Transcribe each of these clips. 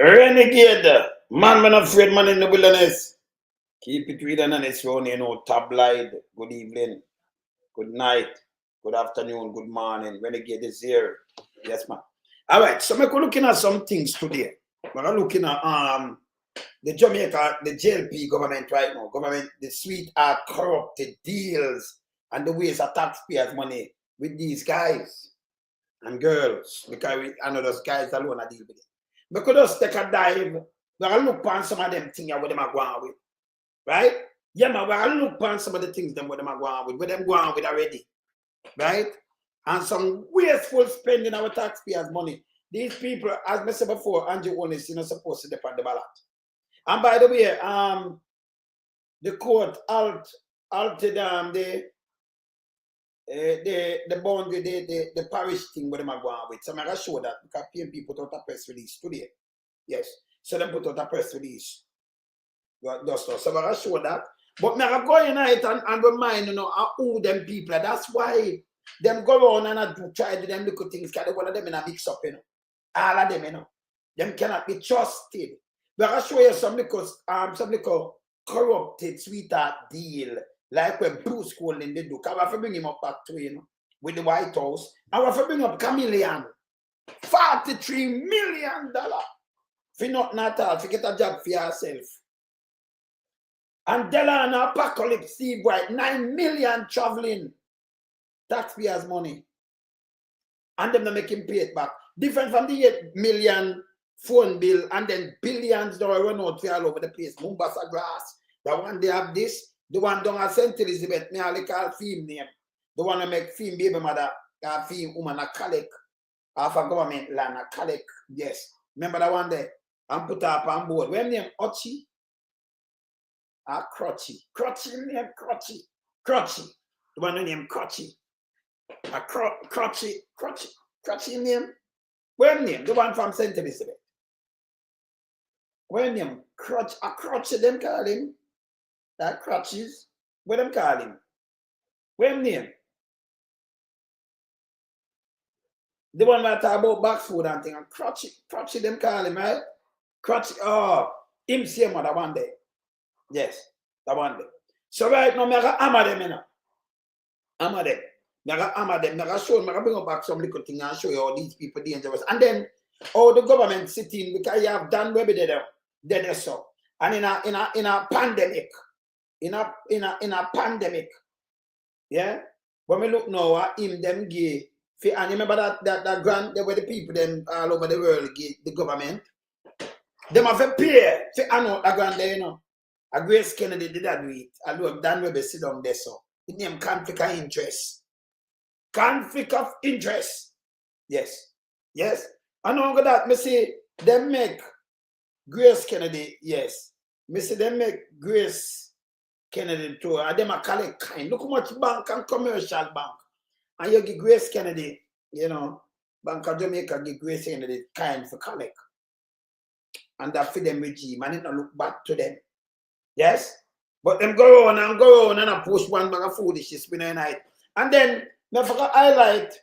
Renegade. Man, man afraid man in the wilderness. Keep it real and honest, you know, tabloid. Good evening, good night, good afternoon, good morning. Renegade is here. Yes, man. All right, so we're looking at some things today. We're looking at the Jamaica, the Jlp government right now. Government, the sweetheart corrupted deals and the ways of taxpayers' money with these guys and girls. Because I know those guys alone are deal with it. We could just take a dive. We're going to look on some of them things what them are going with. Right? Yeah, man, we're going to look on some of the things them what them are going with. What them going with already. Right? And some wasteful spending our taxpayers' money. These people, as I said before, Andrew Owen is not supposed to depend on the ballot. And by the way, the court altered the boundary, the parish thing where they are going with. So I'm going to show that because PMP put out a press release today. Yes. So they put out a press release. So I'm going to show that. But I'm going to go in it and remind, you know, who them people. That's why them go on and try to do them little things because one of them in a mix up, you know. All of them, you know. Them cannot be trusted. But I'll show you some little corrupted sweetheart deal. Like when Bruce Colin did do. I have to bring him up back to, you know, with the White House. I have to bring up Chameleon. $43 million. For nothing at all. To get a job for yourself. And Della and Apocalypse Steve White. 9 million traveling. Taxpayers' money. And them make him pay it back. Different from the 8 million phone bill and then billions that run out all over the place. Mombasa Grass. The one they have this. The one down at St. Elizabeth, me I call film name. The one that make film baby mother, film woman a collect off a government land, a collect. Yes. Remember that one there? And put up on board. When name Ochi? Crotchy. Crotchy name Crotchy. Crotchy. The one named Crotchy. Crotchy name. When name? The one from St. Elizabeth. When name? Crotchy them call him. That crutches, what them call him? What name? The one that talk about box food and thing, and crutchy them call him, right? Crutchy, oh, him same one, that one day. Yes, that one day. So right now, I got hammer them, you know. Hammer them. I got hammer them. I got show them, I got bring up back some little thing and show you how these people dangerous. And then, how the government sitting, because you have done where they so. And in a pandemic. In a pandemic, yeah. When we look now at him, them gay, and remember that grant there were the people them all over the world give the government. Them have to pay. I know that grant there, you know. A GraceKennedy did that do it. I look Dan Webber sit down there so. It name conflict of interest. Conflict of interest. Yes. Yes. And over that, me see them make GraceKennedy, yes. Me see them make GraceKennedy too, and them a collect kind. Look how much bank and commercial bank. And you give GraceKennedy, you know, Bank of Jamaica give GraceKennedy kind for collect. And that for them regime, and it not look back to them. Yes? But them go on and I push one bag of foolishness in the night. And then, I forgot to highlight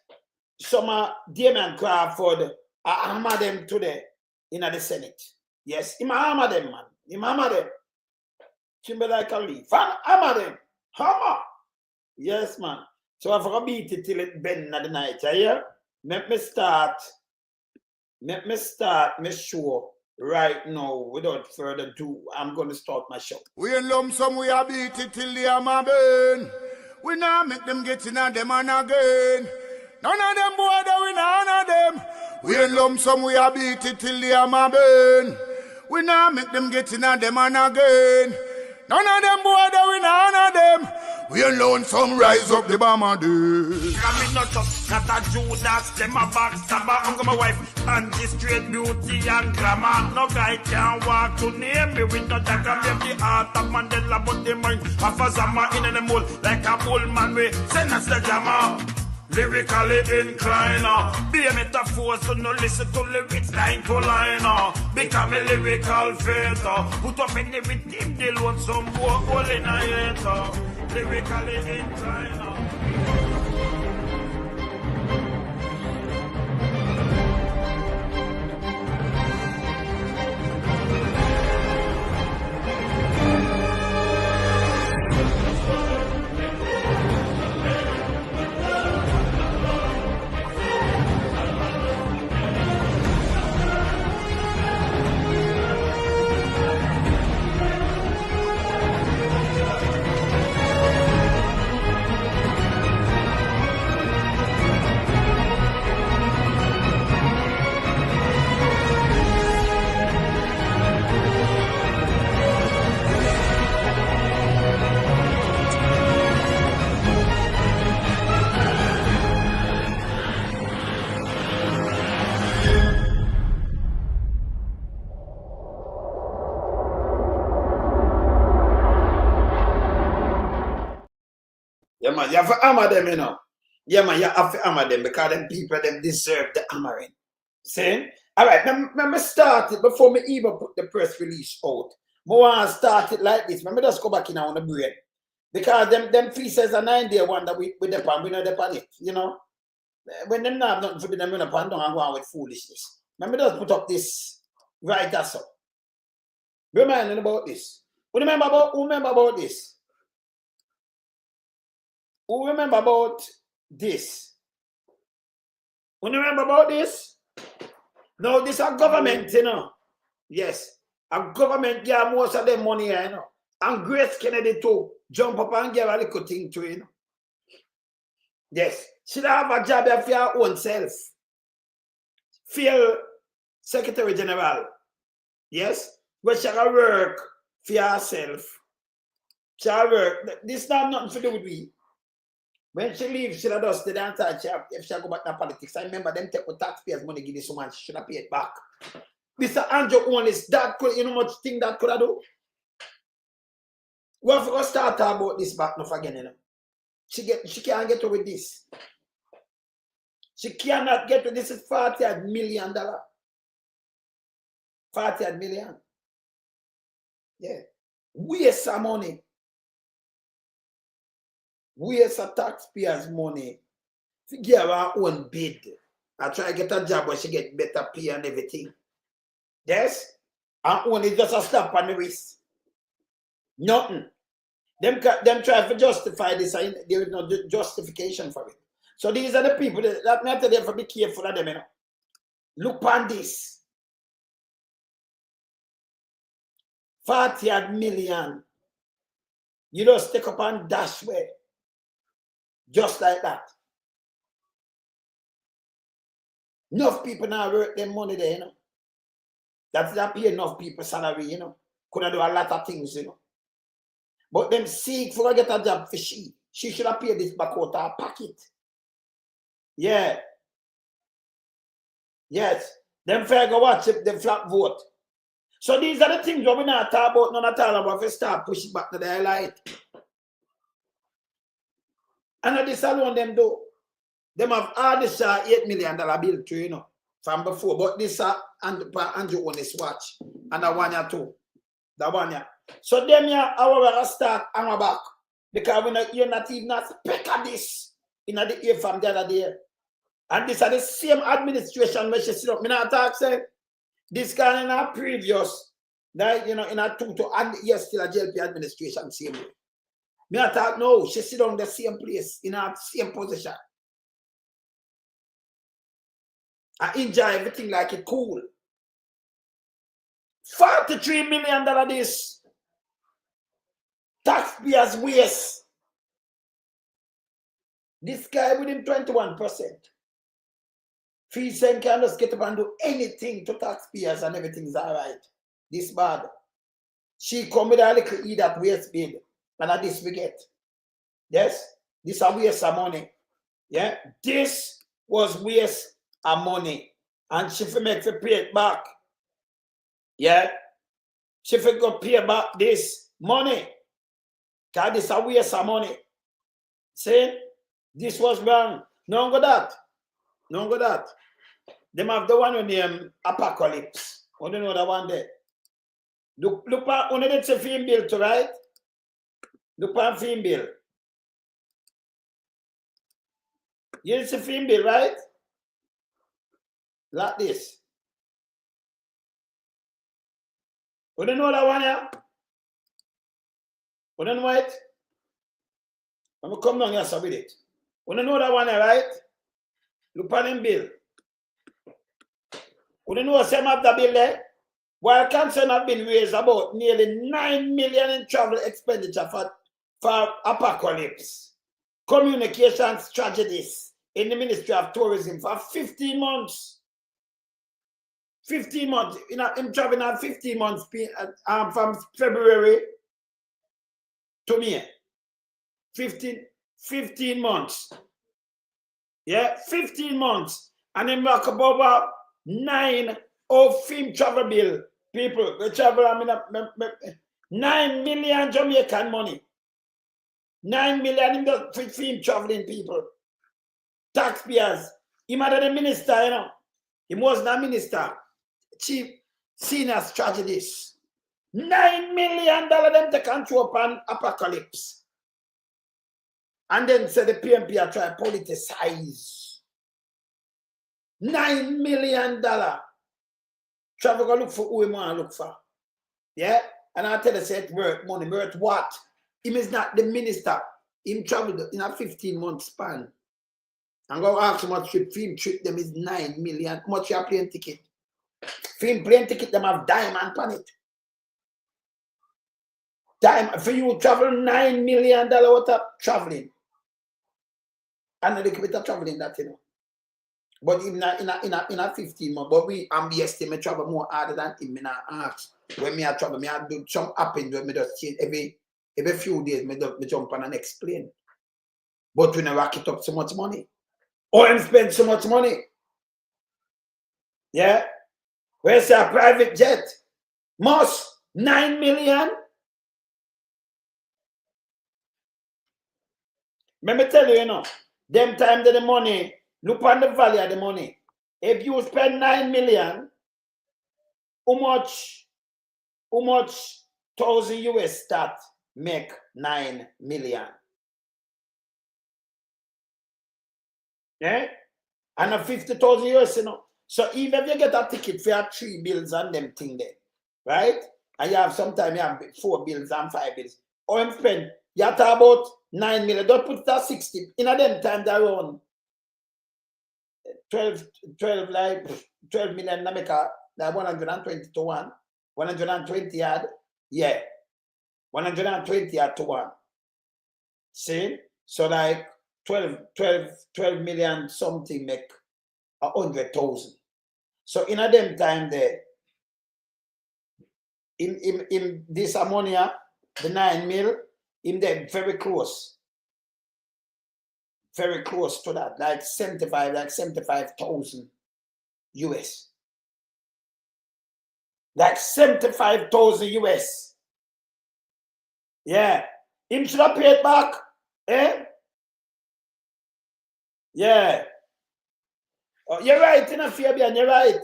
some Damien Crawford, I hammer them today in the Senate. Yes, he hammer them, man. He hammer them. Timber like a leaf. Hammer them. Hammer. Yes, man. So I forgot to beat it till it bend at the night. Yeah? Let me start my show right now without further ado. I'm going to start my show. We in lump sum, we a beat it till the hammer burn. We now make them get in on them and again. None of them boy, we none of them. We in lump sum, we a beat it till the hammer burn. We now make them get in on them and again. None of them boy, we none of them. We alone some rise up the bomber day. I'm not a Judas, them a backstabber. I'm my wife, and this straight beauty and glamour. No guy can walk to name me with no dagger. Maybe the heart of Mandela, but the mind of a Zama in the mold. Like a bull man, we send us the jammer. Lyrically inclined, be a metaphor, so no listen to lyrics line to line. Become a lyrical fighter, put up in the rhythm, they want some more hole in a hater. Lyrically inclined. You have to hammer them, you know. Yeah, man, you have to hammer them because them people, them deserve the hammering. See? All right, let me start it before me even put the press release out. I want to start it like this. Let me just go back in on the brain. Because them features are 9-day one that we depend, we know depend it, you know. When them not have nothing to be them, don't go on with foolishness. Let me just put up this right that's up. Reminding about this. Who remember about this? Who remember about this? Who remember about this? No, this is a government, you know. Yes. A government get most of them money, you know. And GraceKennedy too. Jump up and give a little thing to you know. Yes. Should have a job for your own self. Feel Secretary General. Yes. But she will work for yourself. She will work. This not nothing to do with me. When she leaves, she does the dance. If she go back to politics, I remember them take the taxpayers money, give this woman, she should have paid back. Mr. Andrew Onlis, that could, you know much thing that could have do? We have to start about this back now again, you know. She can't get with this. She cannot get to this. Is $40 million. $40 million. Yeah. Waste of money. Waste of taxpayers' money. She give her own bid. I try to get a job where she get better pay and everything. Yes? And only just a slap on the wrist. Nothing. Them try to justify this, and there is no justification for it. So these are the people that matter there for be careful of them, you know. Look on this. $40 million. You just take up and dash way. Just like that. Enough people now work them money there, you know. That's not pay enough people salary, you know. Could do a lot of things, you know. But them seek for get a job for she. She should have paid this back out of her pocket. Yeah. Yes. Them fair go watch it, them flat vote. So these are the things that we not talk about, none at all about if we start pushing back to the light. And this alone them do. Them have all this $8 million bill too, you know, from before. But this Andrew on this watch. And that one or two. That one yeah. So them yeah, our start on our back. Because you're not even a speck of this in the ear from the other day. And this are the same administration where she sit up. Me not talk say this kind of a previous, like you know, in a 2 and yes, still a Jlp administration same way. Me not talk no, she sit on the same place in her same position. I enjoy everything like it cool. $43 million this. Taxpayers waste. This guy within 21%. Fee saying can just get up and do anything to taxpayers and everything's all right. This bad. She come with a little E that waste bid. And at this we get. Yes? This a waste of money. Yeah? This was waste of money. And she for make to pay it back. Yeah? She for go pay back this money. Because this a waste of money. See? This was wrong. No go that. No go that. Them have the one with the Apocalypse. I don't know that one there. Look at only that's a film bill to right? Look at film bill. Here's a film bill, right? Like this. You don't know that one here? You don't know it? I'm going to come down here so with it. You don't know that one here, right? Look at them bill. You don't know what's the bill there? While concern have been raised about nearly $9 million in travel expenditure for Apocalypse. Communications tragedies in the Ministry of Tourism for 15 months. 15 months. I'm traveling at 15 months from February to May. 15 months. Yeah, 15 months. And then back about 9 of film travel bill. People, we travel, 9 million Jamaican money. 9 million in the film traveling people. Taxpayers. He might have the minister, you know. He was not minister. Chief senior strategist. $9 million them to control upon apocalypse. And then say the PMP are trying to politicize. $9 million. Travel go look for who he want to look for. Yeah? And I tell you, say it worth money. Worth what? Him is not the minister. Him traveled in a 15-month span. And go ask him what film trip them is 9 million. How much your plane ticket? Film plane ticket them have diamond on it. For you travel $9 million worth of traveling. And a little bit of traveling that, you know. But in a 15 months, but we estimate travel more harder than him. I ask. When me I travel, me I do some happen when me just change every few days, me jump on and explain. But we never rack it up so much money. Or him spend so much money. Yeah? Where's a private jet? Must 9 million? Let me tell you, you know, them time the money, look on the value of the money. If you spend 9 million, how much $1,000 that make 9 million? Yeah? And a 50,000 US, you know. So even if you get a ticket for your 3 bills and them thing there, right? And you have sometimes you have 4 bills and 5 bills. Or you spend, you have to about 9 million. Don't put it at 60. In a them time they're around 12 million make a 120 to 1. 120 yard. Yeah. 120 yard to 1. See? So like 12 million something make 100,000. So in a them time there, in this ammonia, the 9 mil, in there very close to that, like 75,000 US. Like 75,000 US. Yeah. Him should have paid back. Eh? Yeah. Oh, you're right, in a Fabian, you're right.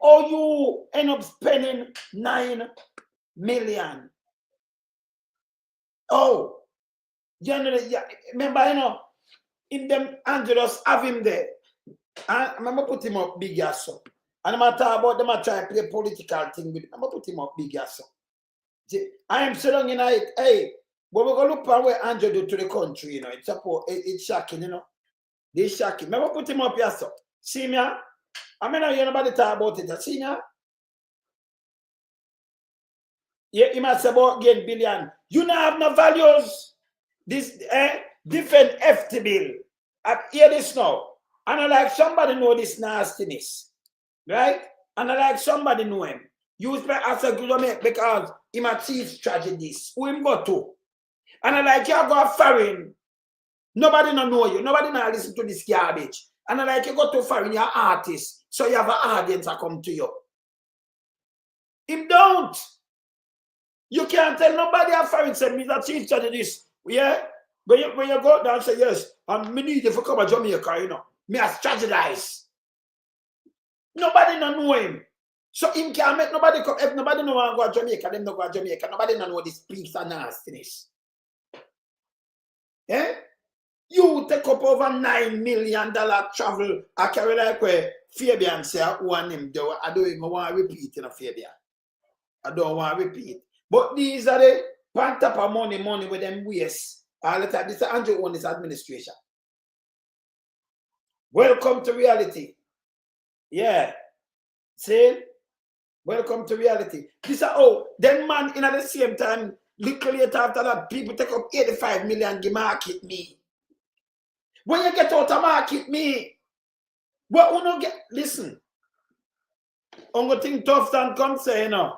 Or you end up spending 9 million. Oh, generally, yeah. Remember, you know, in them Angelos have him there. And I'm gonna put him up big as so. And I'm gonna talk about them, I try to play political thing with him. I'm gonna put him up big as so. I am so long in it, hey, but we're gonna look at what Andrew do to the country, you know. It's shocking, you know. It's shocking. I'm gonna put him up here, so. See me? I mean, I hear nobody talk about it. See me? Yeah, he must say about getting billion. You don't have no values. This different FT bill. I hear this now. And I like somebody know this nastiness. Right? And I like somebody know him. You spend as a good because he might chief strategist. Who him go to? And I like you go foreign. Nobody don't know you. Nobody don't listen to this garbage. And I like you go to foreign, you're an artist. So you have an audience that come to you. Him don't. You can't tell nobody a foreign say me that chief strategist. Yeah? When you go down and say, yes, me need you to come to Jamaica, you know. Me a strategize. Nobody don't know him. So him can't make nobody come. If nobody know want to go to Jamaica, them don't go to Jamaica. Nobody don't know this peace and nastiness. Eh? You take up over $9 million travel. I carry like where Fabian say one him do. I don't even want to repeat, you know, Fabian. I don't want to repeat. But these are the pan top of money with them waste. All the time. This is Andrew on this administration. Welcome to reality. Yeah. See? Welcome to reality. This is then man in at the same time, little later after that, people take up 85 million to market me. When you get out of market me, what we don't get, listen. I'm going to think tough and come say, you know,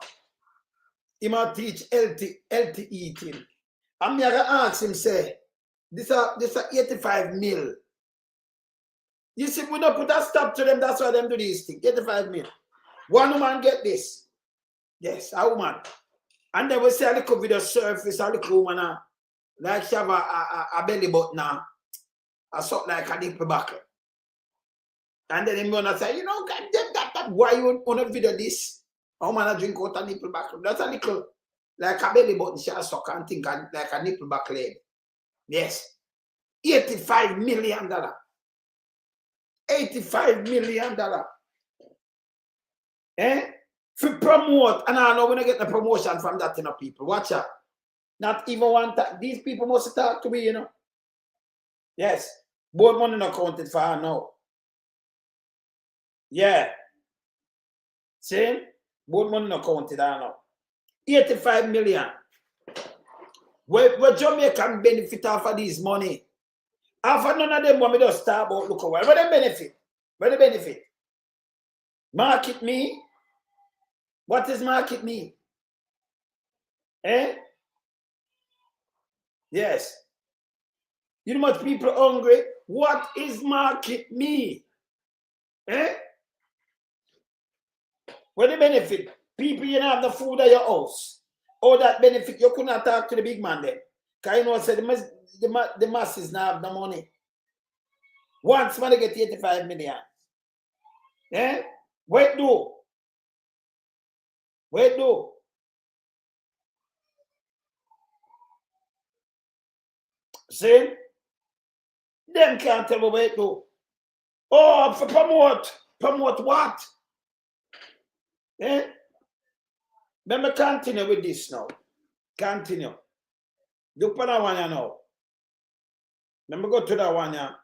he might teach LTE thing. I'm going to ask him, say, this is 85 mil. You see, we don't put a stop to them, that's why them do these things. 85 mil. One woman get this. Yes, a woman. And then we say a little video surface, a little woman like she have a belly button now, or something like a nipple buckle. And then him gonna say, you know, God damn that why you on a video this? How man a drink out a nipple buckle? That's a little like a belly button she a suck and think like a nipple buckle head. Yes. $85 million. $85 million. Eh? For promote, and I know we're not getting a promotion from that, you know, people. Watch out. Not even one time. These people must talk to me, you know. Yes. Board money not counted for her now. Yeah. See? Board money not counted her now. 85 million. Where Jamaican benefit off of this money? After none of them want me to start about look away. Where they benefit? Where they benefit? Market me? What is market me? Eh? Yes. You know much people hungry? What is market me? Eh? Where the benefit? People you don't have the food at your house. All that benefit, you couldn't talk to the big man then. Because you know, say the masses now have the money. Once money get 85 million. Eh? Wait do. Wait do. See? Them can't tell me wait do. Oh, for promote. Promote what? Eh? Let me continue with this now. Continue. Do for that one now. Let me go to that one here.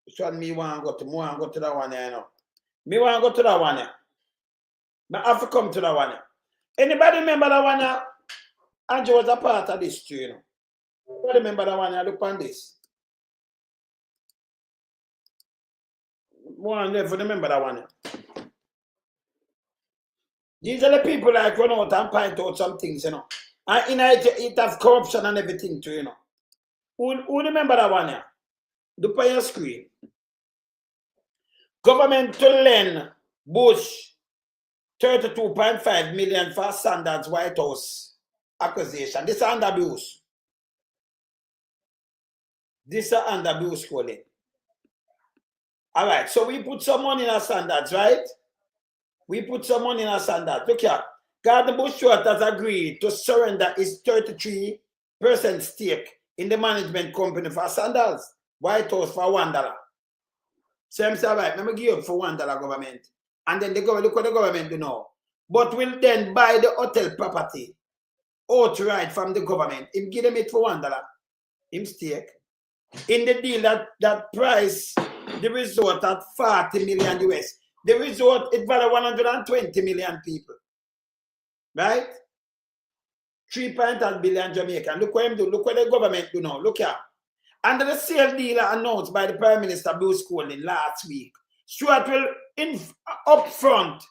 So me want to go to that one here now. Me want to go to that one here. I have to come to that one here. Anybody remember that one here? Andrew was a part of this too, you know. Anybody remember that one here? Look on this. One never remember that one here. These are the people like run out and point out some things, you know. And in it have corruption and everything too, you know. Who remember that one here? Look on your screen. Government to lend Bush 32.5 million for Sanders White House acquisition. This is under abuse. This is under abuse calling. All right, so we put some money in our standards, right? We put some money in our standards. Look here. Gardner Bush has agreed to surrender his 33% stake in the management company for Sanders White House for $1. So I'm saying, right, let me give up for $1 government. And then the government, look what the government do now. But will then buy the hotel property outright from the government. Him give them it for $1. Him stake. In the deal that price the resort at 40 million US. The resort, it value 120 million people. Right? 3.8 billion Jamaican. Look what him do. Look what the government do now. Look here. Under the sale deal announced by the Prime Minister Bruce Colin last week, Stuart will upfront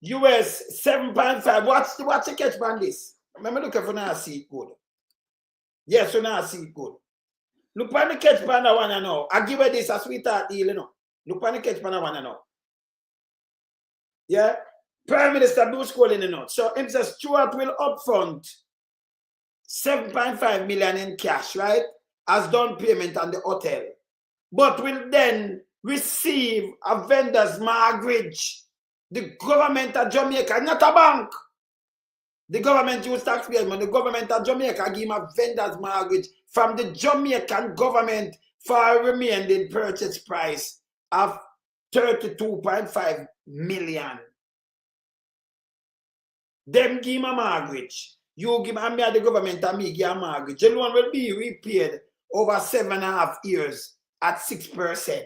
US 7.5. What's the catch on this? Remember look for now see it good. Yes, so now see it good. Look on the catch on that one now. I give her this a sweetheart deal, you know. Look on the catch on that one now. Yeah? Prime Minister Bruce Colin, you know. So him says Stuart will upfront 7.5 million in cash, right? As down payment on the hotel. But will then receive a vendor's mortgage. The government of Jamaica, not a bank. The government use taxpayers, but the government of Jamaica give him a vendor's mortgage from the Jamaican government for a remaining purchase price of 32.5 million. Them give him a mortgage. You give me the government and me give a mortgage. The loan will be repaid over 7.5 years at 6%.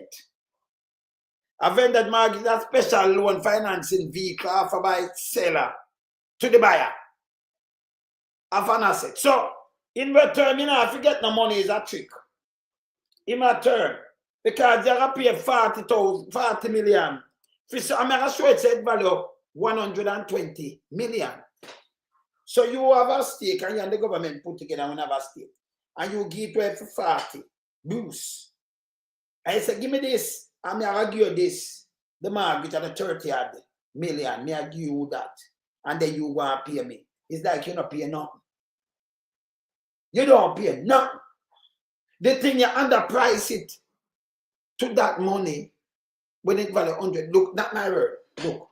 A vendor mortgage is a special loan financing vehicle offered by seller to the buyer of an asset. So, in return, you know, if you get the money is a trick. In return, because you have to pay 40 million. I'm going to show it value 120 million. So you have a stake and you and the government put together and have a stake. And you give to it for 40. Bruce. I said, give me this. And I give you this. The mortgage at the 30 million. Me I give you that. And then you want to pay me. It's like you're not paying nothing. You don't pay nothing. The thing you underprice it to that money when it value 100. Look, not my word. Look.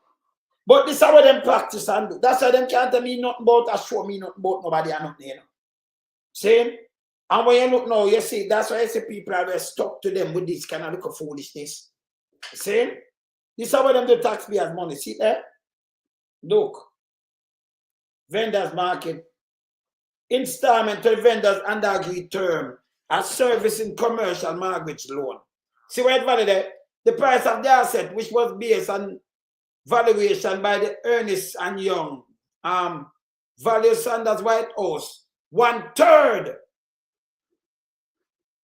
But this is how them practice and do. That's why them can't tell me nothing about or show me nothing about nobody and nothing, you know. See? And when you look now, you see, that's why I say people are stuck to them with this kind of look of foolishness. See? This is how them do taxpayers' money. See there? Look. Vendors market. Installment to vendors under agreed term as service in commercial mortgage loan. See where it value there? The price of the asset, which was based on valuation by the Ernest and Young Value Sanders White House, 1/3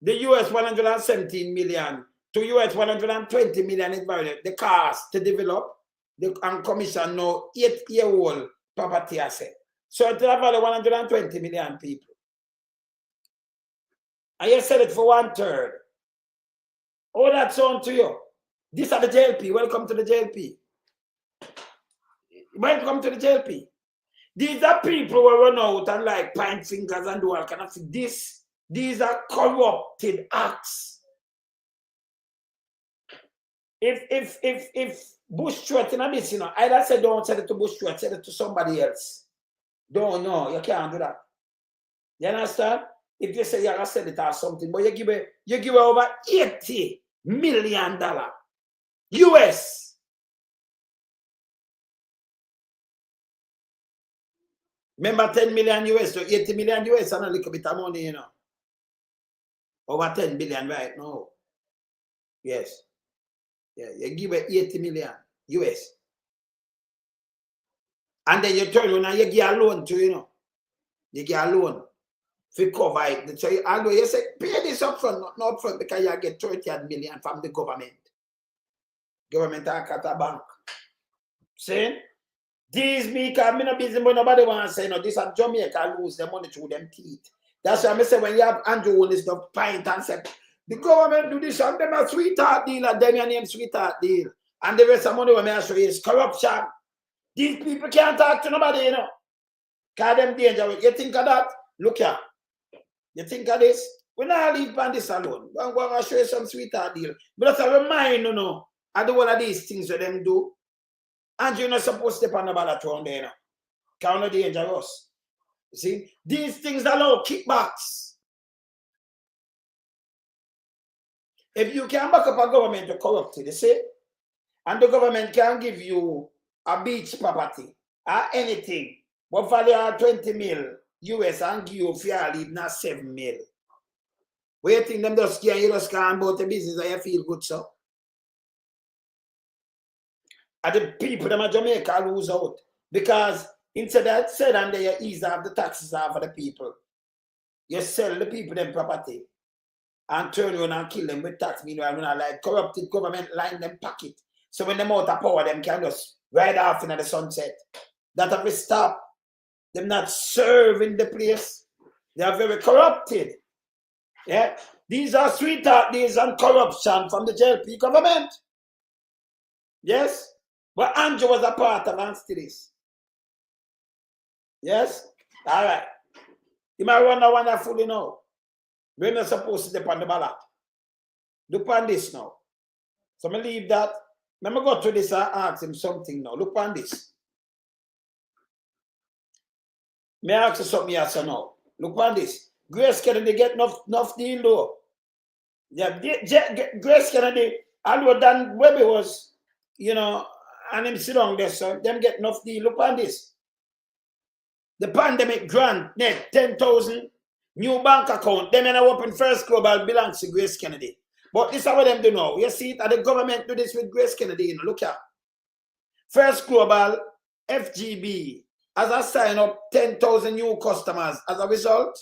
the US 117 million to US 120 million is valued. The cost to develop and commission now 8-year-old property asset. So it will value 120 million people. And you sell it for 1/3. Oh, that sound to you. These are the JLP. Welcome to the JLP. Welcome to the JLP. These are people who run out and like point fingers and do all kind of things. These are corrupted acts. If Bush threatened this, you know, either say don't sell it to Bush, sell it to somebody else. Don't know, you can't do that. You understand? If you say you're gonna sell it or something, but you give over $80 million US. Remember 10 million US to 80 million US and a little bit of money, you know. Over 10 billion right now. Yes. Yeah, you give it 80 million US. And then you turn around and you give a loan to, you know. You give a loan to cover it. So you say, pay this up front, not up front, because you get 30 million from the government. Government are at a bank. See? These me, because I'm not busy, but nobody wants to say, no, this is Jamaica lose the money through them teeth. That's why I say when you have Andrew Willis the pint and say, the government do this and them a sweetheart deal and them your name sweetheart deal. And the rest of money when I show you is corruption. These people can't talk to nobody, you know. Because them dangerous. You think of that? Look here. You think of this? We not leave on this alone. I'm going to show you some sweetheart deal. But that's a reminder, you know, I do one of these things that them do. And you're not supposed to step on the ballot around there, you know. Because you're not dangerous. You see? These things allow kickbacks. If you can back up a government to corrupt it, you see? And the government can give you a beach property or anything, but value 20 mil US and give you fairly not 7 mil. Where you think them just scare you just can about the business and you feel good, so? And the people them in Jamaica lose out. Because instead of said and they ease off the taxes off for the people, you sell the people them property and turn around and kill them with tax. Meanwhile, when I like corrupted government line them pocket. So when them out of power, them can just ride off into the sunset. That have to stop. Them not serving the place. They are very corrupted. Yeah. These are sweetheart days and corruption from the Jlp government. Yes. But Andrew was a part of and still is. Yes? All right. You might run a wonderfully now. We're not supposed to step on the ballot. Look on this now. So I'm going to leave that. Let me go to this and ask him something now. Look on this. May I ask you something else now? Look on this. GraceKennedy get enough deal though. Yeah, GraceKennedy, although Dan Webby was, you know, and him sit down there, so them get enough deal. Look on this. The pandemic grant net 10,000 new bank account. Them in a open First Global belongs to GraceKennedy. But this is what them do now. You see it, and the government do this with GraceKennedy. You know, look at First Global FGB as a sign up 10,000 new customers as a result.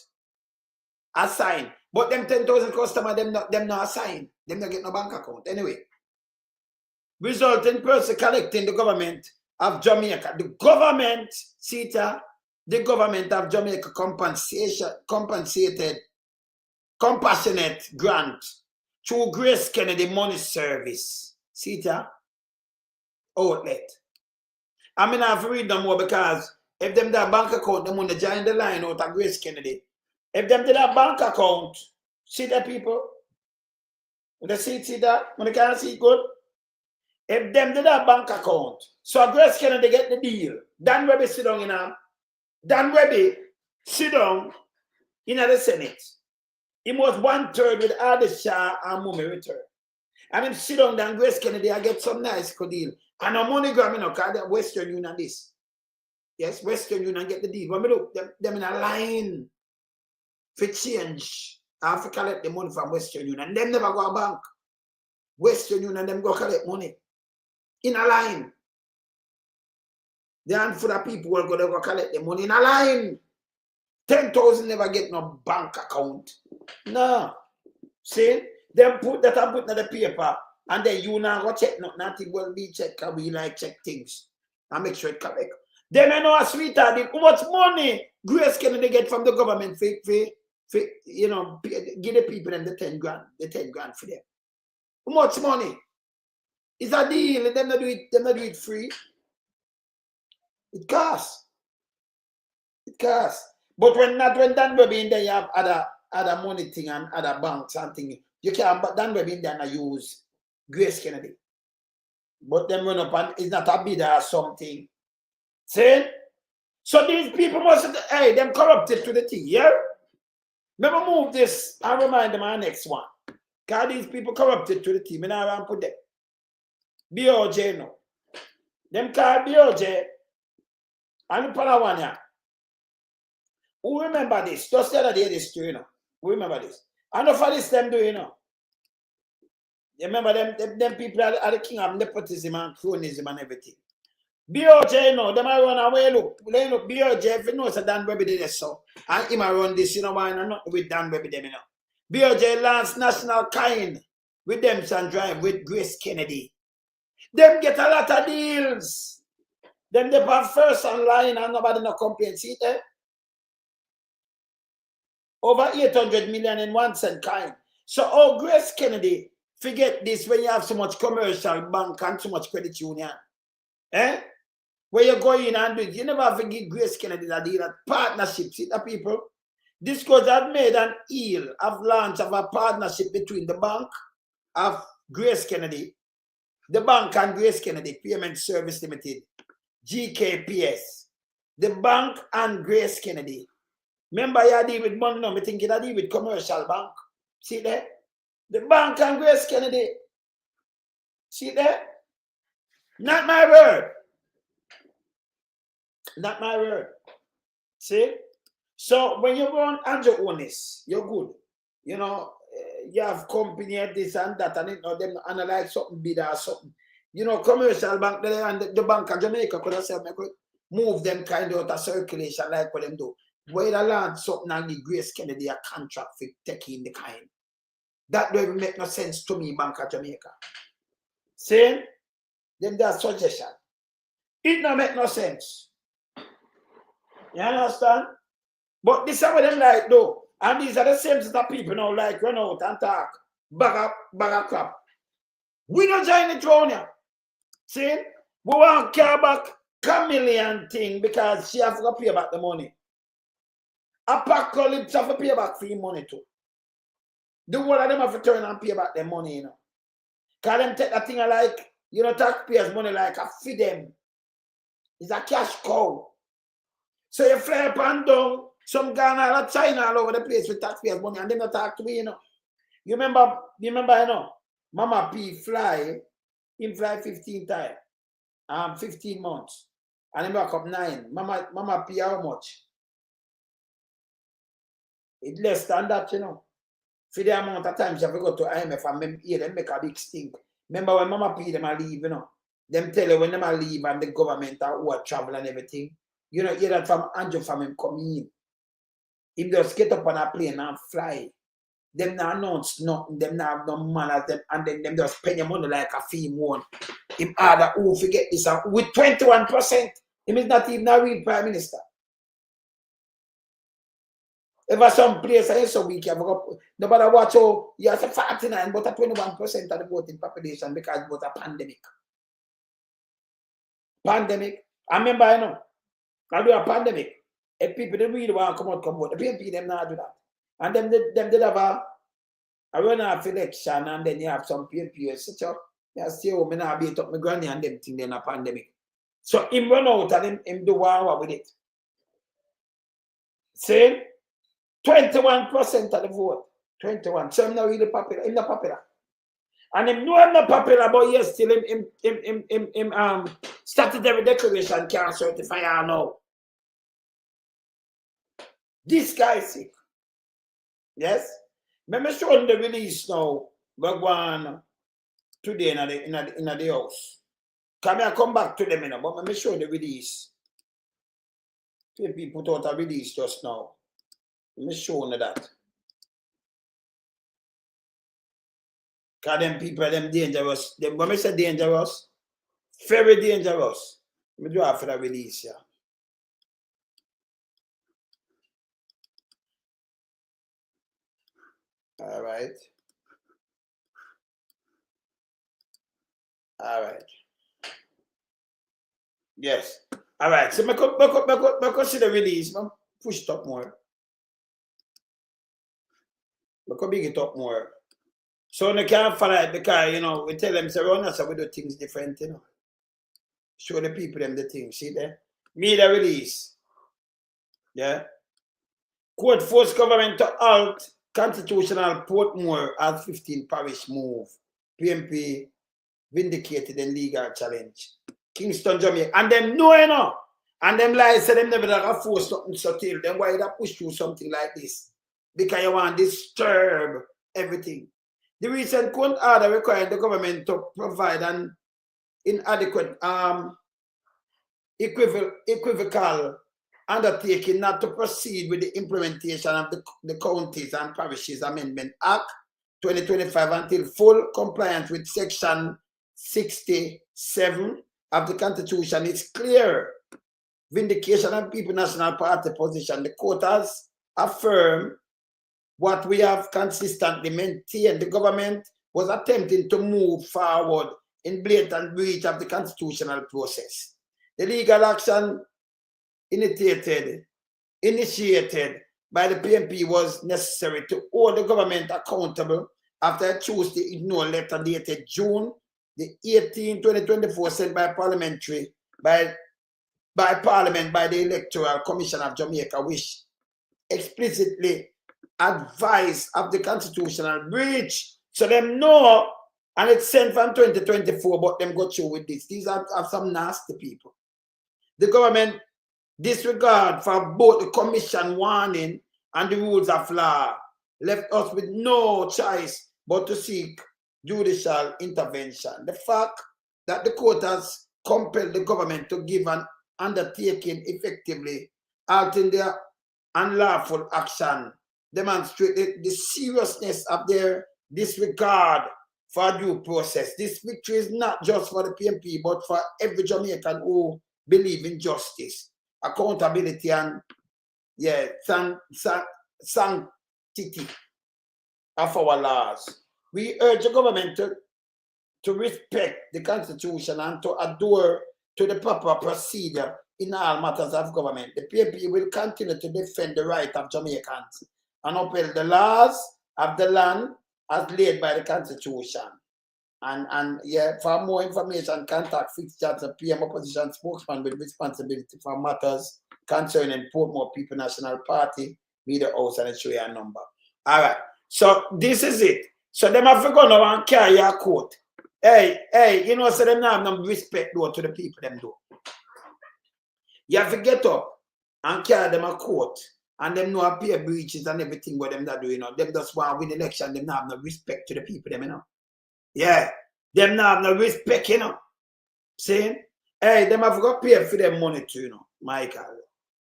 Assign. But them 10,000 customers, them not assign. Them not get no bank account. Anyway. Result in person collecting the government of Jamaica. The government, see it, the government of Jamaica compensated compassionate grant through GraceKennedy Money Service. See it, outlet. I mean, I have to read them more because if them that bank account, them want to join the line out of GraceKennedy. If them did a bank account, see that people? When they see that? When they can't see it good? If them did a bank account, so GraceKennedy get the deal. Dan Webby sit down in a Dan Webby sit down in the Senate. He was 1/3 with Adi Shah and Mummy return. And him sit down Dan GraceKennedy, I get some nice deal. And no money gram, because Western Union this. Yes, Western Union get the deal. When we look, them in a line for change. I have to collect the money from Western Union. Them never go a bank. Western Union, them go collect money. In a line. The handful of people will go collect the money in a line. 10,000 never get no bank account. No. See? Them put that and put in the paper. And then you now go check nothing will be checked. Because we like check things. And make sure it correct. Then I know a sweetheart, how much money GraceKennedy get from the government for you know, give the people them the 10 grand for them. How much money? It's a deal. Them not do it free. It costs. It costs. But when Dan Webby in there, you have other money thing and other banks and thing. You can't, but Dan Webby in there and use GraceKennedy. But them run up and it's not a bidder or something. See? So these people must, hey, them corrupted to the T, yeah? Remember move this and remind them our next one. Because these people corrupted to the T. I now want to put them. BOJ no. Them called BOJ. And the other one here. Who remember this? Just the other day this too, you know. Who remember this? And the for this them do, you know. You remember them people are the king of nepotism and cronism and everything. BOJ no, them are run away. Look, BOJ, if you know, so Dan Webby did this so. And him run this, you know, why not with Dan Webby them, you know. BOJ launched national kind redemption drive with GraceKennedy. Them get a lot of deals. Them they have first online and nobody no complain. See there? Over 800 million in 1 cent kind. So GraceKennedy forget this when you have so much commercial bank and so much credit union. Eh? Where you go in and do it. You never have to give GraceKennedy a deal at partnership. See the people? This court had made an deal of launch of a partnership between the bank of GraceKennedy, the bank and GraceKennedy Payment Service Limited, GKPS, the bank and GraceKennedy. Remember you deal with money now, I think you deal with commercial bank. See there? The bank and GraceKennedy. See there? Not my word. Not my word. See? So when you run and you own this, you're good. You know, you have company at this and that, and you know, them analyze something bidder or something. You know, commercial bank there and the Bank of Jamaica could have said, move them kind of out of circulation like what them do. Where they land something and give GraceKennedy a contract for taking the kind. That don't make no sense to me, Bank of Jamaica. See? Them that suggestion. It don't make no sense. You understand? But this is what them like though. And these are the same set of people now like run out and talk. Bag of crap. We don't join the throne here. See? We want to care back chameleon thing because she have to pay back the money. Apocalypse have to pay back for your money too. The one of them have to turn and pay back their money, you know. Because them take that thing like, you know, taxpayers' money like a feed them. It's a cash cow. So you fly up and down, some Ghana or China all over the place with taxpayers' money and them not talk to me, you know. You remember, you know, Mama P fly, him fly 15 times, 15 months. And him back up 9. Mama P how much? It's less than that, you know. For the amount of times you have to go to IMF and hear them make a big stink. Remember when Mama P them a leave, you know. Them tell you when them a leave and the government are who are travel and everything. You know, hear that from Andrew from him coming in. Him just get up on a plane and fly. Them not announce nothing, them not have no manners, them, and then them just spend your money like a fee one. Him other who forget this with 21%, him is not even a real prime minister. Ever some place I so weak, nobody watch how you have 49, but a 21% of the voting population because it was a pandemic. Pandemic. I remember, you know, I do a pandemic. If people don't really want to come out, the PNP them not do that. And them did have a runoff election, and then you have some PMP such up. You stay home and I beat up my granny and them thing in a pandemic. So him run out and him do what with it. Saying 21% of the vote. 21. So I'm not really popular. I'm not popular. And him know I'm not popular, but yes, still him statutory declaration can't certify her now. This guy is sick. Yes? Let me show him the release now. We're going today in the house. I come back to them, but let me show the release. People put out a release just now. Let me show you that. Because them people, them dangerous. Them, when I say dangerous, very dangerous. Let me do after the release here. All right. All right. Yes. All right. So, I see the release. Man. Push it up more. I big it up more. So, they can't follow it because, you know, we tell them, so run us, so we do things different, you know. Show the people them the things. See there? Me the release. Yeah. Court force government to halt constitutional Portmore as 15 parish move. PMP vindicated in legal challenge. Kingston, Jamaica. And them know, you know. And them lies say them never have force something so till. Then why they push through something like this? Because you want to disturb everything. The recent court order required the government to provide an inadequate equivocal undertaking not to proceed with the implementation of the Counties and Parishes Amendment Act 2025 until full compliance with Section 67 of the Constitution is clear. Vindication of People National Party position. The court has affirmed what we have consistently maintained. The government was attempting to move forward in blatant breach of the constitutional process. The legal action initiated by the PMP was necessary to hold the government accountable after a Tuesday ignore letter dated June the 18, 2024, sent by Parliament by the Electoral Commission of Jamaica, which explicitly advised of the constitutional breach. So them know, and it's sent from 2024, but them go through with this. These are some nasty people. The government disregard for both the commission warning and the rules of law left us with no choice but to seek judicial intervention. The fact that the court has compelled the government to give an undertaking effectively out in their unlawful action demonstrated the seriousness of their disregard for due process. This victory is not just for the PMP, but for every Jamaican who believes in justice, accountability, and sanctity of our laws. We urge the government to respect the Constitution and to adhere to the proper procedure in all matters of government. The PMP will continue to defend the right of Jamaicans and uphold the laws of the land as laid by the Constitution. And for more information, contact Fitz Johnson, PM Opposition spokesman with responsibility for matters concerning Portmore People National Party, Media House, and show your number. All right. So this is it. So them have to go now and carry your court. Hey, you know, so them now have no respect though to the people them do. You have to get up and carry them a court, and them know appear breaches and everything what them that do, you know. Them just want to win election, them now have no respect to the people them, you know. Yeah, them now have no respect, you know. Saying, hey, them have got pay for their money too, you know, Michael.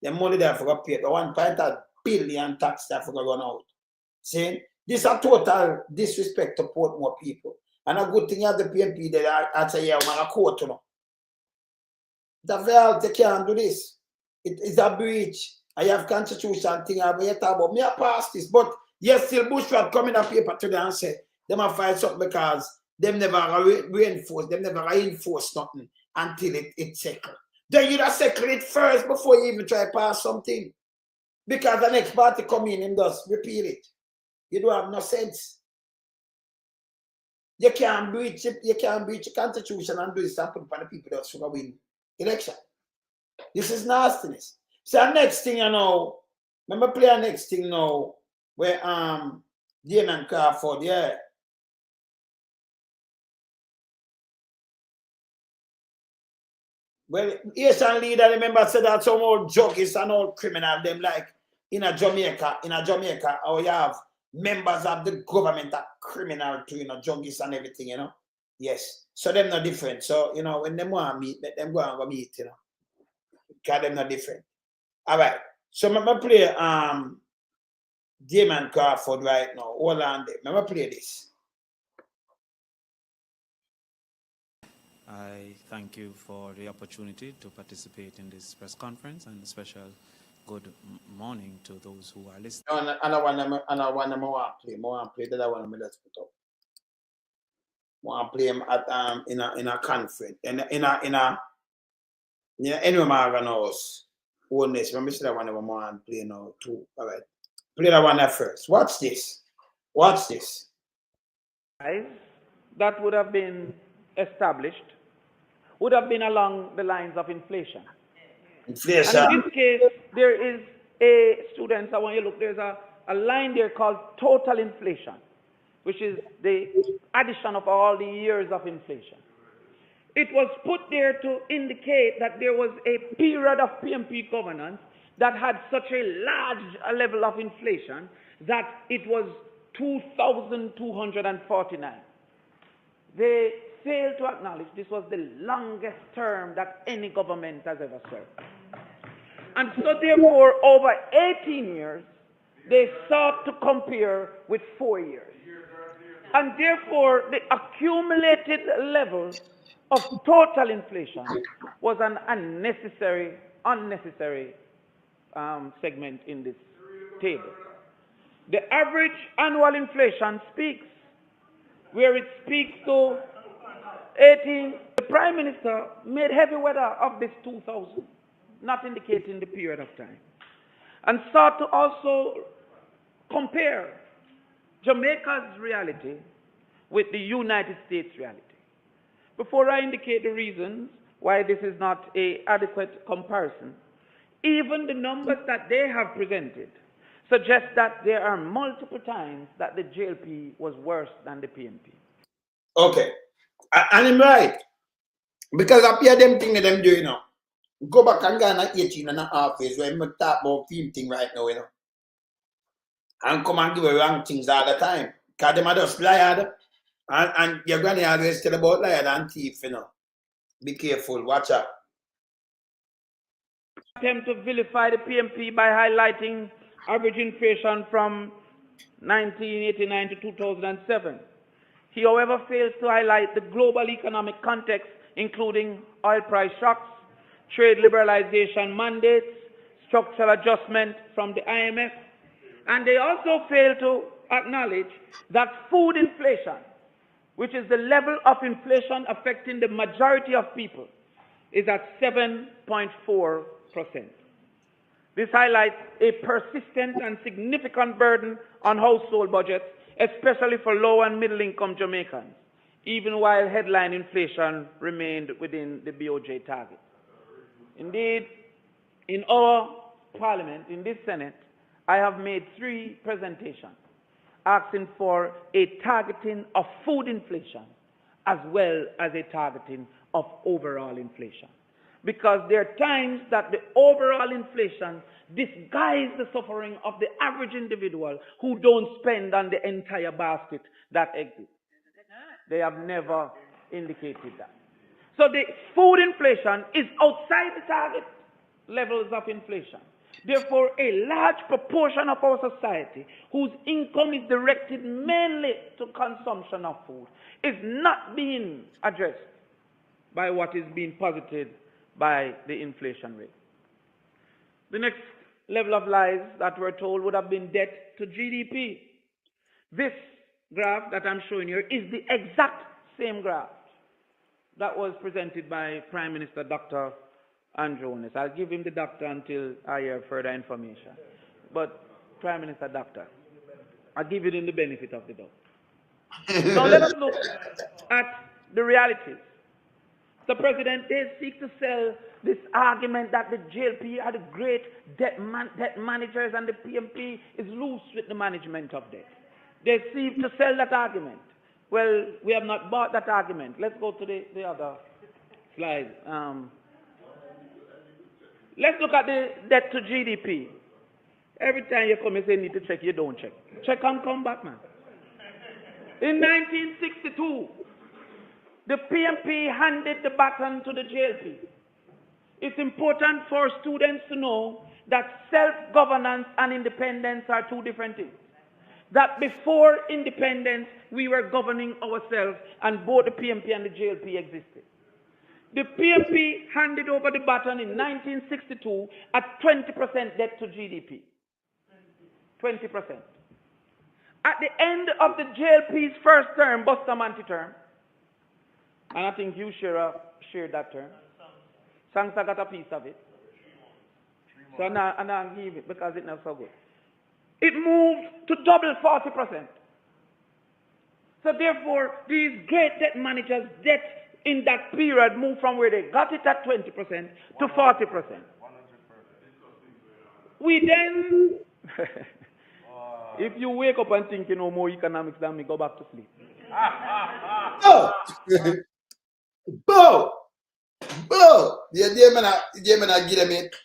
The money they have got pay, the 1.5 billion tax they have got run out. Saying, this is a total disrespect to Portmore people. And a good thing you have the PMP that I say, yeah, I'm a court, you know. They can't do this. It is a breach. I have constitution thing I talk about. Me I pass this, but yes, still Bushrat coming up paper today and say them have filed something because them never reinforce, them never reinforce nothing until it's settled. Then you just settle it first before you even try to pass something. Because the next party come in and does repeal it. You don't have no sense. You can't breach the constitution and do this and put upon the people that's going to win election. This is nastiness. So next thing you know, remember play a next thing now where Damon Crawford, yeah. Well, Asian leader, remember, said that some old jockeys and old criminal, them like in a Jamaica, or you have members of the government are criminal too, jockeys and everything, Yes. So them not different. So, when them want to meet, let them go and go meet, Because them not different. All right. So I'm going to play Damon Crawford right now. Hold on there. I'm going to play this. I thank you for the opportunity to participate in this press conference, and a special good morning to those who are listening. And I want to play that one. Let's put up. I want to play him at in a conference in a anywhere house. Oneness. Let me see that one I want to play now too. All right, play that one first. Watch this. Watch this. That would have been established would have been along the lines of inflation. Inflation. And in this case, there is a, students, I want you to look, there's a line there called total inflation, which is the addition of all the years of inflation. It was put there to indicate that there was a period of PMP governance that had such a large level of inflation that it was 2,249. They failed to acknowledge this was the longest term that any government has ever served. And so therefore, over 18 years, they sought to compare with 4 years. And therefore, the accumulated level of total inflation was an unnecessary segment in this table. The average annual inflation speaks, where it speaks to 18, the Prime Minister made heavy weather of this 2000, not indicating the period of time, and sought to also compare Jamaica's reality with the United States reality. Before I indicate the reasons why this is not an adequate comparison, even the numbers that they have presented suggest that there are multiple times that the JLP was worse than the PMP. Okay. And I'm right. Because up here, them thing that them do, Go back and go on 18 and a half years where I'm talk about film thing right now, And come and give you wrong things all the time. Because them are just liar. And you're going to always tell about liar and thief, Be careful, watch out. Attempt to vilify the PMP by highlighting average inflation from 1989 to 2007. He, however, fails to highlight the global economic context, including oil price shocks, trade liberalization mandates, structural adjustment from the IMF, and they also fail to acknowledge that food inflation, which is the level of inflation affecting the majority of people, is at 7.4%. This highlights a persistent and significant burden on household budgets, especially for low and middle income Jamaicans, even while headline inflation remained within the BOJ target. Indeed, in our Parliament, in this Senate, I have made 3 presentations asking for a targeting of food inflation as well as a targeting of overall inflation. Because there are times that the overall inflation disguises the suffering of the average individual who don't spend on the entire basket that exists. They have never indicated that. So the food inflation is outside the target levels of inflation. Therefore, a large proportion of our society whose income is directed mainly to consumption of food is not being addressed by what is being posited by the inflation rate. The next level of lies that we're told would have been debt to GDP. This graph that I'm showing here is the exact same graph that was presented by Prime Minister Dr. Andrew Jones. I'll give him the doctor until I hear further information. But Prime Minister Doctor. I give it in the benefit of the doubt. Now let us look at the realities. The president, they seek to sell this argument that the JLP are the great debt managers and the PMP is loose with the management of debt. They seek to sell that argument. Well, we have not bought that argument. Let's go to the other slide. Let's look at the debt to GDP. Every time you come and say you need to check, you don't check. Check and come back, man. In 1962, the PMP handed the baton to the JLP. It's important for students to know that self-governance and independence are two different things. That before independence, we were governing ourselves and both the PMP and the JLP existed. The PMP handed over the baton in 1962 at 20% debt to GDP. 20%. At the end of the JLP's first term, Bustamante term, and I think you shared that term. Sangsa got a piece of it. So now I give it because it's not so good. It moved to double 40%. So therefore, these great debt managers' debt in that period moved from where they got it at 20% to 40%. We then, if you wake up and think you know more economics than me, go back to sleep. Oh! Bo! Bo! Yeah, man, I give them it.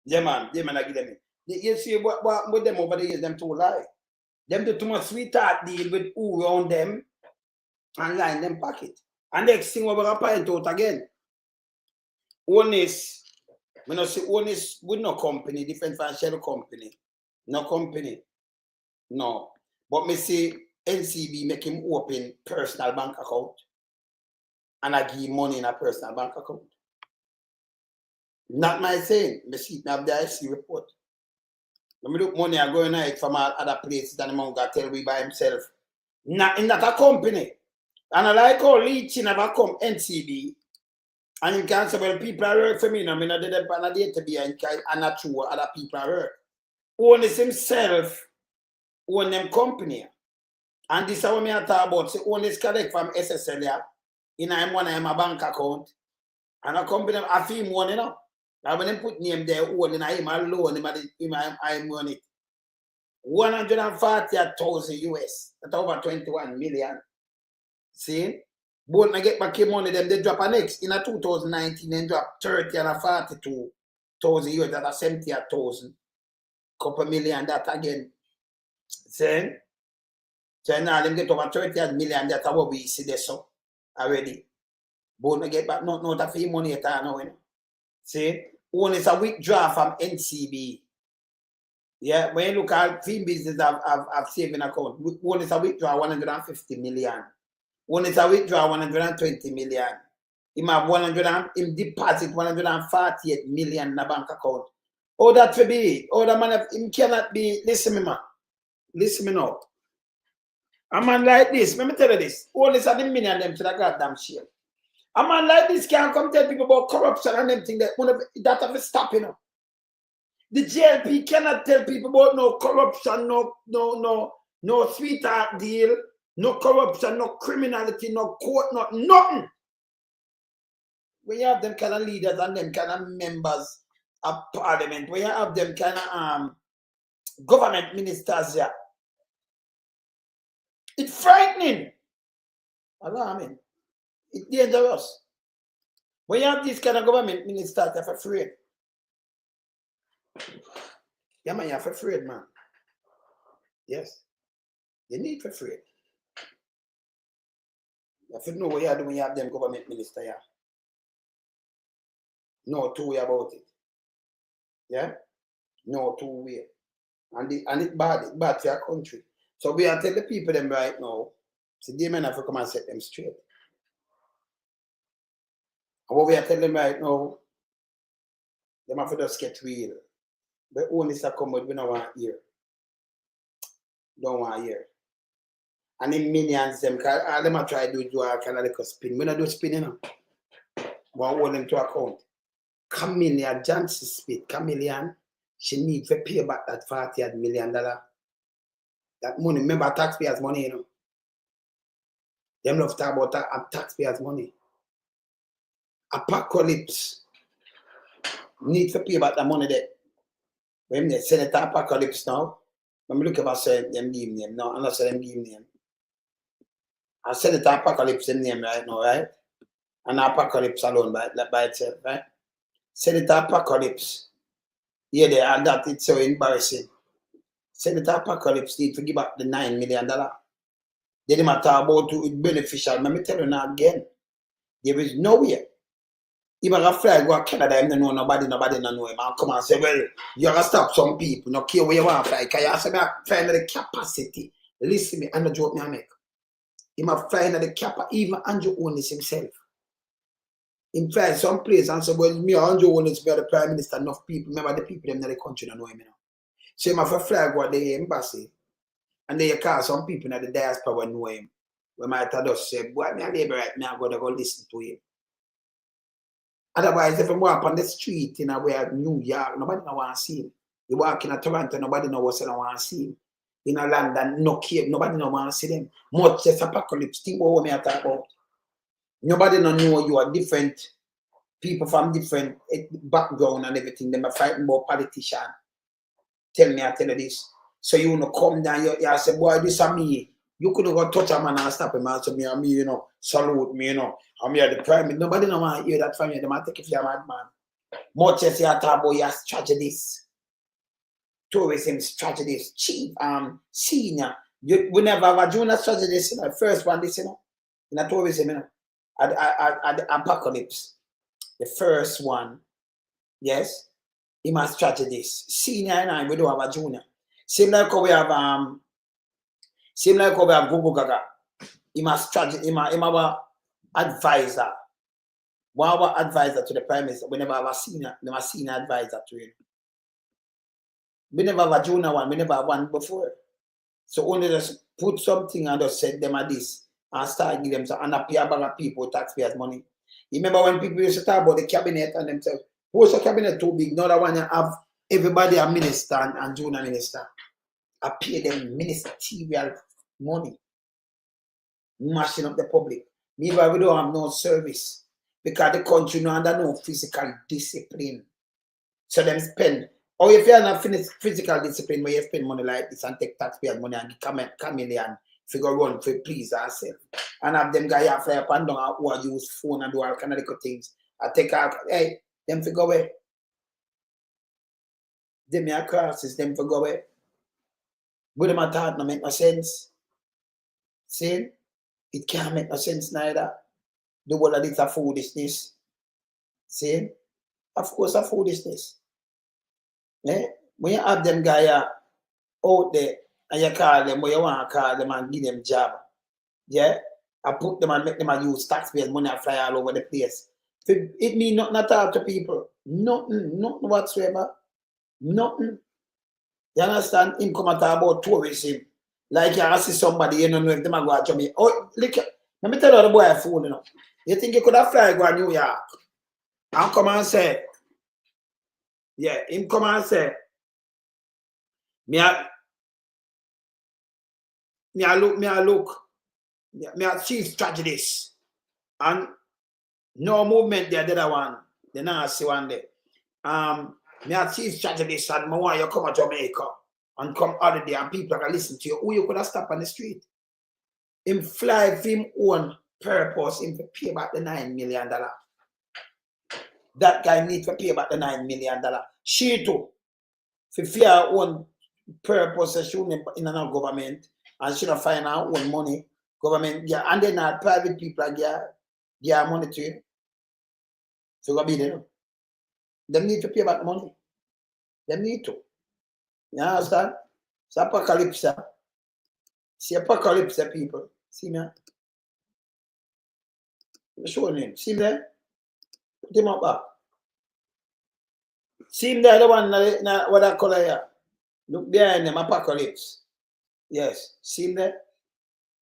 Yeah, man, I give them it. You see what with them over the years, them too lie. Them do too much sweetheart deal with who around them and line them pocket. And next thing we're going to point out again. Honest, when I say honest with no company, different from shell company. No company. No. But me say NCB make him open personal bank account. And I give money in a personal bank account. Not my saying. Me see it, me have the IC report. When me look money are going out from other places than the man got tell me by himself. Not in that a company. And I like how Leach never come NCB. And you can say, well, people are work for me. I mean, I did it on a database and not true other people are work. Only himself own them company. And this is what I talk about. So only collect from SSL here. In one of my bank account. And a company, I feel money, you know. And when they put name there, all in him alone, I'm on it. 140,000 US. That's over 21 million. See? But I get back your money, them they drop a next. In a 2019, they drop 30 and a 42,000 US. That's 70,000. Couple million that again. See? So now them get over 30 million. That's what we see there so already. But I get back not a few money at all now. See? One is a withdrawal from NCB. Yeah, when you look at film business have saving account, one is a withdrawal 150 million. One is a withdrawal 120 million. Him have him deposit 148 million in a bank account. Oh, that will be, oh, the man, him cannot be, listen me, man. Listen me now. A man like this, let me tell you this, all this are the million them to the goddamn share. A man like this can't come tell people about corruption and them thing that have to stop, you know. The JLP cannot tell people about no corruption, no sweetheart deal, no corruption, no criminality, no court, nothing. When you have them kind of leaders and them kind of members of parliament, when you have them kind of government ministers here, it's frightening. Alarming. It's dangerous. When you have these kind of government ministers, you're afraid. Yeah, man, you're afraid, man. Yes. You need to be afraid. You have to know what you do when you have them government minister here. No two way about it. Yeah? No two way. And it's bad for your country. So we are telling the people them right now, so they may have to come and set them straight. And what we are telling them right now, they have to just get real. But only to come with we don't want to hear. Don't want to hear. And in millions them, because all them are trying to do a kind of like a spin. We don't do spin, you know. We hold them to account. Chameleon Johnson spit. Chameleon, she needs to pay back that $40 million. That That money, remember taxpayers' money, you know. Them love to talk about taxpayers' money. Apocalypse need to pay about the money there. When they Senator Apocalypse now, when we look about say them give name. No, I'm not saying them give name. I Senator Apocalypse them name right now, right? And Apocalypse alone by itself, right? Senator Apocalypse. Yeah, they and that it's so embarrassing. Senator Apocalypse need to give back the $9 million. They didn't talk about it beneficial. Let me tell you now again. There is nowhere. Even a fly go to Canada, I don't know nobody don't know him. I'll come and say, well, you gotta stop some people, no care where you want to fly. Because you say, I fly the capacity. Listen me, and the joke me I make. He might fly the capacity, even Andrew owns himself. In fact, some place and say, well, me Andrew owns be the Prime Minister, enough people, remember the people in the country don't know him. You know? So he might fly go to the embassy, and then you call some people in the diaspora know him. We might have just say, boy, me a labor right, me I gotta go listen to him. Otherwise, if you walk on the street in a New York, nobody no want to see him. You walk in Toronto, nobody no want to see him. In London, no care, nobody no want to see them. Much just apocalypse. Think about what me I talk about. Nobody no know you are different people from different background and everything. They are fighting about politician. Tell me, I tell you this. So you know come down, you say, boy, this is me. You couldn't go touch a man and stop him and say, me, you know, salute me, you know. I'm here the Prime Minister. Nobody no want to hear that from you. They might take it for a madman. Much as you talk about your tragedies, tourism tragedies, chief, senior. We never have a junior tragedies, you know. First one, this, you know, in a tourism, you know, at the apocalypse. The first one, yes, he must tragedies. Senior and I, we don't have a junior. Same like how we have Google Gaga. He must tragedy. He must have a advisor. One advisor to the Prime Minister. We never have a senior advisor to him. We never have a junior one. We never have one before. So only just put something and just set them at this and start giving them some and appear about people taxpayers' money. You remember when people used to talk about the cabinet and themselves, who's the cabinet too big? Now that one you have everybody a minister and junior minister. I pay them ministerial money, mashing up the public. Meanwhile, we don't have no service because the country no under no physical discipline. So them spend. Or if you're not physical discipline, where you spend money like this and take taxpayers' money and chameleon, figure run for please ourselves. And have them guys fly up and down who use phone and do all kind of little things. I take out, hey, them figure away. Them your crosses, them figure away. But them thought no make no sense. See? It can't make no sense neither. The whole of this a foolishness. See? Of course a foolishness. Eh? When you have them guys out there and you call them where you want to call them and give them job. Yeah? I put them and make them and use taxpayers' money and fly all over the place. It means nothing at all to people. Nothing whatsoever. Nothing. You understand? Him come and talk about tourism. Like you see somebody, you don't know if them are going to Jamaica. Oh, look, let me tell you the boy a fool, you know. You think you could have fly go to New York and come and say, yeah, him come and say, me a chief strategist. And no movement there, the other one. The nasty one there. Me a chief strategist and I want you come to Jamaica and come holiday and people can listen to you. Who you could have stopped on the street? Him fly for him own purpose, him to pay back the $9 million. That guy needs to pay back the $9 million. She too, for fear her own purpose, she wouldn't in another government and she don't find her own money. Government, yeah, and then private people get money to you. So go be there. They need to pay back the money. They need to. You understand? It's apocalypse. See apocalypse, people. See me? Show him. See him there? Put him up back. See him there, the one what I color here. Look behind them, apocalypse. Yes. See him there?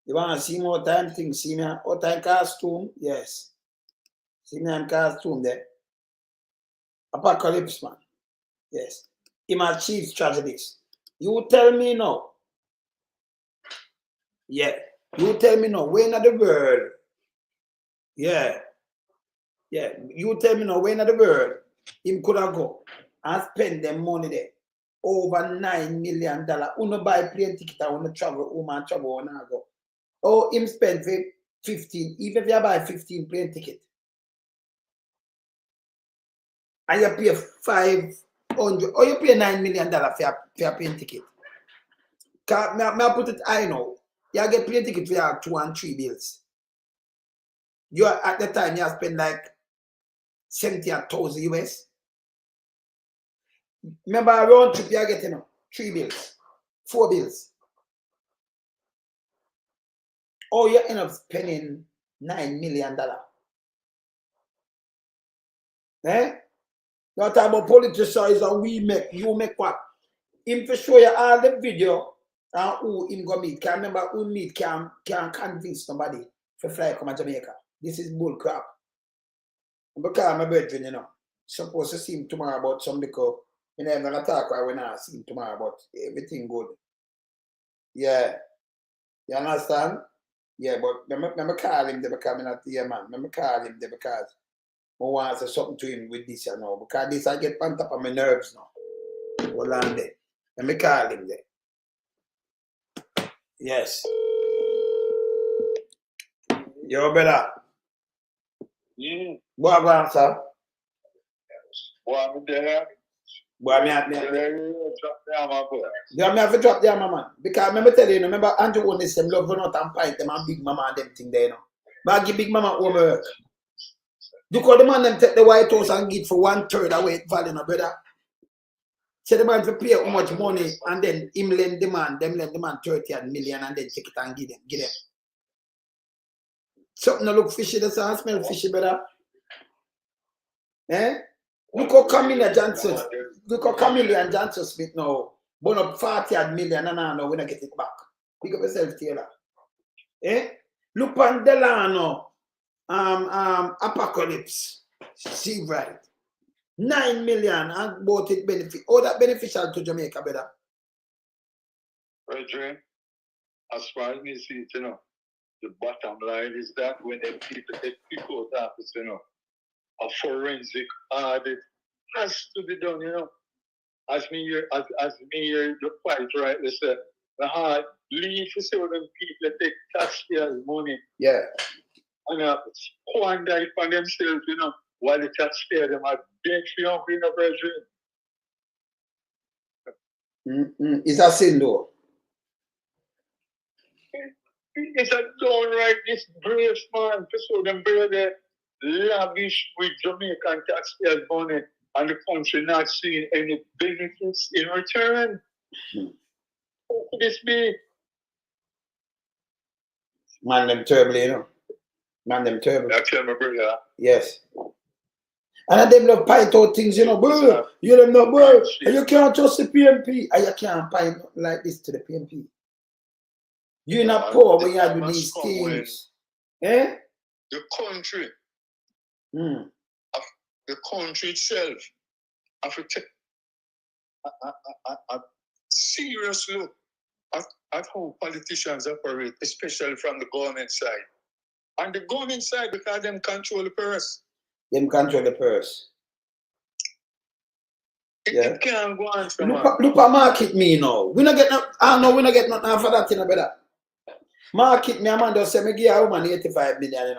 You want to see more time thing? See me? All time costume? Yes. See me in costume there. Apocalypse, man. Yes. Him a chief strategist. You tell me now. Yeah. You tell me now, when in the world? Yeah. Yeah. You tell me now, when in the world him could have go and spend them money there. Over $9 million. Uno buy plane ticket and uno travel home and travel and go. Oh, him spend 15, even if you buy 15 plane ticket. And you pay 500 or you pay $9 million for your plane ticket. May I put it I know. You get plane ticket for your 2 and 3 bills. You are at the time you spend like 70,000 US. Remember around trip you get 3 bills, 4 bills. Or you end up spending $9 million. Eh? You talk about politicians and we make, you make what? Him for show you all the video and who him go meet. Can't remember who meet can convince somebody to fly come to Jamaica. This is bull crap. Because my brethren, supposed to see him tomorrow about some because I'm not gonna talk right when I see him tomorrow about everything good. Yeah. You understand? Yeah, but remember call him there because I'm not here, man. Remember call him there because I want to say something to him with this, because this I get on top of my nerves now. Hold on there. Let me call him there. Yes. Yo, brother. Yeah. What about sir? Boy, I'm there. Boy, me have Drop down my boy. yeah, me have to drop there, man. Because I remember telling you, remember Andrew won this them love not and pint them and Big Mama and them thing there, But I give Big Mama homework. Because the man them take the White House and give for 1/3 away it value, brother. So the man to pay how much money and then him lend the man, them lend the man 30 million and then take it and give them. Something that look fishy, that's how smell fishy, brother. Eh? Look how Camilla Johnson, Smith now, burn up 40 million and now we don't get it back. Pick up yourself, Taylor. Eh? Look on Delano, Apocalypse. See right. 9 million and bought it benefit. Oh, that beneficial to Jamaica, brother. Brethren, as far as me see it, the bottom line is that when them people take people out office, a forensic audit has to be done, As me here, the fight right, they say, leave to see what them people take taxpayers' money. Yeah. And squander it for themselves, while the taxpayers them are dead for hungry, brethren. It's a sin though. It's a downright disgrace, man. To show them brother lavish with Jamaican taxpayers' money and the country not seeing any benefits in return. How could this be? Man, them terrible, Man, them terrible. I tell my brother. Yes. And them love pint out things, bro. You don't know, bro. And you can't trust the PMP. And you can't pint like this to the PMP. You're not poor when you do these things. Eh? The country. The country itself. Have to take a serious look at how politicians operate, especially from the government side. And the government side, because them control the purse. Them control the purse. It can't go on from look at market me now. We not get nothing for that, brother. Market me, a man just say, me give a woman 85 million,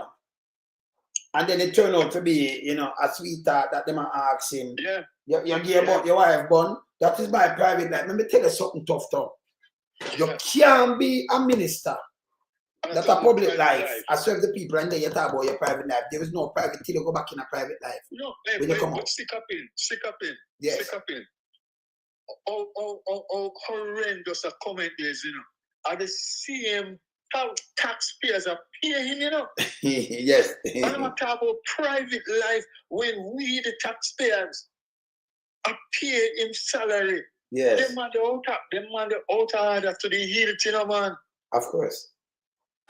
And then it turned out to be, a sweetheart that them ask him. Yeah. You give about your wife born. That is my private life. Let me tell you something tough, though. You can't be a minister. That's a public life. I serve the people and then you talk about your private life. There is no private till you go back in a private life. No, when you come out. Stick up in. Yes. Stick up in. How horrendous a comment is, Are the same taxpayers are paying, Yes. And I'm talking about private life when we, the taxpayers, are paying him salary. Yes. Them man the out order to the hilt, man. Of course.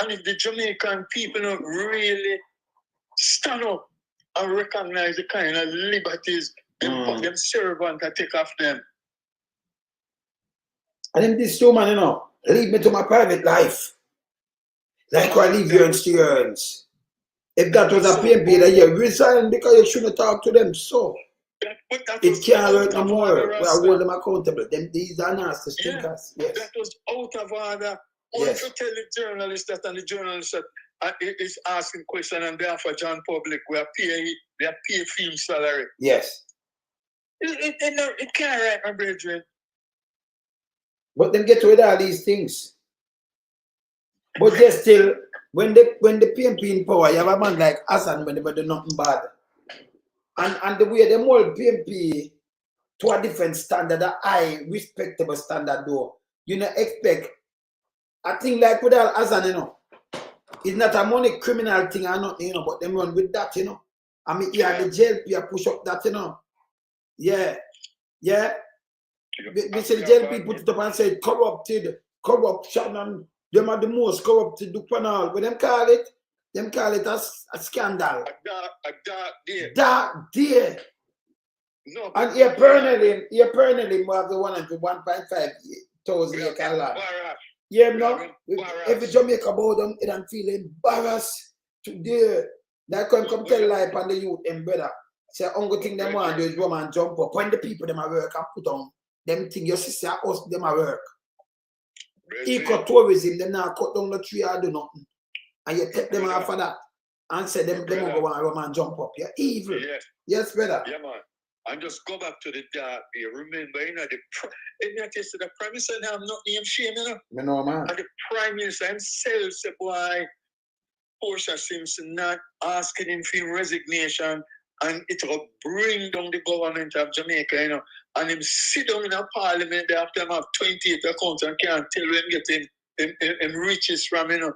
And if the Jamaican people don't really stand up and recognize the kind of liberties them servants take off them. And then this woman, lead me to my private life. Like I leave your steerings. If that was a PMP that you resign because you shouldn't talk to them, so it can't hurt no more. We hold them accountable. These are nasty stinkers. Yes. That was out of order. Yes. Only to tell the journalist that, and the journalist that is asking question on behalf of John Public, we are pay film salary. Yes. It can't write my brethren. But them get rid of all these things. But they still, when the PMP in power, you have a man like Hassan when they do nothing bad. And the way they mold PMP to a different standard, a high, respectable standard though. You know, expect a thing like with all Hassan, you know. It's not a money criminal thing or nothing, you know, but them run with that, you know. I mean, yeah, the JLP push up that, you know. Yeah. Yeah. We say the JLP put it up and say corrupted, corruption, and them are the most corrupted do panel. But them call it a scandal. A dark day. Dark day. No, And here permanently we have the 1.5 thousand acre land. Yeah, no. Every Jamaica about them, it don't feel embarrassed today. They come tell life on the youth and brother. Say only thing them want to do is go and jump up. When the people them at work and put on them thing your sister us them at work. Ecotourism, them now cut down the tree or do nothing. And you take them off of that and say them will go and run and jump up. You're evil. Yes, brother. Yeah, man. And just go back to the dark day. Remember, you know, the Prime Minister have not named shame, you know. Me know, man. And the Prime Minister himself said, boy, Portia Simpson not asking him for resignation, and it will bring down the government of Jamaica, you know. And him sit down in a parliament there after him have 28 accounts and can't tell him getting him riches from, you know.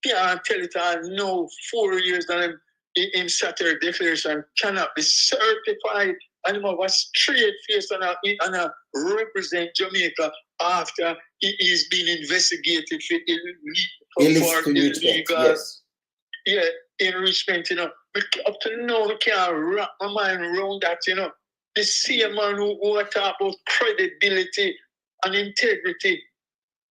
Can't tell it all no 4 years and him Saturday declaration cannot be certified. And him have a straight face and represent Jamaica after he is being investigated for illegal. Yes. Yeah, enrichment, you know. Up to now, we can't wrap my mind around that, you know. The same man who talk about credibility and integrity,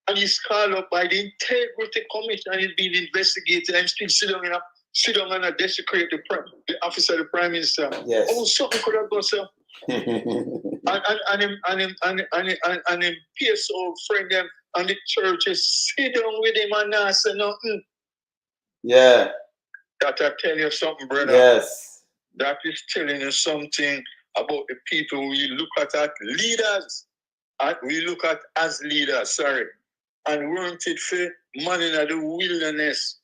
and he's called up by the Integrity Commission and he's being investigated and still sit down and desecrate the office of the Prime Minister. Yes. Oh, something could have gone, sir. and him PSO friend them and the churches sit down with him and not say nothing. Yeah. That I tell you something, brother. Yes. That is telling you something about the people we look at leaders. We look at as leaders, sorry. And weren't it for man in the wilderness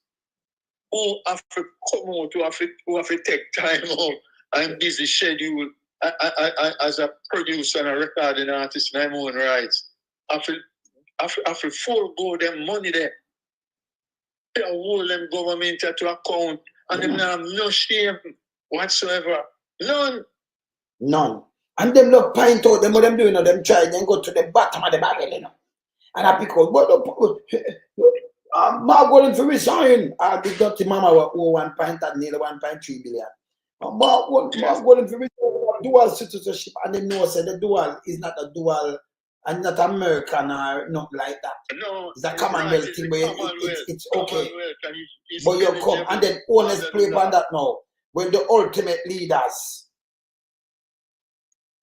who have to come out, who have to take time out and busy schedule as a producer and a recording artist in my own rights. I feel forego them money there. They hold them government to account and them have no shame whatsoever. None. And them look point out them what them doing, them try then go to the bottom of the barrel, you know. And I pick out, Mark going for resign. I did not mama who 1.3 billion. Mark going for resign dual citizenship, and they know say the dual is not a dual and not American or not like that. No, it's a Commonwealth thing, but it's okay. But you come and then honest play on that now. When the ultimate leaders.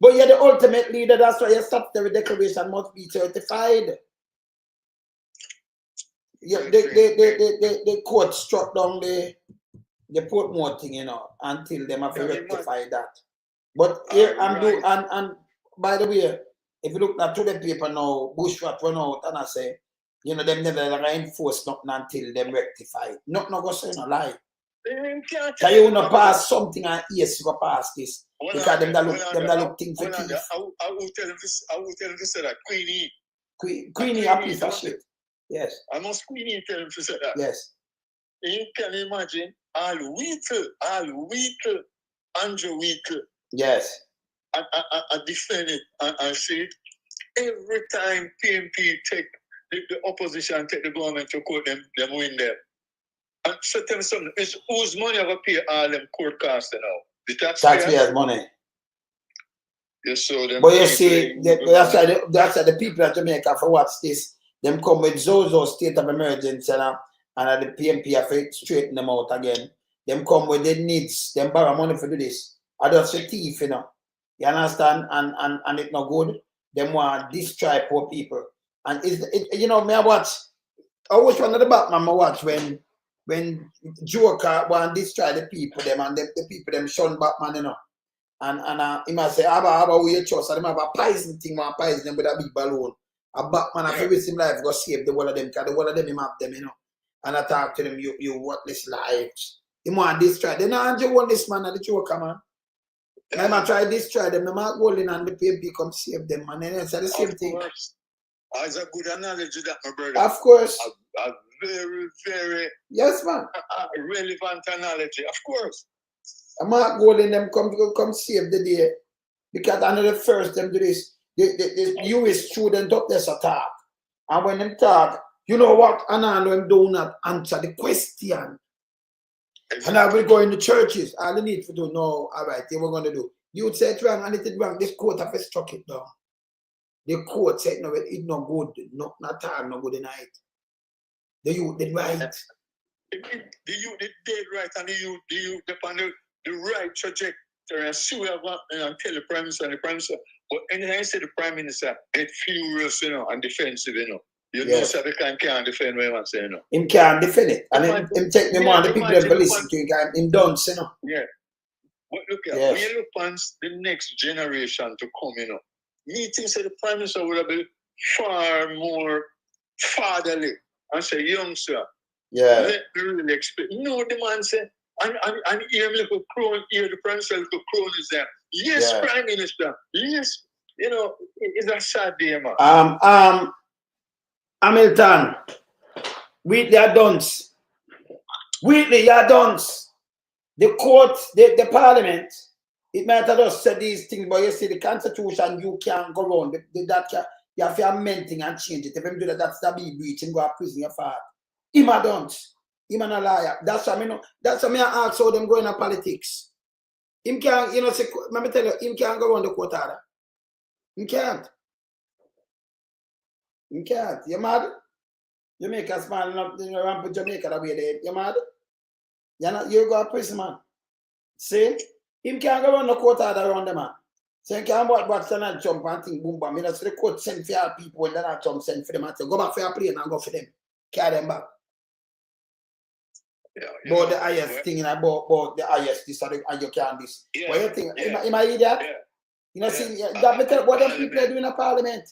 But you're the ultimate leader, that's why your statutory declaration must be certified. Yeah, the court struck down the Portmore thing, you know, until them have to rectify that. But here and by the way, if you look at to the paper now, Bushrat run out and I say, you know, them never enforce nothing until them rectify. Not go say no lie. Can you not pass something and yes, you go pass this? Because them that look thing for teeth. I will tell them to say that Queenie a piece of shit. Yes. I must Queenie tell him to say that. Yes. You can imagine all Wheatle, Andrew Wheatle. Yes. I defend it and say it. Every time PMP take the opposition take the government to court, them win there. And so tell me something, it's whose money ever pay all them court costs now? The taxpayers' money. Yes, so them. But you see, that's why the people of Jamaica for what's this, them come with Zozo state of emergency and at the PMP have to straighten them out again. Them come with their needs, them borrow money for do this. I just a thief, you know. You understand? And it's not good. Them want to destroy poor people. And you know, me I watch. I watch one of the Batman I watch when Joker want to destroy the people them and the people them shun Batman, you know. And he might say, how we trust? And they have a poison thing, man, poison them with a big balloon. A Batman, if you risk him life, go save the one of them, because the one of them, he map them, you know. And I talk to them, you worthless lives. He want to destroy. They don't want this man and the Joker, man. They might try to destroy them. They might go in and the PMP come save them, man. And it's the same thing. That's a good analogy, that, my brother. Of course. A very, very yes, man. Relevant analogy, of course. I might go in them come save the day. Because I know the first them do this. The US student up there talk. And when them talk, you know what? And I know them do not answer the question. Exactly. And I will go in the churches. All the need to do, no, all right, they were going to do. You would say it's wrong and it's wrong. This court have struck it down. The court said, no, it's not good. Not all, not good night. The youth did right. The youth did dead right, and the youth upon the right trajectory. And see we have and tell the Prime Minister and the Prime Minister. But anytime I say the Prime Minister, it's furious, you know, and defensive, you know. You know, so they can't defend what I'm saying, you know. Him can't defend it. And him take me more, the people that listen to him, him don't, you know. Yeah. But look at when you look on the next generation to come, you know, me think that the Prime Minister would have been far more fatherly and say, young sir, let me really explain. No, the man said, and hear me little crone, hear the Prime Minister little crone is there. Yes, Prime Minister. Yes. You know, it's a sad day, man. Hamilton, Wheatley are dunce. Wheatley, you're dunce. The court, the parliament, it might have just said these things, but you see the constitution, you can't go around. You have to amend things and change it. If you do that, that's the big breach and go to prison your father. Him a dunce. Him a liar. That's why I ask how them go in politics. Him can't, you know, say, let me tell you, him can't go around the court order. Him can't. You can't. You mad? Jamaica small enough, you know, ramp with Jamaica that way there. You mad? You go to prison, man. See? Him can't go on the court order around the man. So he can't watch and jump and think boom bam. You know, so the court send for your people when they not jump, send for them and say, go back for your plane and go for them. Carry them back. Yeah, about the highest thing, about the highest this and you can't this. Yeah. What you think? Yeah. Am I idiot? Yeah. You know, see, that me tell what them people are doing in a parliament.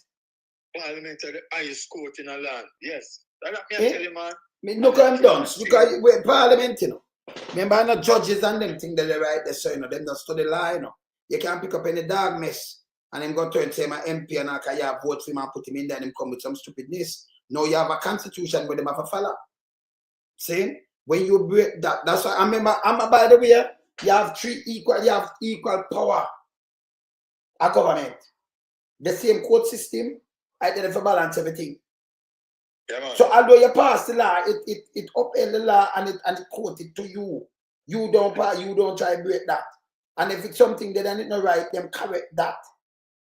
Parliament are the highest court in the land. Yes. That's what I tell you, man. Look at them done. Because we're parliament, you know. Remember, not judges and them think that they right there, so you know, them don't study law, you know. You can't pick up any dog mess and then go to and say my MP and I can vote for him and put him in there and him come with some stupidness. No, you have a constitution where them have to follow. See? When you break that, that's why I remember, by the way, you have equal power a government. The same court system, I did it for balance everything. Yeah, so although you pass the law, it uphold the law and it quote it to you. You don't try to break that. And if it's something that ain't not right, then correct that.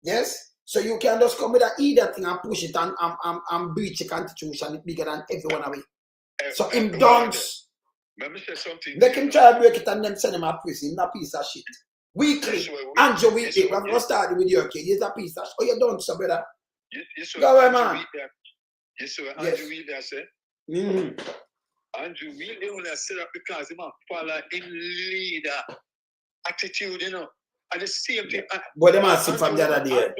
Yes? So you can just come with that either thing and push it and breach the constitution bigger than everyone away. So him dance. Let me say something. They can try to break it and then send him a prison, a piece of shit. Weekly. Andrew Weekly, we're going to start with your kid. He's a piece of shit. Oh, you done so, brother. Go away, man. You saw what Andrew Wheeler said? Andrew Wheeler only set up because he follow in leader attitude, you know. And the same thing. But they must see from the other day.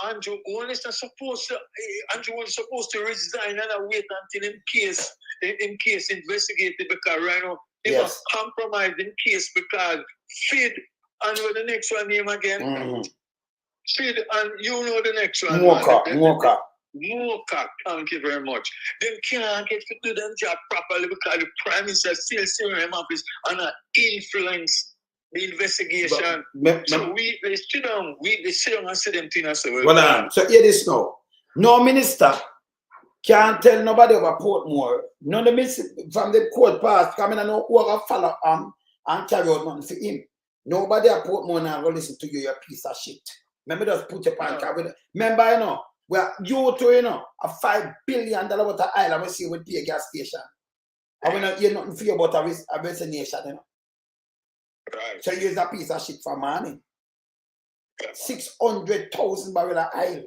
Andrew only supposed to resign and wait until in case investigated because right now he was compromised in case because Fid and what the next one name again? Fid and you know the next one. Mocha. Thank you very much. Them can't get to do them job properly because the Prime Minister still sitting in office and influence the investigation. So we sit down and say them things as well. So hear this now. No minister can't tell nobody about Portmore. None of the minister from the court past coming and no who are follow and carry out nothing for him. Nobody at Portmore now will listen to you, a piece of shit. Remember just put your pan card with it. Remember, you know, where you two, you know, a $5 billion worth of island we see with pay gas station. I will not hear nothing for you about a resignation, you know. Right. So you use a piece of shit for money. 600,000 barrel of oil.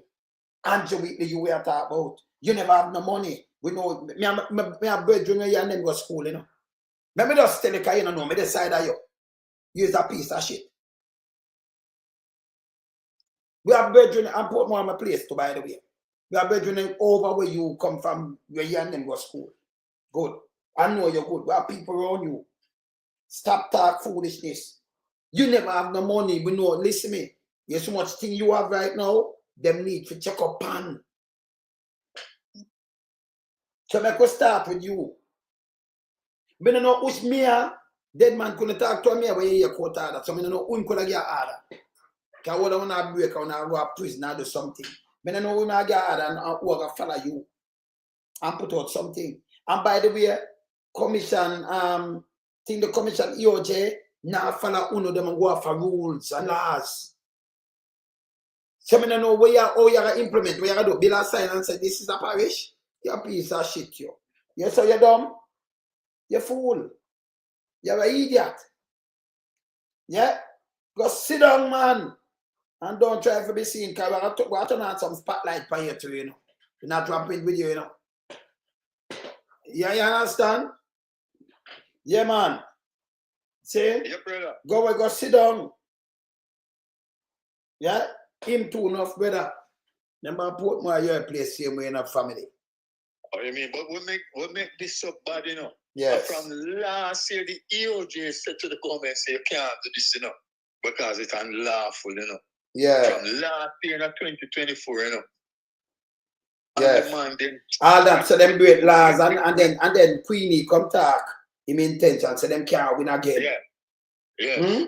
Andrew Whitley, you were talking about. You never have no money. We know, me a brethren here and them go to school, you know. Let me just tell you, because you don't know, me decide of you. Use a piece of shit. We have brethren and put more on my place too, by the way. We have brethren over where you come from, where you and them go to school. Good. I know you're good. We have people around you. Stop talk foolishness. You never have no money. We know, listen me. There's so much thing you have right now, them need to check up on. So I could start with you. I don't know which me, dead man couldn't talk to me when you hear court order. So I don't know who could get order. Because I want to break, I want to go to prison or do something. I don't know who I get order and who I follow you and put out something. And by the way, commission, the commission EOJ now follow uno them and go for rules and laws. So I don't know where you are implement, where you do. Bill a sign and say this is a parish. You're a piece of shit, you. You so you're dumb. You're fool. You're an idiot. Yeah? Go sit down, man. And don't try to be seen, because we're turning on some spotlight for you too, you know. You're not dropping with you know. Yeah, you understand? Yeah, man. See? Yeah, brother. Go sit down. Yeah? Him too enough, brother. Remember, put more your place same way in a family. Oh, you mean, but we make this so bad, you know. Yes. From last year, the EOJ said to the government, say, you can't do this, you know, because it's unlawful, you know. Yeah. From last year, 2024, you know. Yes. And then, all that, so them break laws, and then Queenie come talk him intention, so them can't win again. Yeah. Yes.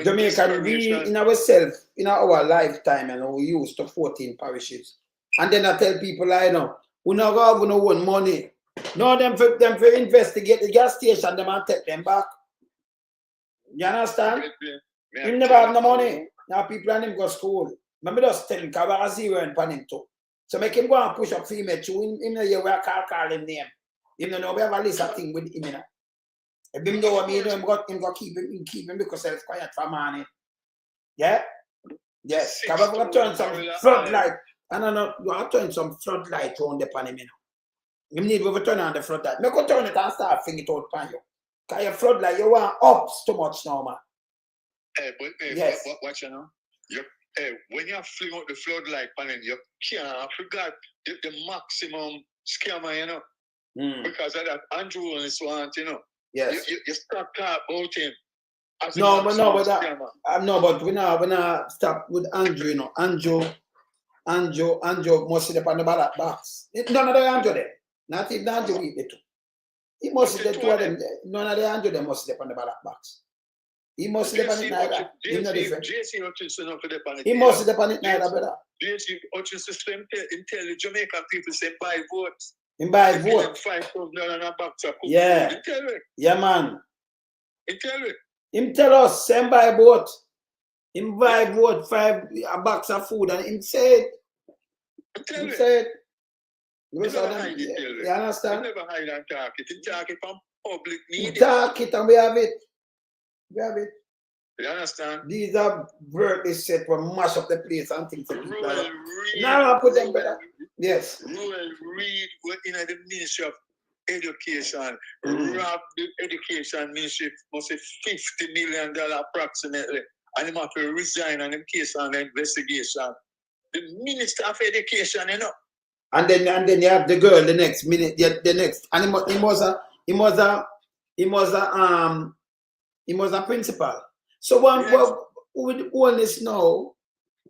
Jamaican, we in ourselves, in our lifetime, and we used to 14 parishes. And then I tell people, I know, we not have no one money. No, them for investigate the gas station, them and take them back. You understand? He never have no money. Now people and him go to school. Maybe just tell him, because we're zero and pan him too. So make him go and push up female too. Him know you where call him name. Him know we have a list of things with him, you know. If him know what me, him go keep him because he's quiet for money. Yeah? Yes. Because we're going to turn some floodlight. And I know you have to turn some floodlight on the pan him, you know. You need to turn on the floodlight. Make you turn it and start finging it out pan you. Because your floodlight, you want ups too much now, man. Hey, but hey, yes. Watch you know. Hey, when you fling out the floodlight panel, you can't forget the maximum scammer, you know. Because of that Andrew is one, you know. Yes. You start talking about him. No, but we not stop with Andrew, you know. Andrew must sit up on the ballot box. None of the Andrew there. Not even Andrew Whitley too. He must sit there, two of them. None of the Andrew them must sit up on the ballot box. He must sit up on it neither. He's not different. He must sit up on it neither, brother. JC Hutchinson tell the Jamaican people say buy votes. He buy vote. Yeah. Yeah, man. Him tell us, send buy vote. Him buy vote, a box of food, and him say it. Him say it. You understand? He never hide and talk it. He talk it from public need. He talk it and we have it. We have it. You understand? These are birthday set for mash up the place and things like that. Now I put them better. Yes. Rural Reid in the Ministry of Education. Rob the Education Ministry must say $50 million approximately. And him have to resign on the case on the investigation. The Minister of Education, you know. And then you have the girl the next minute, the next. And he was a principal. So with all this now,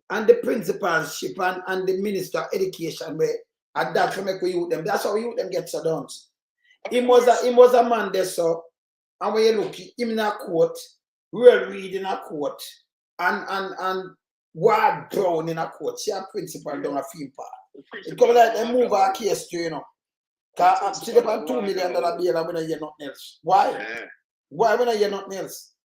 and the principalship and the Minister of Education, where at that to make we youth them. That's how youth them get so done. He was a man there, so and when you look him in a court, Rural Reid in a court, and Ward Brown in a court. See a principal down a field park. It comes like they move our case to, you know. Because she depend $2 million bail and we don't hear nothing else. Why? Yeah. Why we don't hear nothing else?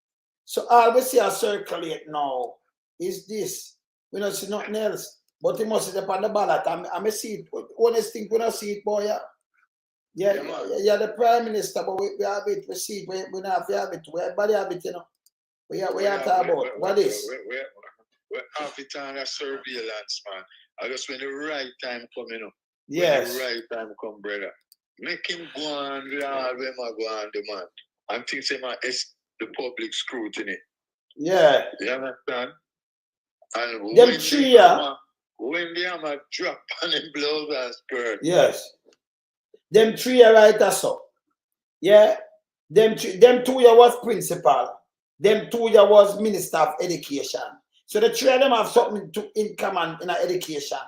So all we see a circulate now is this. We don't see nothing else. But he must sit up on the ballot. I see it. Honest thing, we don't see it, boy. Yeah. Yeah, Yeah, man. you're the Prime Minister, but we have it, we see, we don't have to have it. Everybody have it, you know. We are talking about. What is? We have it on surveillance, man. I just when the right time come, you know. Yes. When the right time come, brother. Make him go on with all them go on demand. And things say man it's the public scrutiny. Yeah. You understand? And Them three, when they have a drop on them blouse and skirt. yes. Them three are right so. Yeah. Them two year was principal. Them 2 year was Minister of Education. So the three of them have something in common in education.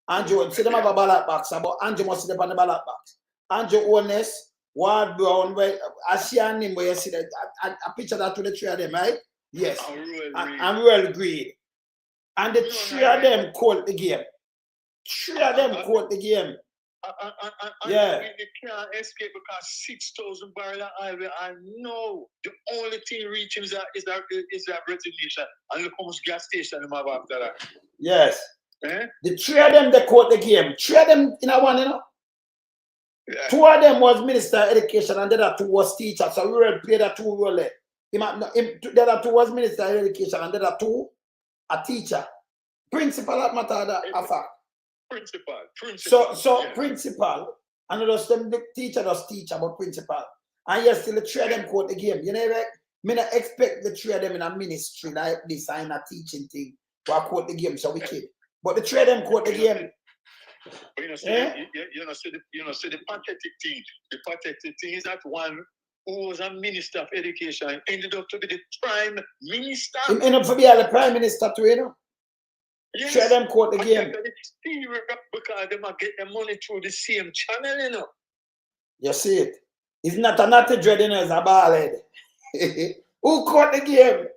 Andrew, see them have a ballot box, but Andrew must sit up on the ballot box. Andrew Honest, Ward Brown, where I see a name where you see that a picture that to the three of them, right? Yes. And Royal Green. And the three of them called the game. Three of them called the game. Yeah. They can't escape because 6,000 barrels of oil. I know the only thing reaching is that resignation. And look how much gas station they have after that. Yes. Eh? The three of them they caught the game. Three of them in a one, you know. Yeah. 2 of them was Minister of Education and the other 2 was teacher. So we will play that 2 role. The other 2 was Minister of Education and the other 2 a teacher. Principal at matter of fact. Principal. So yeah. Principal, and the teacher does teacher, but principal. And yes, still the 3 of them caught the game. You know, I not expect the 3 of them in a ministry like this and a teaching thing to caught the game so wicked. But the 3 of them caught the game. You know, the pathetic thing. The pathetic thing is that one who was a minister of education ended up to be the prime minister. He ended up to be the prime minister too, you know. Yes. 3 of them caught the game. Because they might get the money through the same channel, you know. You see it. It's not a naughty dread, you know, it's a ball head. Who caught the game?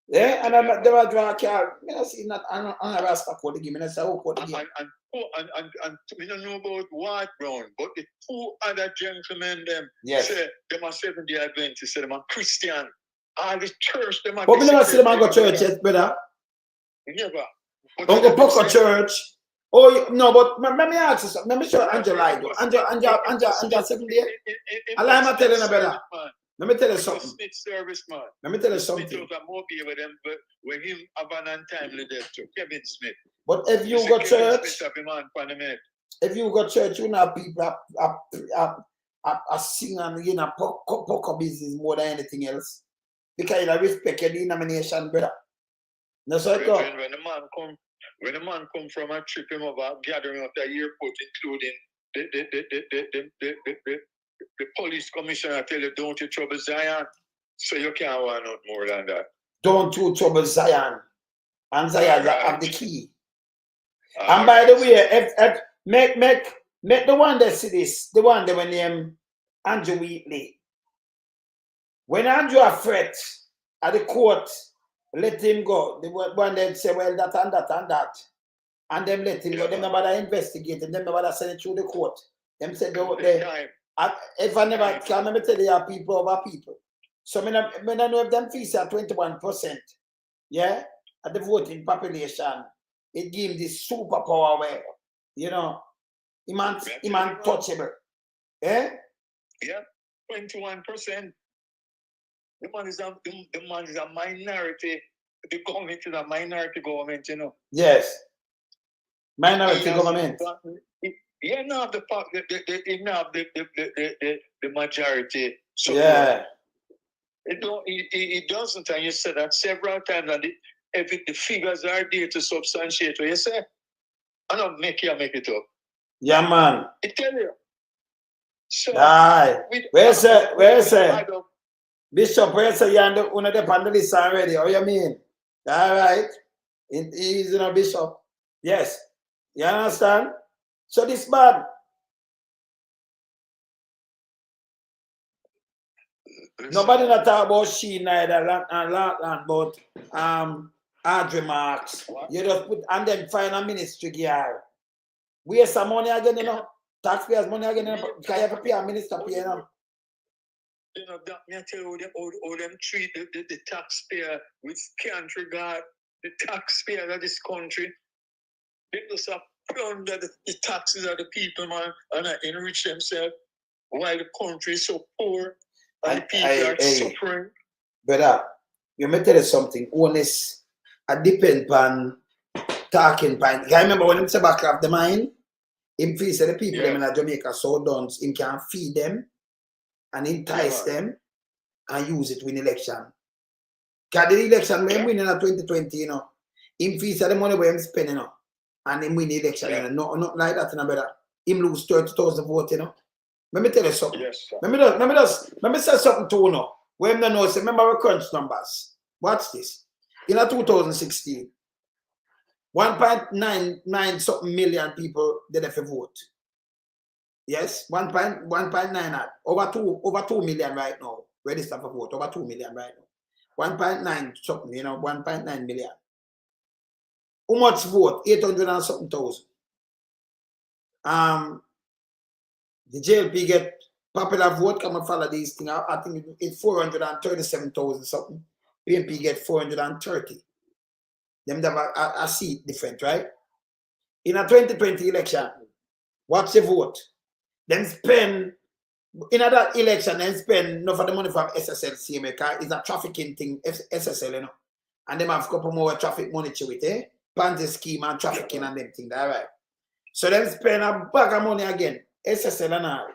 Yeah, and they were drawing a card. I see not a Rasta caught the game. I say, who caught the game? And we don't know about Ward Brown, but the 2 other gentlemen, them, yes. say them are Seventh-day Adventists, say them are Christian. All the church, them are. But we never see them go to church yet, brother. Never. Don't go Poco church. Oh no, but let me ask you something. Let me show Angela lied. Angela 7 days. I'm telling you, brother. Let me tell you something. Service, man. Let me tell you something. Smith was more with them, but when him have an untimely death to Kevin Smith. But if you go church, if you go church, you know people are singing, you know, poker business more than anything else. Because you respect your denomination, brother. That's how it goes. When the man come from a trip him over gathering at the airport, including the police commissioner tell you don't you trouble Zion. So you can't want out more than that. Don't you trouble Zion. And Zion have the key. And by the way, if make the one that see this, the one that when name Andrew Wheatley. When Andrew a threat at the court, let him go. The one that say, well, that and that and that. And them let him go. Them nobody investigate him. Them nobody send it through the court. Them said, if I never can, let me tell you, people over people. So I know if them fees are 21%, yeah, at the voting population, it gives this superpower where, you know, untouchable. Eh? Yeah, 21%. The man is a minority. The government is a minority government, you know. Yes. Minority government. Yeah, no, the majority. So yeah. It doesn't, and you said that several times, and the figures are there to substantiate what you say. I don't make it up. Yeah, man. I tell you. So, where's Bishop, where's the you're on the panelist already? How you mean? All right. He's in a bishop. Yes. You understand? So this bad. Nobody not talk about she neither and but Audrey Marks. You just put and then find a ministry gear. Waste some money again, you know. Taxpayers money again, you know. Can you have to pay a minister pay, you know? You know, that me tell you how them treat the taxpayer with can't regard the taxpayer of this country. They just a plunder the taxes of the people, man, and enrich themselves while the country is so poor and the people are suffering. Brother, you may tell you something. Honest, I depend on talking point. I remember when him say back of the mine, him feel say the people them in Jamaica so done, him can feed them and entice them and use it to win election. Because the election when him win in 2020, you know, him feel say the money where him spend, you know, and him win the election, you know, not like that, you know, brother. Him lose 30,000 votes, you know. Let me tell you something. Yes, sir. Let me say something to you now. When them know, say, remember our crunch numbers. Watch this. In 2016, 1.99 something million people did have to vote. Yes, 1.9 over 2 million right now. Register for vote over 2 million right now. 1.9 something, you know, 1.9 million. How much vote? 800 and something thousand. The JLP get popular vote, come and follow these things. I think it's 437,000 something. PMP get 430. Them have a seat different, right? In a 2020 election, what's the vote? Then spend, in that election, then spend enough of the money from SSL because it's a trafficking thing, SSL, you know. And them have a couple more traffic money to it, eh? Panty scheme and trafficking and them things, all right? So them spend a bag of money again, SSL and all.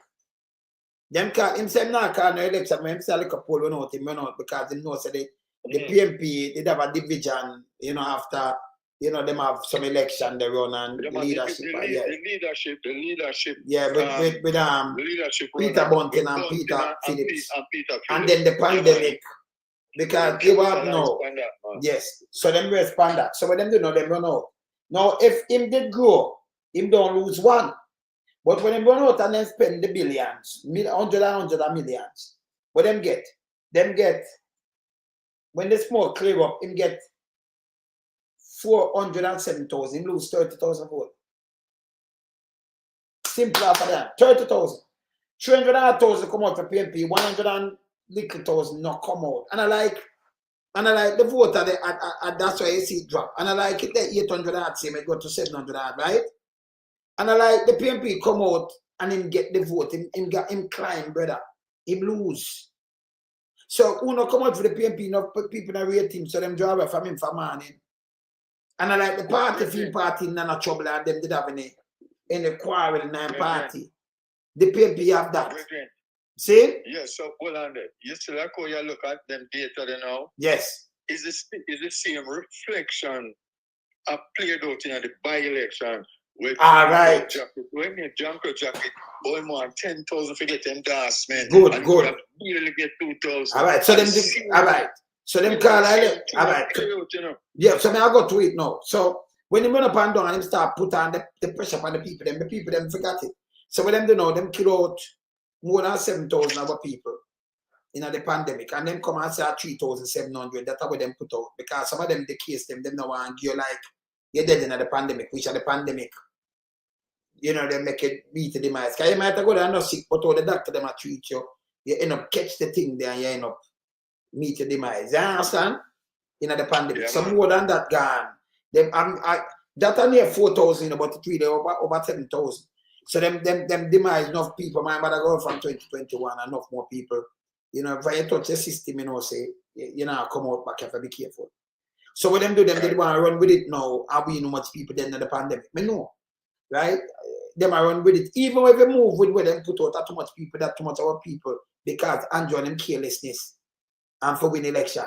Them can't, him say not call no election, but him say like a poll run out, him run out because he knows that the PMP, they have a division, you know, after, you know, them have some election they run and leadership. The leadership. Yeah, with leadership Peter Bunting and Peter Phillips. And then the pandemic, because they were no. Yes, so them respond that. So when them do know, them run out. Now, if him did grow, him don't lose one. But when him run out and then spend the billions, hundred of millions, what them get? When the smoke clear up, him get 407,000, him lose 30,000 votes. Simple after that, 30,000. 300,000 come out for PMP, 100 and little thousand not come out. And I like the vote that's why you see it drop. And I like it the 800 same, it go to 700, right? And I like the PMP come out and him get the vote. Him climb, brother. Him lose. So who not come out for the PMP, enough people not rate him, so them draw away from him for morning. And I like the party none of trouble and them did have any quarrel in the party. The PMP have that. See? Yes, so hold on there. You still like how you look at them data there now? Yes. Is the same reflection played out in the by-election? Right. When you jump your jacket, boy, more 10,000 for get endorsement. Good. You really get 2,000. All right. So them, all right. So them call all right. Yeah. So now I go to it now. So when you run up and down and start put on the pressure on the people them forgot it. So when them do know, them kill out more than 7,000 other people in the pandemic, and them come and say 3,700. That's what them put out because some of them the case them now want you like you're dead in the pandemic, which are the pandemic. You know, they make it beat the demise. Because you might go there and not sick, but all the doctor them treat you. You end up catch the thing there and you end up meet your demise. You understand? In the pandemic. Yeah, some more than that gone. Them that are near 4,000, about 3, they over 7,000. So them demise enough people, my mother go from 2021, enough more people. You know, if you touch the system, you know, say, you know, come out back, you have to be careful. So what them do, they want to run with it now. How we know much people then in the pandemic? Me know. Right? Them are run with it. Even if they move with where them put out that too much people, that too much our people, because Andrew and them carelessness and for win election.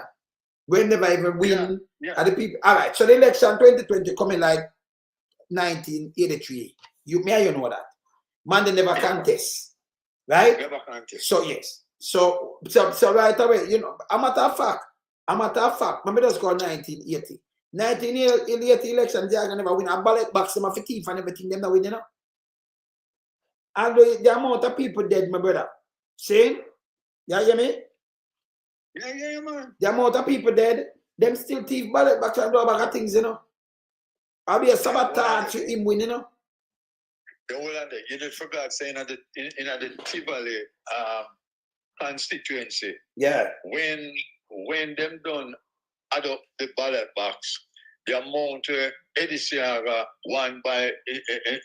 We never even win at the people. All right, so the election 2020 coming like 1983. You know that. Man, they never contest. Right? Never contest. So yes. So right away, you know, a matter of fact, remember just called 1980. 1980 election, they are never win. A ballot box, them have a thief and everything, them not win, you know. And the amount of people dead, my brother. See? You hear me? Yeah, man. The amount of people dead, them still thief ballot box and do a bag of things, you know. I'll be a sabotage to him win, you know. You just forgot saying in the Tivoli constituency. Yeah. When them done add up the ballot box, the amount Eddie Siaga won by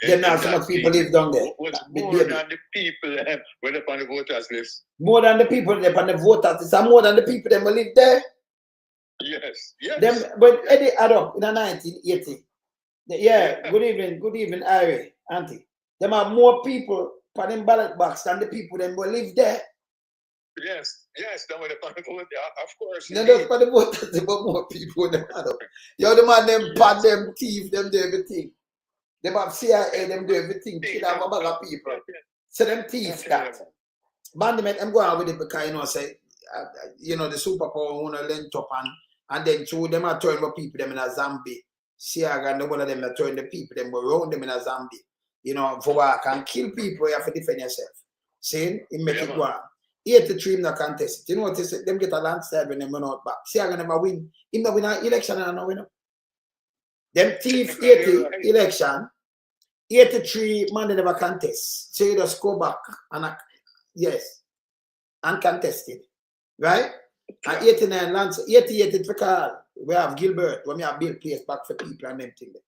Then now so much people live down there. was more than the people when up on the voters list. More than the people that on the voters list, and more than the people that will live there. Yes, yes. Them, but Eddie add up in 1980. Yeah, good evening, Irie, Auntie. Them have more people for them ballot box than the people that will live there. Yes, them with the vote, of course. Not just for the voters, but more people them add up. You the man them pad them thief, them do everything. Them have CIA, them do everything, kill a bag of people. So them thieves that. Bandiment, I'm going with it because say, the superpower wanna lent up and then two them are turn the people them in a zombie. Siaga and the one of them are turn the people them around them in a zombie. For work and kill people, you have to defend yourself. See, it make it go on. 83 in the contest. You know what they say? Them get a landslide when they run out back. Siaga never win. He never win an election and no win. Them thief 80 election, 83 man they never contest. So you just go back and yes, uncontested. Right? And 89 lands, 88 for Carl. We have Gilbert, when we have built place back for people and them things.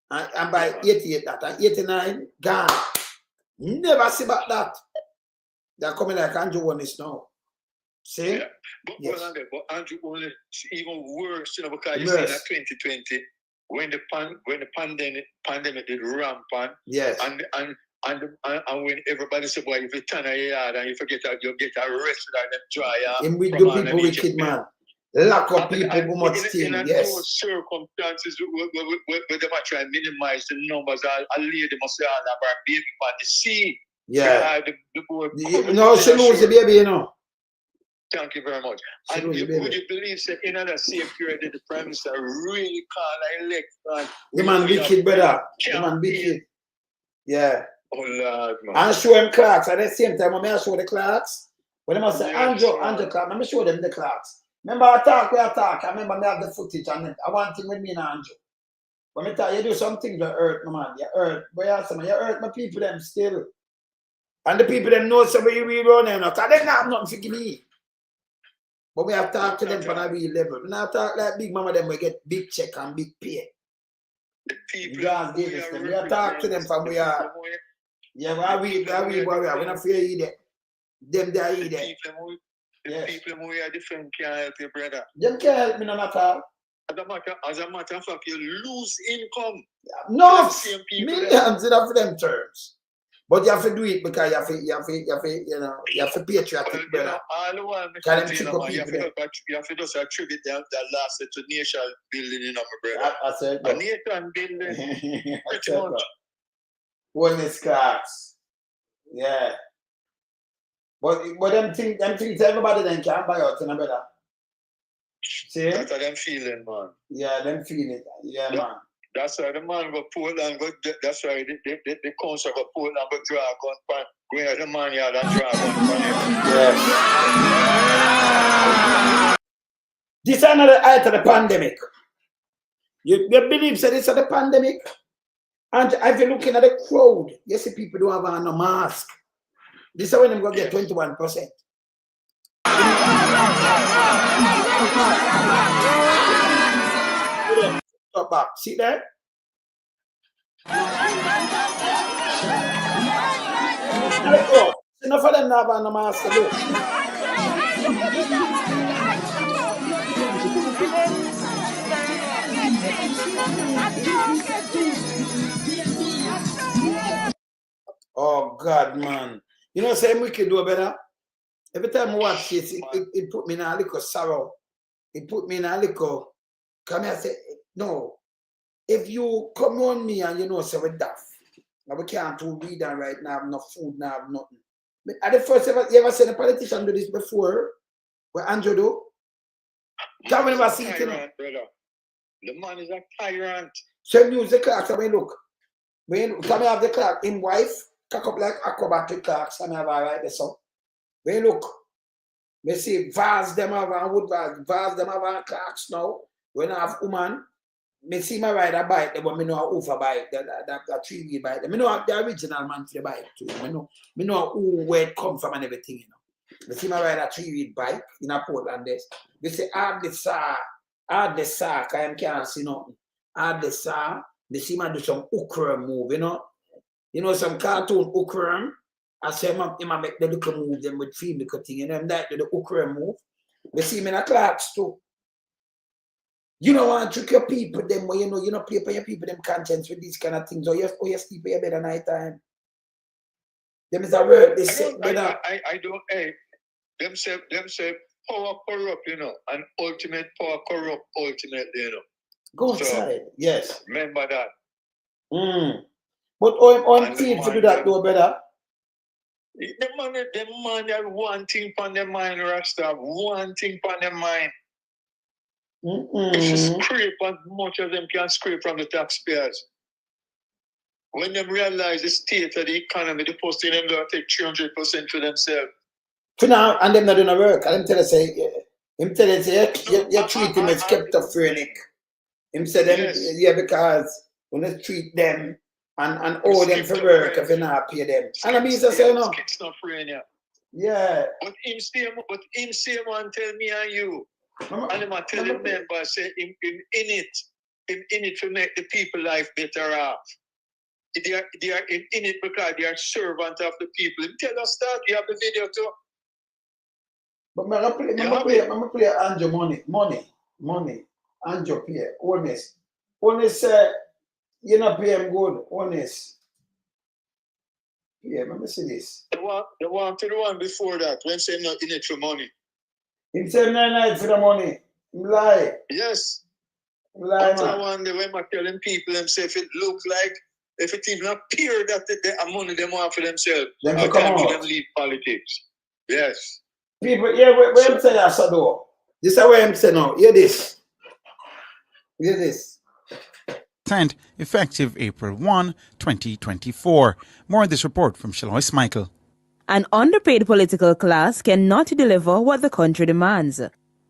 And by 88 that, and 89 gone. Never see about that. They're coming like Andrew one is now. See? Yeah. But, yes. But Andrew one is even worse, because you see that 2020 when the pandemic did rampant. Yes. And when everybody said, boy, if you turn a yard and you forget that you'll get arrested and them dry out. And we do people wicked, man. Lock up people who much steal, yes. Those circumstances where they might try and minimize the numbers, I'll leave them and say, our baby on the sea. Yeah. No, she lose the baby, Thank you very much. And would you believe that in another same period the Prime Minister really can't elect? The man wicked, brother. The man wicked. Yeah. Oh, Lord, man. And show him clocks. At the same time, I show the clocks. When I must say, Andrew Clark, let me show them the clocks. Remember, I remember I have the footage and I want him with me and Andrew. But me tell you, do something to hurt, my man. You hurt. But you hurt my people, them still. And the people, them know somebody we run there. Because they don't have nothing for me. But we have talked to them on a real level. We have talked like big mama, them we get big check and big pay. The people God gave us them. We have talked to them from we are. Yeah, we are not fear either. Them they are either. The people who are different can't help you, brother. Them can't help me none at all. As a matter of fact, you lose income. No, millions in for them terms. But you have to do it because you have to patriotic, brother. All the while, you have to just attribute that last to nation building, my brother. I said a nation building, pretty much. Wellness class. Yeah. But them things everybody then can buy out, brother. See? That's how them feeling, man. Yeah, them feeling. Yeah, man. That's why the man go Portland, that's why the council go Portland, go draw a gun pan, go out the man yard and draw a gun pan. Yes. This is another height of the pandemic. You believe that this is the pandemic? And if you're looking at the crowd, you see people don't have on a mask. This is when they're going to get 21%. Stop back. See that? Enough of them have on a mask. Oh, God, man. You know, same we can do better. Every time I watch this, it put me in a little sorrow. It put me in a little. Come here, I say, no. If you come on me and say we're daft, now we can't do read and right now, have no food, now have nothing. But at the first, you ever seen a politician do this before? What Andrew do? Can we never see it, brother. The man is a tyrant. So use the clocks, I mean, look. When come have the clock in wife, cock up like acrobatic clocks, and have all right there, so. When look, we see vase them have a wood vase them have a clocks now. When I have woman, me see my ride a bike, but me know a over bike, that 3-wheel bike. Me know the original man for the bike too. Me know who where it come from and everything, Me see my ride a 3-wheel bike in a Portland this. We say hard the sack, I can't see nothing. hardly saw. They see him do some okra move, You know, some cartoon okra. I say him make the little move them with film little thing, that the okra move. They see him in a class too. You don't want to trick your people, them where you know, play for your people, them conscience with these kind of things, or you sleep for your bed at night time. Them is a word they say. I don't, hey, them say power corrupt, and ultimate power corrupt ultimately, Go outside, yes. Remember that. But on feel to do that though, brother. The man have one thing on their mind, Rasta, one thing on their mind. If you scrape as much as them can scrape from the taxpayers. When they realize the state of the economy, the post them going to take 300% for themselves. For now, and them not doing the work. And him tell us say, you treat him as schizophrenic. Him say them, yes. Because when you treat them and owe them for work if you not pay them. And I mean, say no. Schizophrenia. Yeah. But him say man tell me and you. And him tell the members say him in it to make the people life better off. They are in it because they are servant of the people. Tell us that. You have the video too. But I'm going to play Anjo money. Anjo pay. Honest. You not pay him good. Honest. Yeah, let me see this. The one to the one before that, when say not in it for money. Him say not for the money. Him lie. Yes. Him lie, man. I wonder when I'm telling people, them say if it look like, if it even appear that the money they want for themselves, them I come can't out. them leave politics. Yes. People, yeah, where I'm saying I saw though. This is where I'm saying now. Hear this. Hear this. Effective April 1, 2024. More on this report from Shalois Michael. An underpaid political class cannot deliver what the country demands.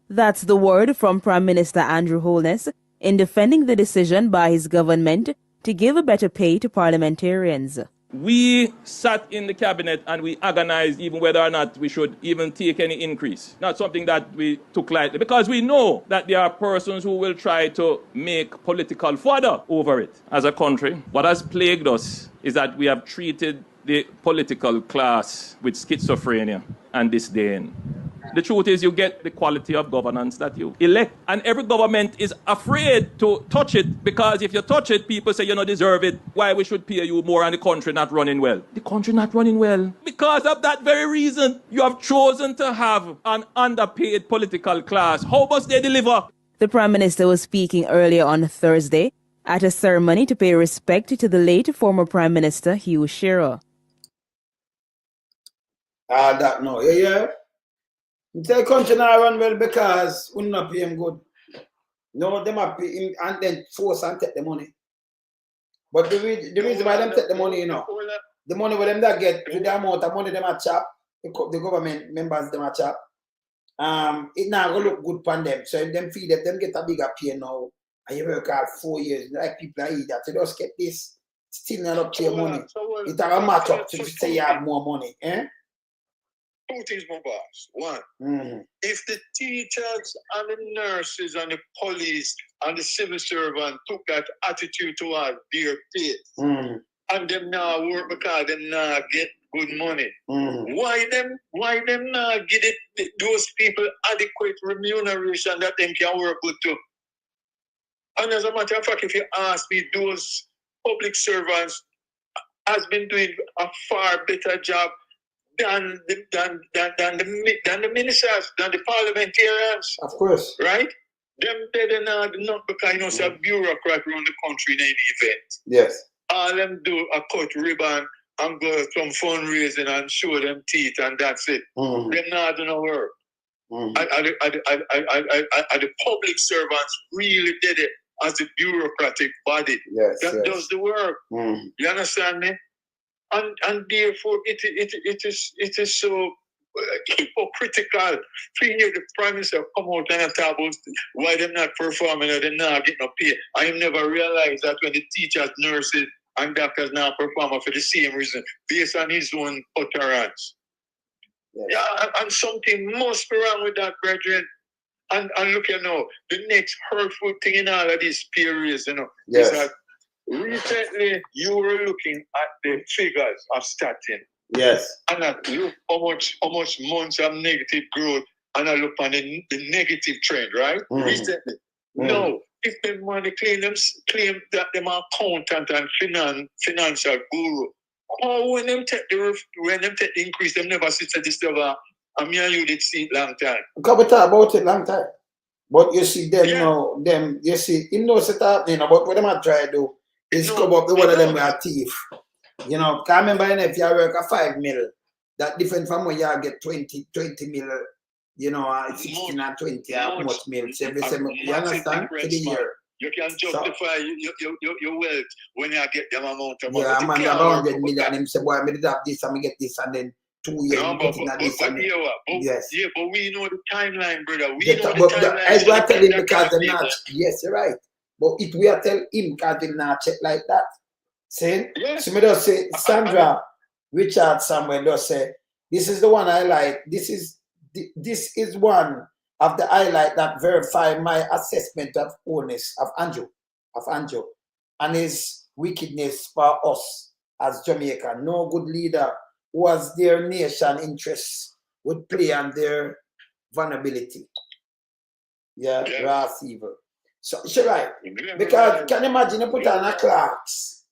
That's the word from Prime Minister Andrew Holness in defending the decision by his government to give a better pay to parliamentarians. We sat in the cabinet and we agonized even whether or not we should even take any increase. Not something that we took lightly, because we know that there are persons who will try to make political fodder over it. As a country, what has plagued us is that we have treated the political class with schizophrenia and disdain. The truth is, you get the quality of governance that you elect. And every government is afraid to touch it, because if you touch it, people say you don't deserve it. Why we should pay you more and the country not running well? The country not running well. Because of that very reason, you have chosen to have an underpaid political class. How must they deliver? The Prime Minister was speaking earlier on Thursday at a ceremony to pay respect to the late former Prime Minister Hugh Shearer. That no, yeah. The country not run well because we not pay him good. No, they might pay him and then force and take the money. But the reason why them take the money, the money where them that get, with the amount of money them a chop, the government members them a chop, it not gonna look good for them. So if them feel that them get a bigger pay now, and you work hard 4 years, like people are that, so just get this, still not up to your money. It's a match up to say you have more money, eh? Two things, my boss. One, if the teachers and the nurses and the police and the civil servant took that attitude toward their faith, and them now work because them now get good money, why them now give those people adequate remuneration that them can work good too? And as a matter of fact, if you ask me, those public servants has been doing a far better job than the ministers, than the parliamentarians. Of course. Right? They're not because a bureaucrat around the country in any event. Yes. All them do a cut ribbon and go some fundraising and show them teeth and that's it. They're not doing no work. The public servants really did it as a bureaucratic body that does the work. You understand me? And therefore, it is so hypocritical to hear the Prime Minister come out and talk about why they're not performing or they're not getting no pay. I never realized that when the teachers, nurses, and doctors now perform for the same reason, based on his own utterance. Yes. Yeah, and something must be wrong with that, brethren. And look, you know, the next hurtful thing in all of these periods, you know, Yes. is that recently you were looking at the figures of statin. Yes. And I look how much months of negative growth, and I look on the negative trend, right? Recently. No, if the money claim that them are accountant and financial guru, when them take the increase, them never sit at this level. And me and you did see it long time. Come talk about it long time. But you see them now, you see, him knows it happening, but what them are trying to do is come up with one of them with a thief. You know, can't remember if you work a 5 mil, that different from when you get 20 mil, you know, 16 and 20, how much mils every summer. You understand? For the year. You can justify your wealth when you get them amount of money. Yeah, man, around 100 million. Him say, boy, I did have this and I get this, and then 2 years, no, put in this. Yes. Yeah, but we know the timeline, brother. We know but the timeline. I go tell him because they're not. Yes, you're right. But if we are tell him because they're not check like that. See? Yeah. So me just say, Sandra Richard somewhere does say, this is the one I like. This is one of the highlight that verify my assessment of honest of Andrew, and his wickedness for us as Jamaica. No good leader was their nation interests would play on their vulnerability. Yeah, Ross evil. So she's right. Because can you imagine you put on a Clarks?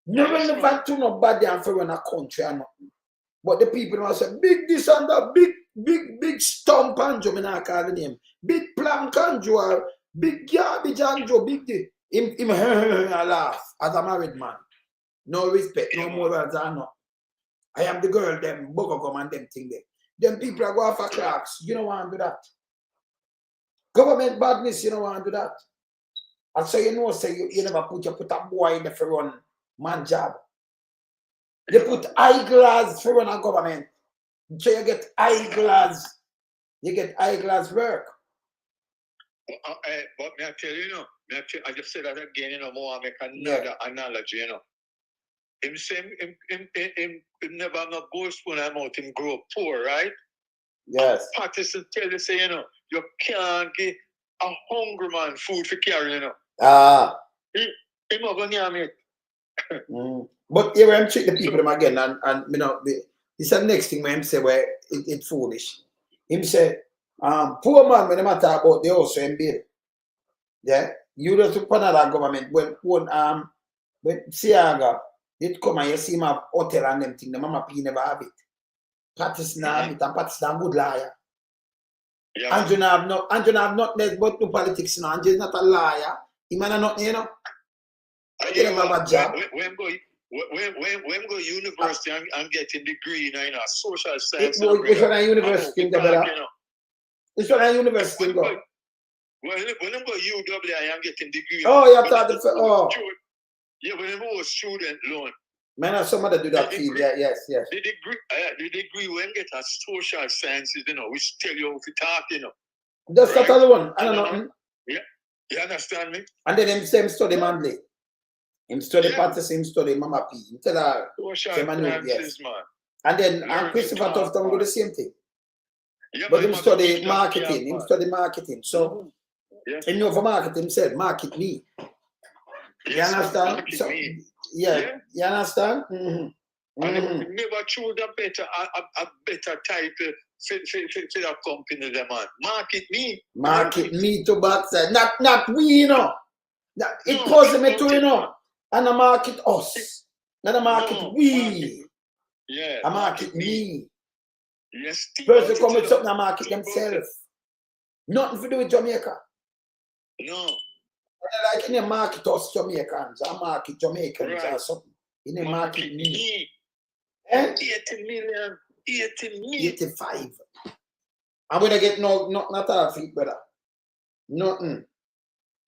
No relevant to nobody and for run a country or nothing. But the people must say, big this and that, big stump Anjo, me not call the name. Big plank Anjo, big garbage Anjo, big day. Him laugh as a married man. No respect, no morals or no. I am the girl, them Bogogom and them thing there. Them people are going for Clarks. You don't want to do that. Government badness, you don't want to do that. And so you know, say you never put a boy in the for run man job. They put eyeglass for run a government. So you get eyeglass. You get eyeglass work. But may I tell you, I just said that again, you know, more I make another analogy, you know. Him never not boastful about him grow poor, right? Yes. Patterson tell you, say, you know, you can't give a hungry man food for carry, you know. Him not gonna name it. But here I'm treat the people them again, and you know, this is the next thing when him say where it's foolish. Him say, poor man when they matter about the house and bill. Yeah, you just put another government when Siaga it come and you see my hotel and them thing, the mama P never have it. Patterson have it, and Patterson good liar. Yeah. Andrew have not less but to politics now. Andrew is not a liar. He might not, you know. I don't have a job. When go university and get a degree in social science. Which one a university in the Which one a university in go? When I go UWI and get a degree. Oh, you have to yeah, when I go student loan. Man, somebody do that field. Yeah, yes. The degree when get a social sciences, you know, which tell you how to talk, you know. That's right? That other one. I don't know. Yeah, you understand me? And then him study Manley. Him study Patterson, him study Mama P. Him tell her, social sciences, man. And then Christopher Tufton do the same thing. Yeah, but him study marketing. Him study marketing. So, he know for marketing himself, market me. You understand? So, yeah, you understand? And never choose a better title for that company, the man. Market me. Market me to backside. Not we, you know. It poses me too, you know. And I market us. Not a market we. Yeah. I market me. Yes. Person come with something, I market themselves. Nothing to do with Jamaica. No. Like in a market us Jamaicans, I market Jamaicans or something. In a market me. 80 million. 85. I'm gonna get nothing at all for it, brother. Nothing.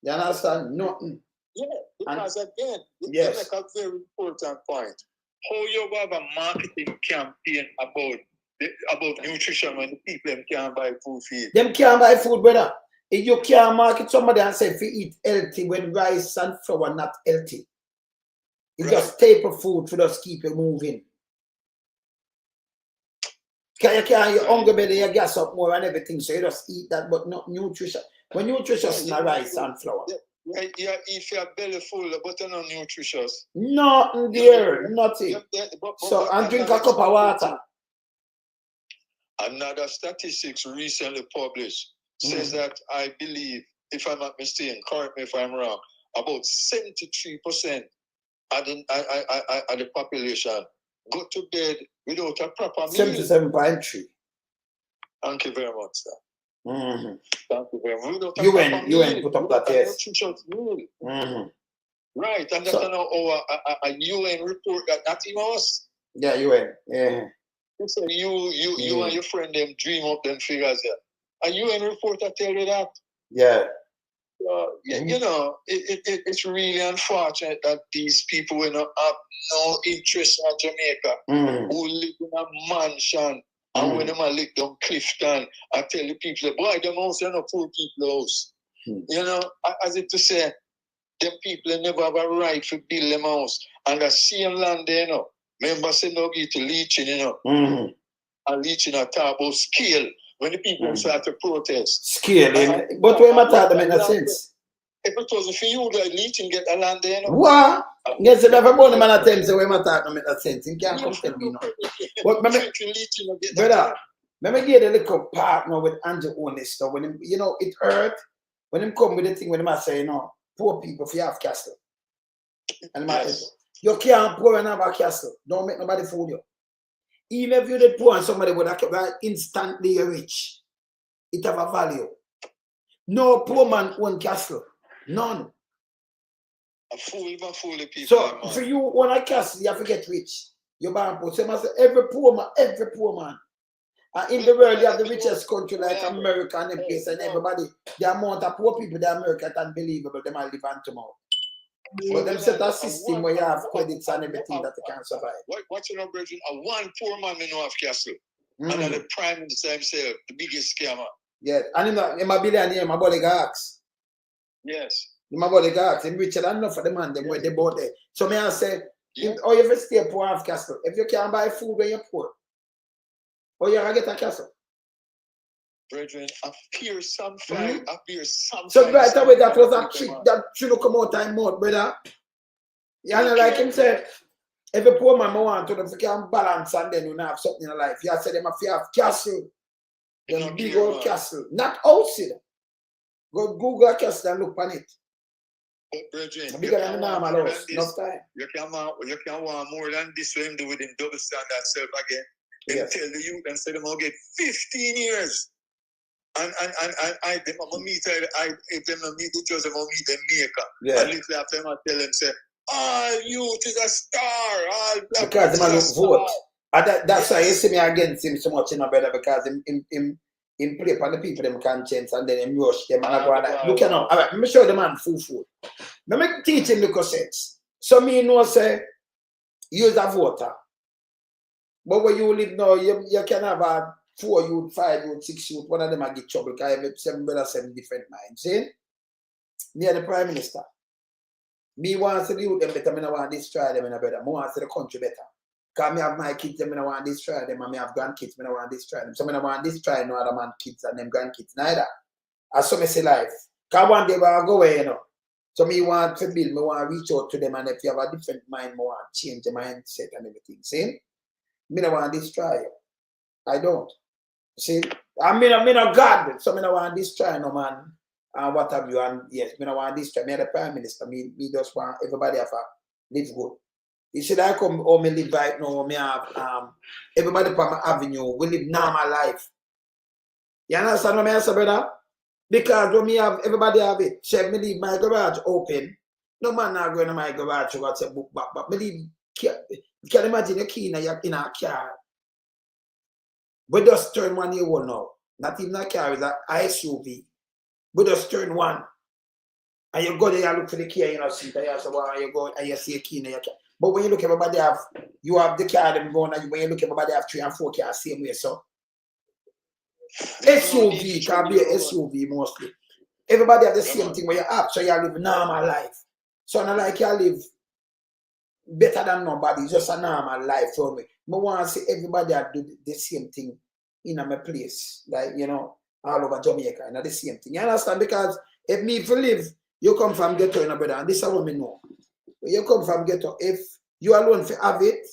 You understand? Nothing. Yeah, because again, you yes. make a very important point. How you have a marketing campaign about nutrition when the people can't buy food for it? Them can't buy food, brother. If you can't market somebody and say if you eat healthy when rice and flour not healthy, it's just staple food to just keep you moving. Your hunger belly, you gas up more and everything, so you just eat that, but not nutritious. When nutritious, not rice and flour. Yeah, if your belly full, but you're not nutritious. Nothing there, nothing. So, and drink a cup of water. Another statistics recently published says that, I believe, if I'm not mistaken, correct me if I'm wrong, about 73% of the population go to bed without a proper meal. 77.3. Thank you very much, sir. Thank you very much. UN put up that test. Right, and that's a UN report that in us. Yeah, UN. Yeah. So you and your friend them dream up them figures there. A UN report that tell you that. Yeah. You know, it's really unfortunate that these people will not have no interest in Jamaica who live in a mansion. And when them live down Clifton, I tell the people, boy, them house are not poor people house. You know, as if to say, them people never have a right to build them house. And the same land there, you know, members say no get to leeching, you know. And leeching a talk about scale when the people start to protest. Scale, but when I thought that make no sense. If it wasn't for you, the leeching get a land there, you know. What? Yes, if I'm born a man at times, so when I thought that make no sense. You can't come tell me no. But brother, let me get a little partner with Andrew on this stuff. When him, you know, it hurt when him come with the thing when him I say, you know, poor people if you have castle. And you can't poor and have a castle. Don't make nobody fool you. Even if you're the poor and somebody would have instantly rich, it have a value. No poor man own castle. None. A fool the people. So for you own a castle, you have to get rich. You're born poor. So every poor man. And in the world, you have the richest country like America and the place and everybody. The amount of poor people in America is unbelievable. They might live on tomorrow. But them set a system where you have credits and everything that they can survive. What's your number? One poor man may not have castle. And then the prime minister himself, the biggest scammer. Yes. And he's a billionaire, my body ask. Yes. My body ask. He's richer than enough for the man, them where they bought there. So may I say, or if you stay poor, have castle. If you can't buy food when you're poor, or you have to get a castle. Brethren, appear some fight, appear some so right away, that was a trick that shouldn't come out time more, brother. You know, like him said, every poor man want to them if you can balance and then you have something in life. You have said them if you have castle, then big old castle. Not house. Go Google a castle and look on it. But brethren, bigger than the normal house. Enough time. You can want more than this for him do with him double standard self again. They tell the youth and say them will get 15 years. And I them meet if them not meet the judge, them will meet them maker. And little after them I tell them say, all youth is a star, all black because them look vote. And that's why you see me against him so much in a brother, because him play for the people them conscience and then him rush them and I go like, look now, all right, let me show the man full food. Let me teach him the sense. So me know say use a voter. But where you live now, you can have a 4 youth, 5 youth, 6 youth, one of them I get trouble because I have 7 brothers, 7 different minds. See? Me and the Prime Minister. Me want to see the youth them better, I want to destroy them in a brother. I want to see the country better. Because I have my kids, I want to destroy them, and I have grandkids, I want to destroy them. So I want to destroy no other man kids and them grandkids neither. As some say life. Because one day we will go away, you know. So me want to build, I want to reach out to them, and if you have a different mind, I want to change the mindset and everything. See? I don't want to destroy you. I don't. See? I mean not God, so I don't want to destroy no man. And what have you, and yes, I don't want to destroy. Me the Prime Minister, me just want everybody have a live good. You see, I come home and live right now, me have everybody on my avenue, we live normal life. You understand what I say, brother? Because when me have everybody have it, so me leave my garage open. No man not going to my garage to go to book back, but me leave. You can imagine a key in a car. We just turn 1 year old now. Not even a car, it's an SUV. We just turn one. And you go there and look for the key, you know, see that you say, well, you go and you see a key in your car. But when you look, everybody have, you have the car them going, and when you look, everybody have 3 and 4 cars same way, so. SUV can be an SUV mostly. Everybody have the same thing where you have, so you live normal life. So not like you live better than nobody, just a normal life for me. I want to see everybody do the same thing in my place, like, you know, all over Jamaica, and the same thing. You understand? Because if me for live, you come from ghetto, you know, brother, and this is what we know. You come from ghetto, if you alone for have it,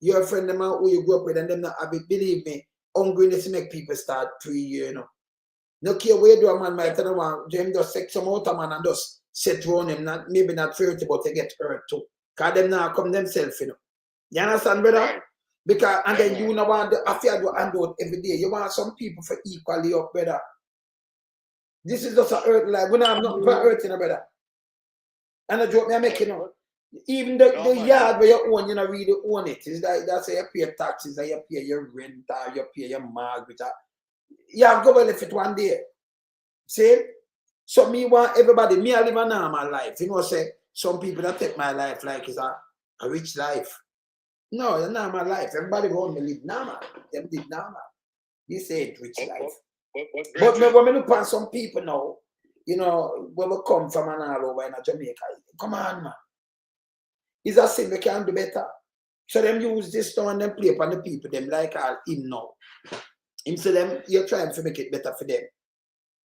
your friend them who you grew up with and them not have it, believe me, hungriness make people start you know. No care where you do a man might tell them just sex some out a man and just set around him, not maybe not 30, but they get hurt too. Because them now come themselves, you know. You understand, brother? Right. Because and then you know want the affair do hand out every day. You want some people for equally up, brother. This is just a hurt life. We don't have nothing for hurting, brother. And a joke me I make, you know. Even the yard where you own, you know, really own it. It's like that's how you pay taxes, and you pay your rent, or you pay your mortgage. You have to go live it one day. See? So me want everybody, me I live a normal life. You know, say some people that take my life like it's a rich life. No, it's a normal life. Everybody around me live normal. They live normal. This ain't rich life. But when we look at some people now, you know, where we come from and all over in Jamaica, come on, man. It's a sin we can do better. So them use this now and them play upon the people, them like all him now. Him say them, you're trying to make it better for them.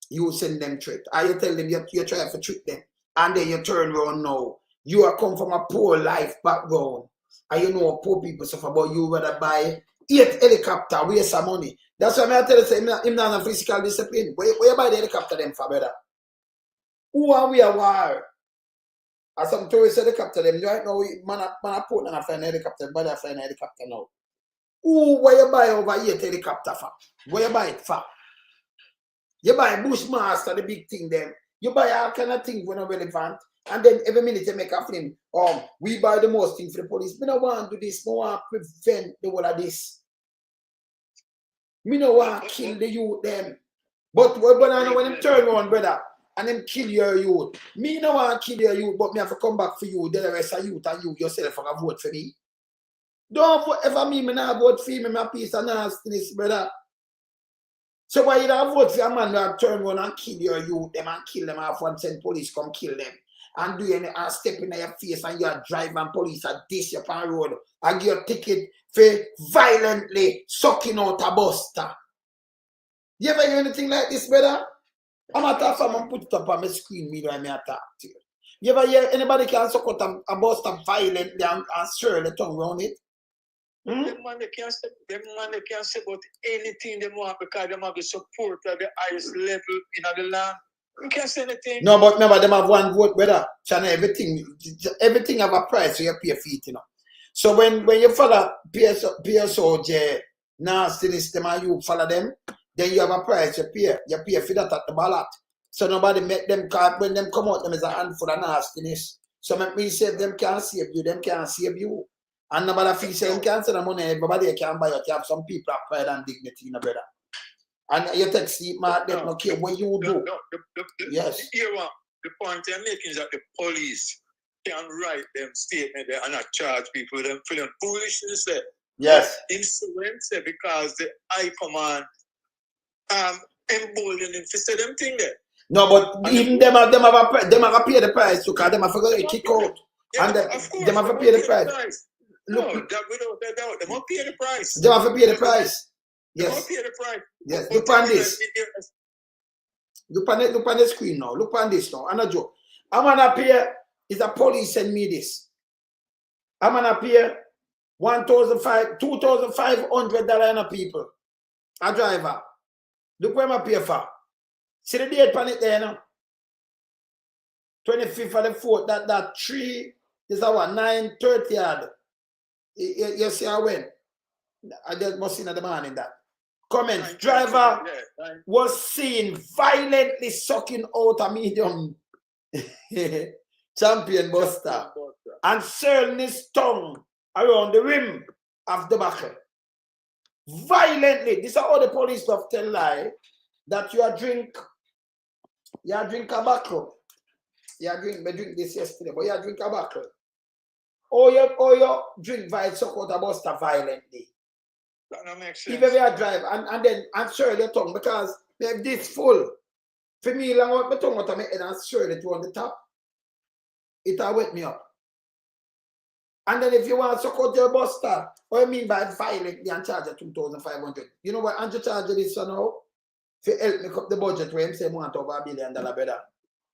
You send them trick. And you tell them you're trying to trick them. And then you turn around now. You are come from a poor life background. And you know poor people suffer, but you rather buy 8 helicopter, waste some money. That's why I tell you, say, him not a physical discipline. Where you buy the helicopter them for, brother? Who are we a war? As some tourists helicopter them, right now, man a put and a flying helicopter, but a flying helicopter now. Who, where you buy over 8 helicopter for? Where you buy it for? You buy Bushmaster, the big thing them. You buy all kind of things when are relevant. And then every minute you make a film. We buy the most thing for the police. Me don't want to do this. Me want to prevent the whole of this. Me don't want to kill the youth them. But when I know when them turn around, brother, and them kill your youth. Me don't want to kill your youth, but me have to come back for you. The rest of youth and you yourself are going to vote for me. Don't vote ever me not vote for me, my piece of nastiness, brother. So why you don't vote for a man that turn around and kill your youth them and kill them off and send police come kill them and do any and step in your face and you're driving police and dish you on road and your ticket for violently sucking out a buster. You ever hear anything like this, brother? I'm a talk from and put it up on my screen, me when I talk to you. You ever hear anybody can suck out a buster violently and stir the tongue around it? Them man they can't say about anything they want because they have the support at the highest level in the land. You can't say anything. No, but remember, them have one vote, brother. China, everything have a price, so you pay for it, you know. So when you follow PSOJ, nastiness, them and you follow them, then you have a price, you pay for that at the ballot. So nobody make them card when them come out, them is a handful of nastiness. So make me say them can't save you, them can't save you. And nobody feel say them can't send the money, everybody can buy it. You have some people have pride and dignity, you know, brother. And you take sleep, man, they don't care what you do. Yes. The point I'm making is that the police can write them statement there and not charge people with them feeling foolishness there. Yes. Insolence there because the high command emboldened him to say them thing there. No, but even them have to pay the price because them have to kick out. Yeah, and of course, them have to pay the price. No, that without a doubt, they must pay the price. They have to pay the price. They Yes. must pay the price. Yes. Look on this. Look on the screen now. Look on this now. I'm not joke. I'm gonna pay. Is a police send me this. I'm gonna pay $2,500 on a people. A driver. Look where I pay for. See the date on it there now. 25th of the 4th. That 3 is our 9:30 yard. You see how when? I just must see in the morning that. Comments. Driver was seen violently sucking out a medium champion buster and swirling his tongue around the rim of the buckle. Violently. This is how the police stuff tell lie that you drink tobacco. We drink this yesterday, but you drink tobacco. Or you drink suck out a buster violently. That don't make sense. Even if you drive and then swirl your tongue because if this full. For me, long out my tongue out of my head and swirl it on the top. It'll wake me up. And then if you want to suck out your buster, what do you mean by violently and charge you 2,500? You know what Andrew charge this for now? To help make up the budget where him say want over $1 billion better.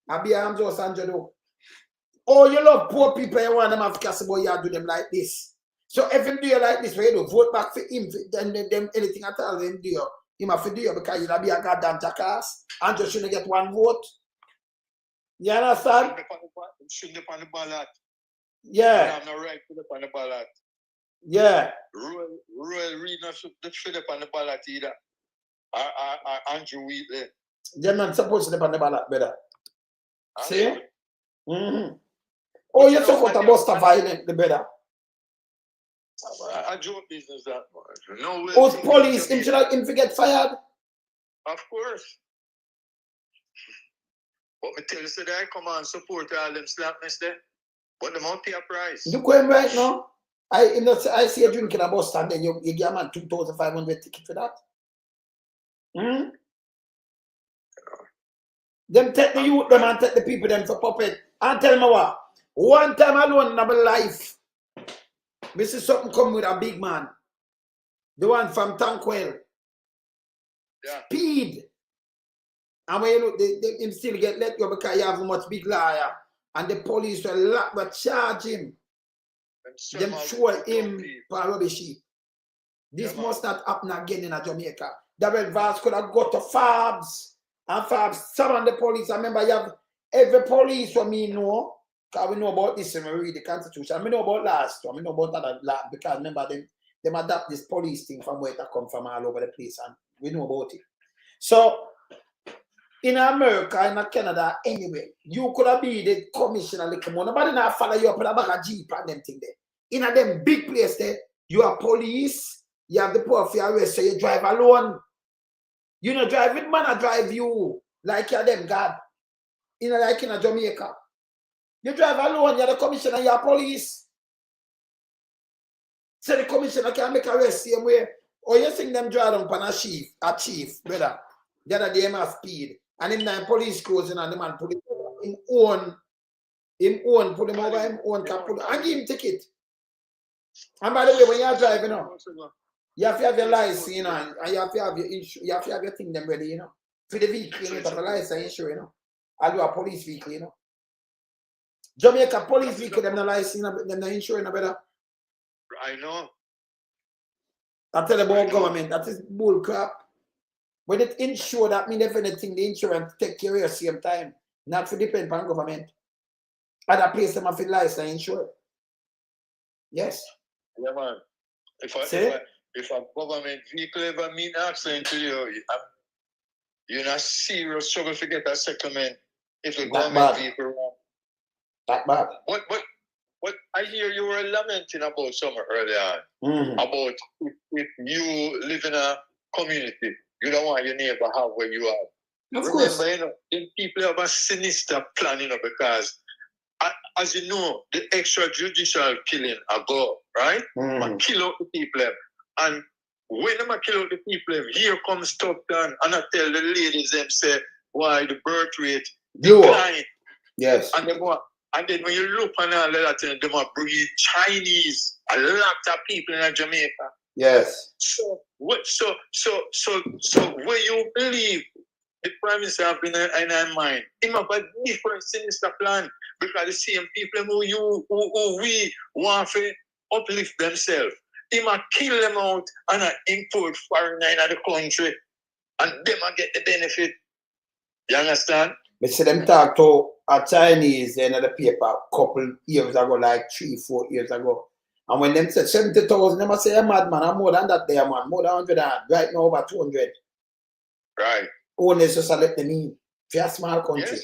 I be I'm just Andrew though. Oh, you love poor people, you want them to cast about you do them like this. So if him do you like this, where you do vote back for him, then them anything at all him do you. Him have to do you because you'll be a goddamn jackass and just shouldn't get one vote. You understand? Shouldn't on the ballot. Yeah. You have no right to on the ballot. Yeah. Royal Reed not should on the ballot either. Andrew Wheatley. They're not supposed to be on the ballot, better. See? Mm-hmm. Oh, But you're you know, supposed to bust a violent, the better. I joke business that much. No way. Oh, police, him should have him get fired. Of course. But me tell you, so that I come and support all them slackness there. But the must pay a price. You going right now? I see you drinking a bus and then you give a man 2,500 ticket for that. Hmm? Them take the youth, them and take the people them for puppet. And tell me what, one time alone in my life, this is something come with a big man. The one from Tankwell. Yeah. Speed. And when you look, him still get let go because he have a much big liar. And the police will charge him. Them show him for rubbish. This must not happen again in Jamaica. The red vase could have got to Fabs. And Fabs, some of the police, I remember you have every police for me know, because we know about this when we read the Constitution. We know about last one, we know about that last, because remember them adapt this police thing from where it come from all over the place, and we know about it. So, in America, in Canada, anyway, you could have been the commissioner, like, nobody not follow you up with a bag of Jeep and them thing there. In a them big place there, you have police, you have the poor for your arrest, so you drive alone. You know, drive with man, I drive you like you're them God. You know, like in a Jamaica. You drive alone, you're the commissioner, you're police. So the commissioner can make arrest same way. Or you think them drive on a chief, brother. The other day, have speed. And him now police clothes and the man put him over, put him over him own car, and give him ticket. And by the way, when you're driving, you have to have your license, you know, and you have to have your thing them ready, you know. For the vehicle, you have a license insurance, you know. I'll do a police vehicle, you know. Jamaica police vehicle, them no license, them no insurance, better. I know. I tell about government, that is bull crap. When it insure, that means if anything, the insurance take care of you same time. Not for depend on government. Other place them have a license insurance. Yes. Yeah, man. If a government vehicle ever mean accident to you, you're in a serious trouble to get a settlement if the government vehicle wrong. That bad. What I hear you were lamenting about something earlier about if you live in a community, you don't want your neighbor have where you are. Of course. Remember, you know, people have a sinister plan, you know, because as you know, the extrajudicial killing ago, right? Kill out the people. And when they kill out the people, here comes Stockton, and I tell the ladies them say, why the birth rate decline. Yes. And then when you look on all that, they might breed Chinese, a lot of people in Jamaica. Yes. So where you believe the Prime Minister have been in our mind, he have a different sinister plan because the same people who we want to uplift themselves. He might kill them out and import foreigner in the country and them get the benefit. You understand? But see them talk to a Chinese in the paper a couple years ago, like 3-4 years ago. And when them said 70,000, they must say, madman, I'm more than that there, man. More than 100, right now over 200. Right. Only just let them in. For a small country.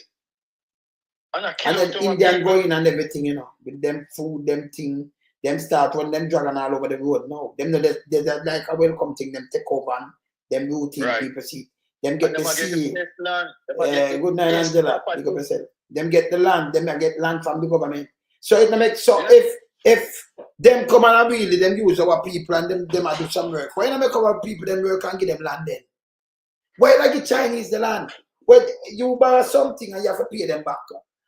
Yes. And then Indian going and everything, you know, with them food, them thing, them start when them dragging all over the road now. Them there's like a welcome thing, them take over and them routine people see. Them get the sea. Good night, Angela. Them get the land, them get land from the government. So it makes so if them come and really them use our people and them do some work. Why not make our people them work and give them land then? Why not give Chinese the land? Well, you borrow something and you have to pay them back.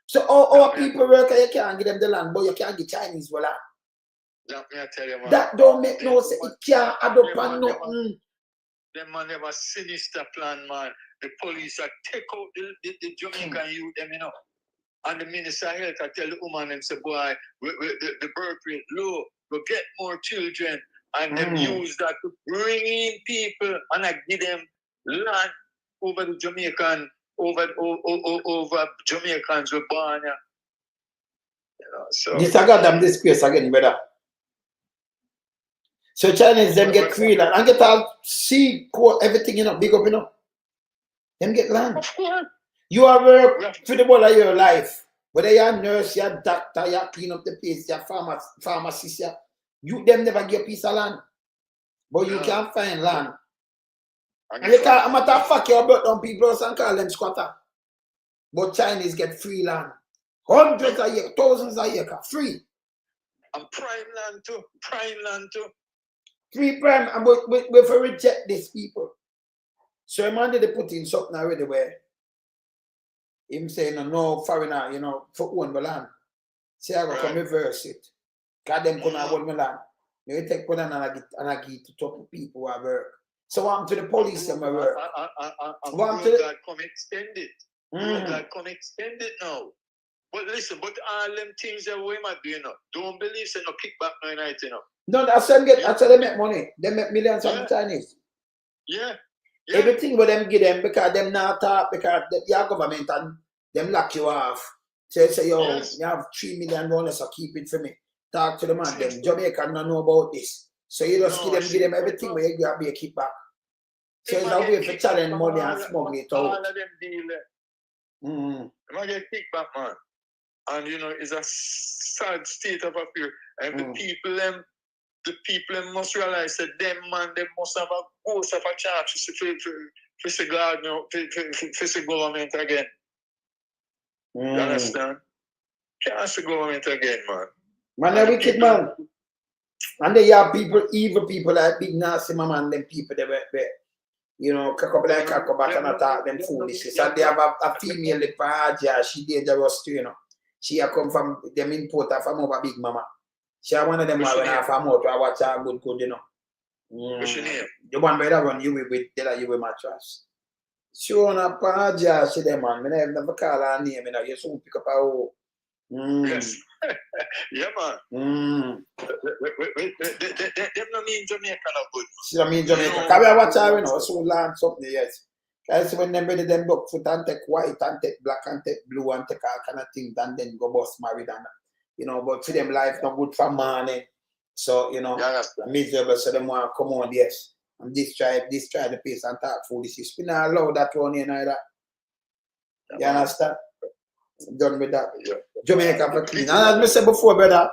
So our people work and you can't give them the land, but you can't give Chinese the land. That me I tell you, man. That don't make no sense. It can't add up on nothing. Them man have a sinister plan, man. The police are take out the Jamaican youth, them, you know. And the Minister of Health, I tell the woman, them say, boy, the birth rate low, we get more children. And them use that to bring in people and I give them land over the Jamaican, over Jamaicans were born. You know, so. This I got them this place again, brother. So Chinese them get free land and get all sea court, everything, you know, big up, you know. Them get land. Of course. You are work for the whole of your life. Whether you're a nurse, you're a doctor, you're clean up the place, you're a pharmacist, you them never get a piece of land. But you can't find land. And you can't, matter of fact, you're brought down people and call them squatter. But Chinese get free land. Hundreds a year, thousands a year, free. And prime land too. Prime land too. Free prime, and we for reject these people. So man did they put in something already where him saying no foreigner, you know, for own the land. Say I go come reverse it. God them gonna own my land. You take put and I get to talk to people who are work. So I'm to the police and my work. God come extend it. God come extend it now. But listen, but all them things that we might do, you know, don't believe so no kickback no night, you know. No, that's them get that's how they make money. They make millions from the Chinese. Yeah. Everything with them give them because them not talk because your government and them lock you off. So they say, yo, you have $3 million, so keep it for me. Talk to the man, them Jamaican don't know about this. So you just give them everything where you have to be a kickback. So it's a way for challenge money and smuggle it out. All of them deal. I get kickback, man. And you know, it's a sad state of affairs. And the people them must realize that them man, they must have a ghost of a chance for the God, you know, for the government again. You understand? Can't the government again, man. Man, they're wicked, man. And they have people, evil people like Big Nasty Mama and them people they were you know, cock up like cock back and attack them foolishness. And they have a female in Paja, she dangerous too, you know. She come from them importer from over Big Mama. She one of them when I from out I watch her good, you know. What's your name? The one better run you with tell you with mattress. She on a Paja, she them man. I never call her name, you know, you soon pick up her home. Yes. Yeah, man. Them no mean Jamaica no good. She don't mean Jamaica. Can we watch her, you know, so learn something, yes. Because when them ready them look foot and take white and take black and take blue and take all kind of things and then go bust married and you know, but for them life not good for money. So, you know, miserable, so them want to come on, yes. And this try the pace and talk foolishness. We not allow that one in either. You understand? Done with that. Yeah. Jamaica for clean. And as I said before, brother,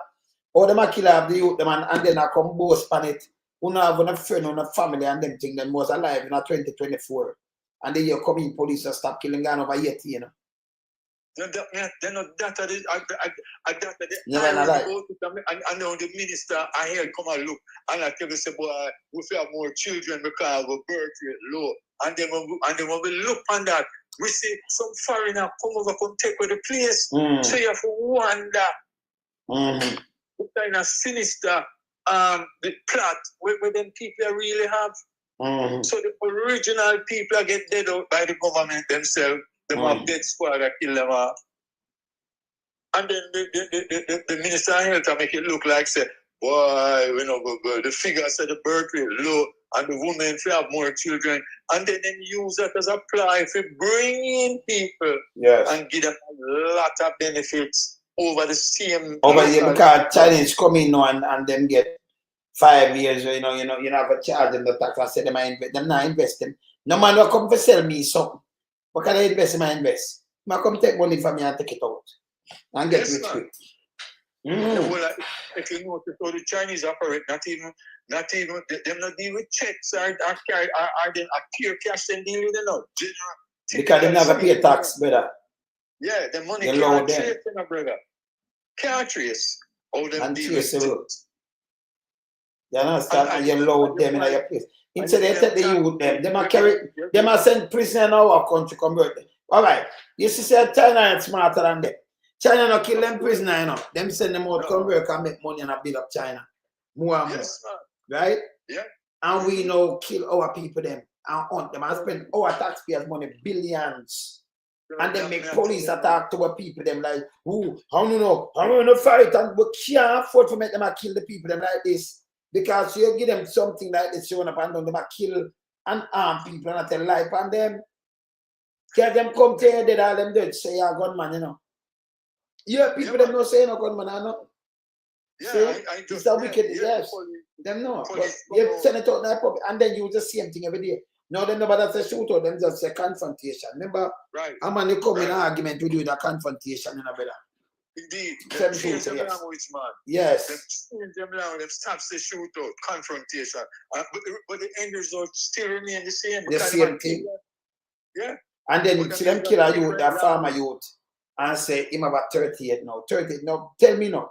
all them a kill off the youth, them and then I come boast on it. Who not have a friend or a family and them thing them was alive in 2024. And then you come in police and stop killing gone over 80, you know. And now the minister I hear come and look and I tell you say boy we have more children because our birth rate low and then when we look on that we see some foreigner come over come take away the place. So you have to wonder what kind of sinister the plot where them people really have. So the original people get dead out by the government themselves. Them have dead squad that kill them off. And then the Minister of Health make it look like say, boy, we know go. The figures say the birth rate low and the women have more children. And then use that as a ply for bringing people and give them a lot of benefits over the same. Over here because Chinese come in now and them get 5 years, you know, you have a charge in the tax. I say them not investing. No man will come to sell me something. What can I invest in my invest? I come take money from me and take it out. And get rich quick. Well, if you notice how the Chinese operate, not even them not deal with checks or them pure cash and deal with them now. Because they never pay tax, brother. Yeah, the money can't trace, brother. Can't trace. How them deal with it. You understand? And you load them in your place. Instead they take the youth them a send prisoner in our country convert them. Alright. You see say China is smarter than them. China no kill them prisoner, you know. Them send them out convert and make money and build up China. more and more. Yes, man. Right? Yeah. And we now kill our people them and hunt them and spend our taxpayers' money, billions. And then make police attack to our people them like, who, how you know, how you know fight and we can't afford to make them a kill the people them like this. Because you give them something like this, you want to abandon them, kill and arm people and tell life on them. Can them come to you, all them dead, say you're a gunman, you know. Yeah, people them no say no gunman, I know. Yeah, see? I just, it's a wicked, yes. Them no. But you send it out in public and then you the same thing every day. No, them nobody say shoot out, them just say confrontation. Remember, right. a man you come in an argument with you, the confrontation, you know, brother. Indeed. Them Change them yes. language, man. Yes. Them change them language, them stops the shootout, confrontation. But the end result still remain the same. The same thing. Yeah. And then see them kill a youth, a farmer youth, and say him about 38 now. 38 now. Tell me now.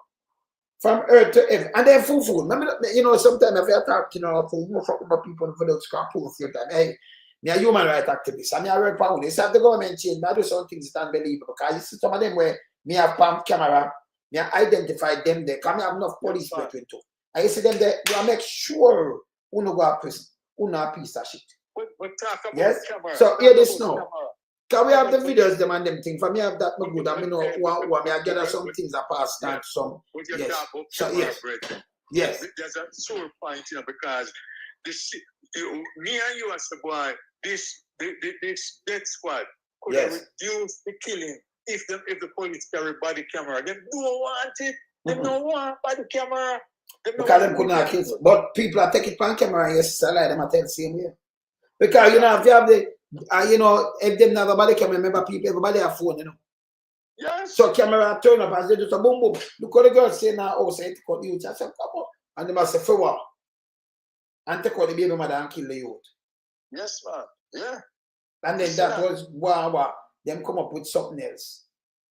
From earth to heaven. And then food. Remember, you know, sometimes if you talk, you know, for you fuck about people for those scrap food, hey, me a human rights activist. I mean, I work for this. If the government change, I do some things that unbelievable. Because you see some of them where me have palm camera, me identify them there. Because me have enough police between two. I see them there, you make sure you no go to prison. You not a piece of shit. But talk about yes? camera. So hear this now. Can we have the videos, them and them things? For me, have that no good. I mean, no, me I gather some things that pass down some. Yes. So yes. Yes. There's a sore point, you know, because this, me and you as a boy, this death squad could have reduced the killing if the police carry body camera. They don't want it. They don't want body camera. Because them could not kill. But people are taking pan camera. Yes, I like them. I tell the same way. Because you know, if you have the you know, if them not nobody can remember people, everybody have phone, you know. Yes. So camera turn up as they do a boom boom. Look what the girl say now, oh, say to cut the youth. I said, come on. And they must say, for what? And take out the baby mother and kill the youth. Yes, man. Yeah. And then that was wow. Them come up with something else.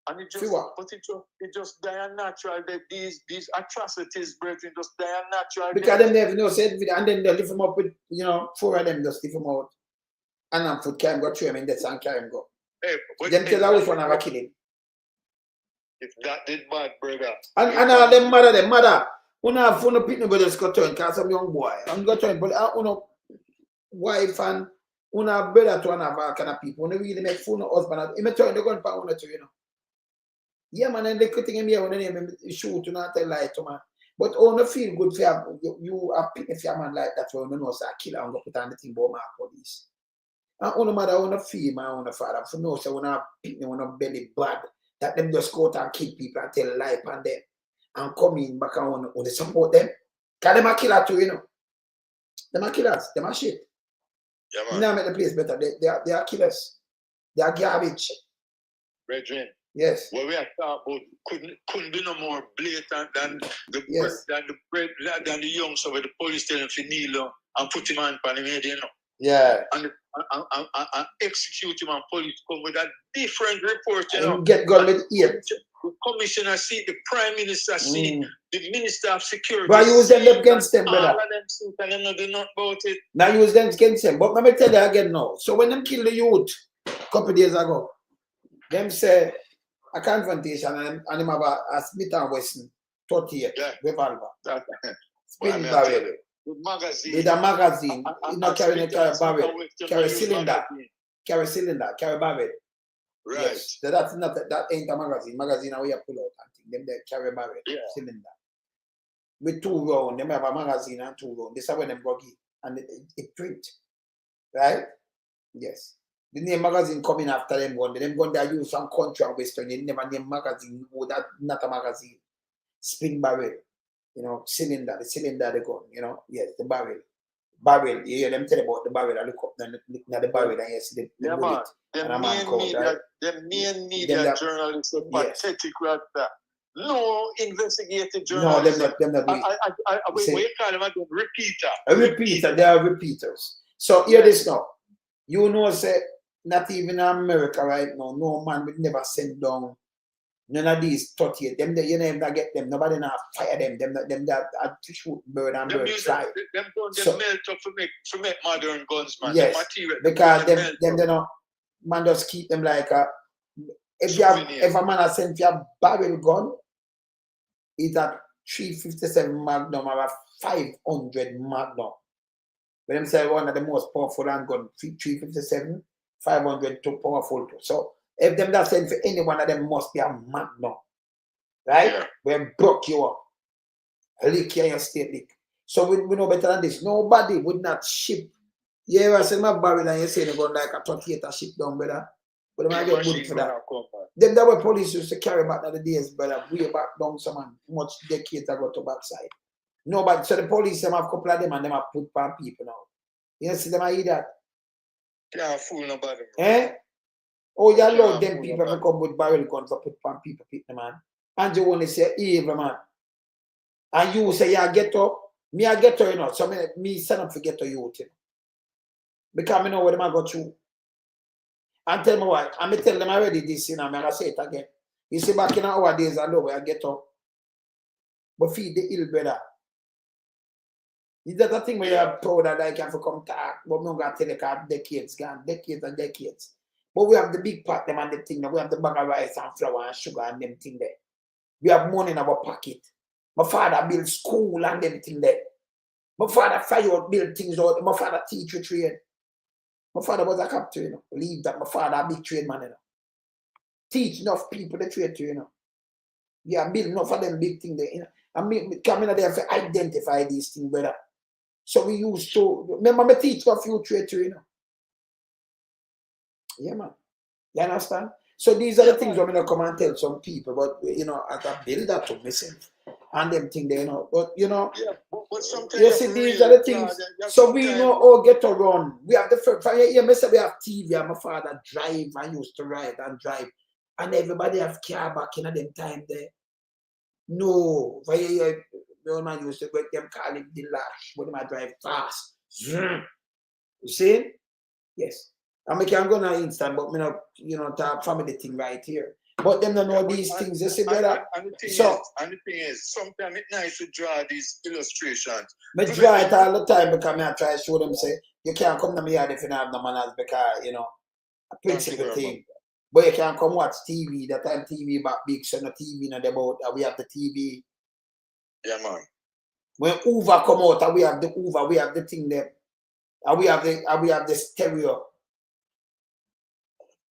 And it just, but it just die unnatural. That these atrocities, brethren, just die unnatural. Because them never know said, and then they lift him up with, you know, 4 of them just lift him out. And then foot carry him go through him in that and carry him go. Hey, them tell her which one have a kill him. If that did bad, brother. And all them mother. When I have fun of people just go turn, cause some young boy. I'm going to turn, but I know wife and una brother to another kind of people. When they really make fun of husband, he may turn the gun for one or two, you know. Yeah, man, and they could think here when they name shoot to not tell lie to man. But only feel good for you are picking for a man like that for you know say killer and go put on the thing about my police. And only mother only feel my own father for no say when I pick when I belly bad that them just go out and kill people and tell lie on them and come in back and when they support them. Cause them a killer too, you know. Them are killers, them are shit. Yeah, man. You know make the place better. They are killers. They are garbage. Brethren. Yes. What we are talking about couldn't be no more blatant than the than the youngs over the police telling him to kneel and put him on the head, you know. Yeah. And execute him and police come with a different report, you know. Get gun with ear. The commissioner see, the prime minister see, the minister of security. But use them against them, brother. All of them see, and them not do nothing about it. Now use them against them. But let me tell you again now. So when them kill the youth a couple of days ago, them say a confrontation and them have a Smith and Wesson 38 revolver. Spin barrel. With a magazine. You not carry barrel. Carry cylinder. Carry barrel. Right. Yes. That's not that ain't a magazine. Magazine are where you pull out and thing. Them they carry barrel. Cylinder. With 2 rounds. Them have a magazine and 2 rounds. This is when them go give. And it print. Right? Yes. The name magazine coming after them one. Them gun they use some country and western. They never name magazine. Oh, that not a magazine. Spin barrel. You know, cylinder. The cylinder they gun. You know, yes, the barrel. Barrel. You hear them tell about the barrel. I look up now the barrel and you see the bullet. The main media journalists are pathetic right there. No investigative journalists. No, them not. What you call them? Repeater. A repeater. They are repeaters. So hear this now. You know, say not even in America right now, no man would never send down none of these 38. Them you know not get them. Nobody not fire them. Them that shoot bird and bird fly. Them melt up to make modern guns, man. Yes, because them they know man just keep them like if a man has sent you a barrel gun, it's a 357 Magnum or a 500 Magnum. But them say one of the most powerful handgun, 357, 500 too powerful too. So if them that send for any one of them must be a Magnum. Right? Yeah. We broke you up. Leak here your state leak. So we know better than this. Nobody would not ship. Yeah, I say my barrel and you say they're going like a 38 ship down, brother. But they might get good for that. Them that were police used to carry back in the days, brother, way back down some much decades ago to backside. Nobody, so the police them have a couple of them and them have put pan people now. You see them I hear that? Can't fool nobody. Eh? Oh, you allow them people to come with barrel guns to put pan people, man. And you want to say evil, man. And you say, yeah, get up. Me, I get to, you know. So me send up for get to you, you know. Because I know what them I got through. And tell me why. I'm going to tell them already this, you know. I'm going to say it again. You see, back in our days, I know where I get up. But feed the ill, brother. Is that a thing where you're proud that I can come talk? But I'm going to tell you that decades gone. Decades and decades. But we have the big pot, them and the thing. We have the bag of rice and flour and sugar and them thing there. We have money in our pocket. My father built school and them thing there. My father fire build things out. My father teach you trade. My father was a captain, you know. Believe that my father a big trade man, you know. Teach enough people the trade to, you know. Yeah, build enough of them big things there, you know. And me coming there to identify these things, brother. So we used to, remember me teach a few trade to, you know. Yeah, man. You understand? So these are the things I'm going to come and tell some people, but, you know, as a builder to myself. And them thing there, you know. But, you know, but you see, these are the things. So we know how get to run. We have the first, yeah, we have TV, and my father drive, I used to ride and drive. And everybody have car back in them time there. No. The old man used to make them call it the lash, but they drive fast. You see? Yes. I can go now instant, but me not, you know, talk family thing right here. But them don't know these things, you see, brother. And the thing is, sometimes it's nice to draw these illustrations. I draw it all the time because I try to show them, say, you can't come to me yard if you don't have no manners because, you know, a principle thing. But you can't come watch TV, that time TV back big, so no TV not about, we have the TV. Yeah, man. When Hoover come out, and we have the Hoover, we have the thing there. And we have the stereo.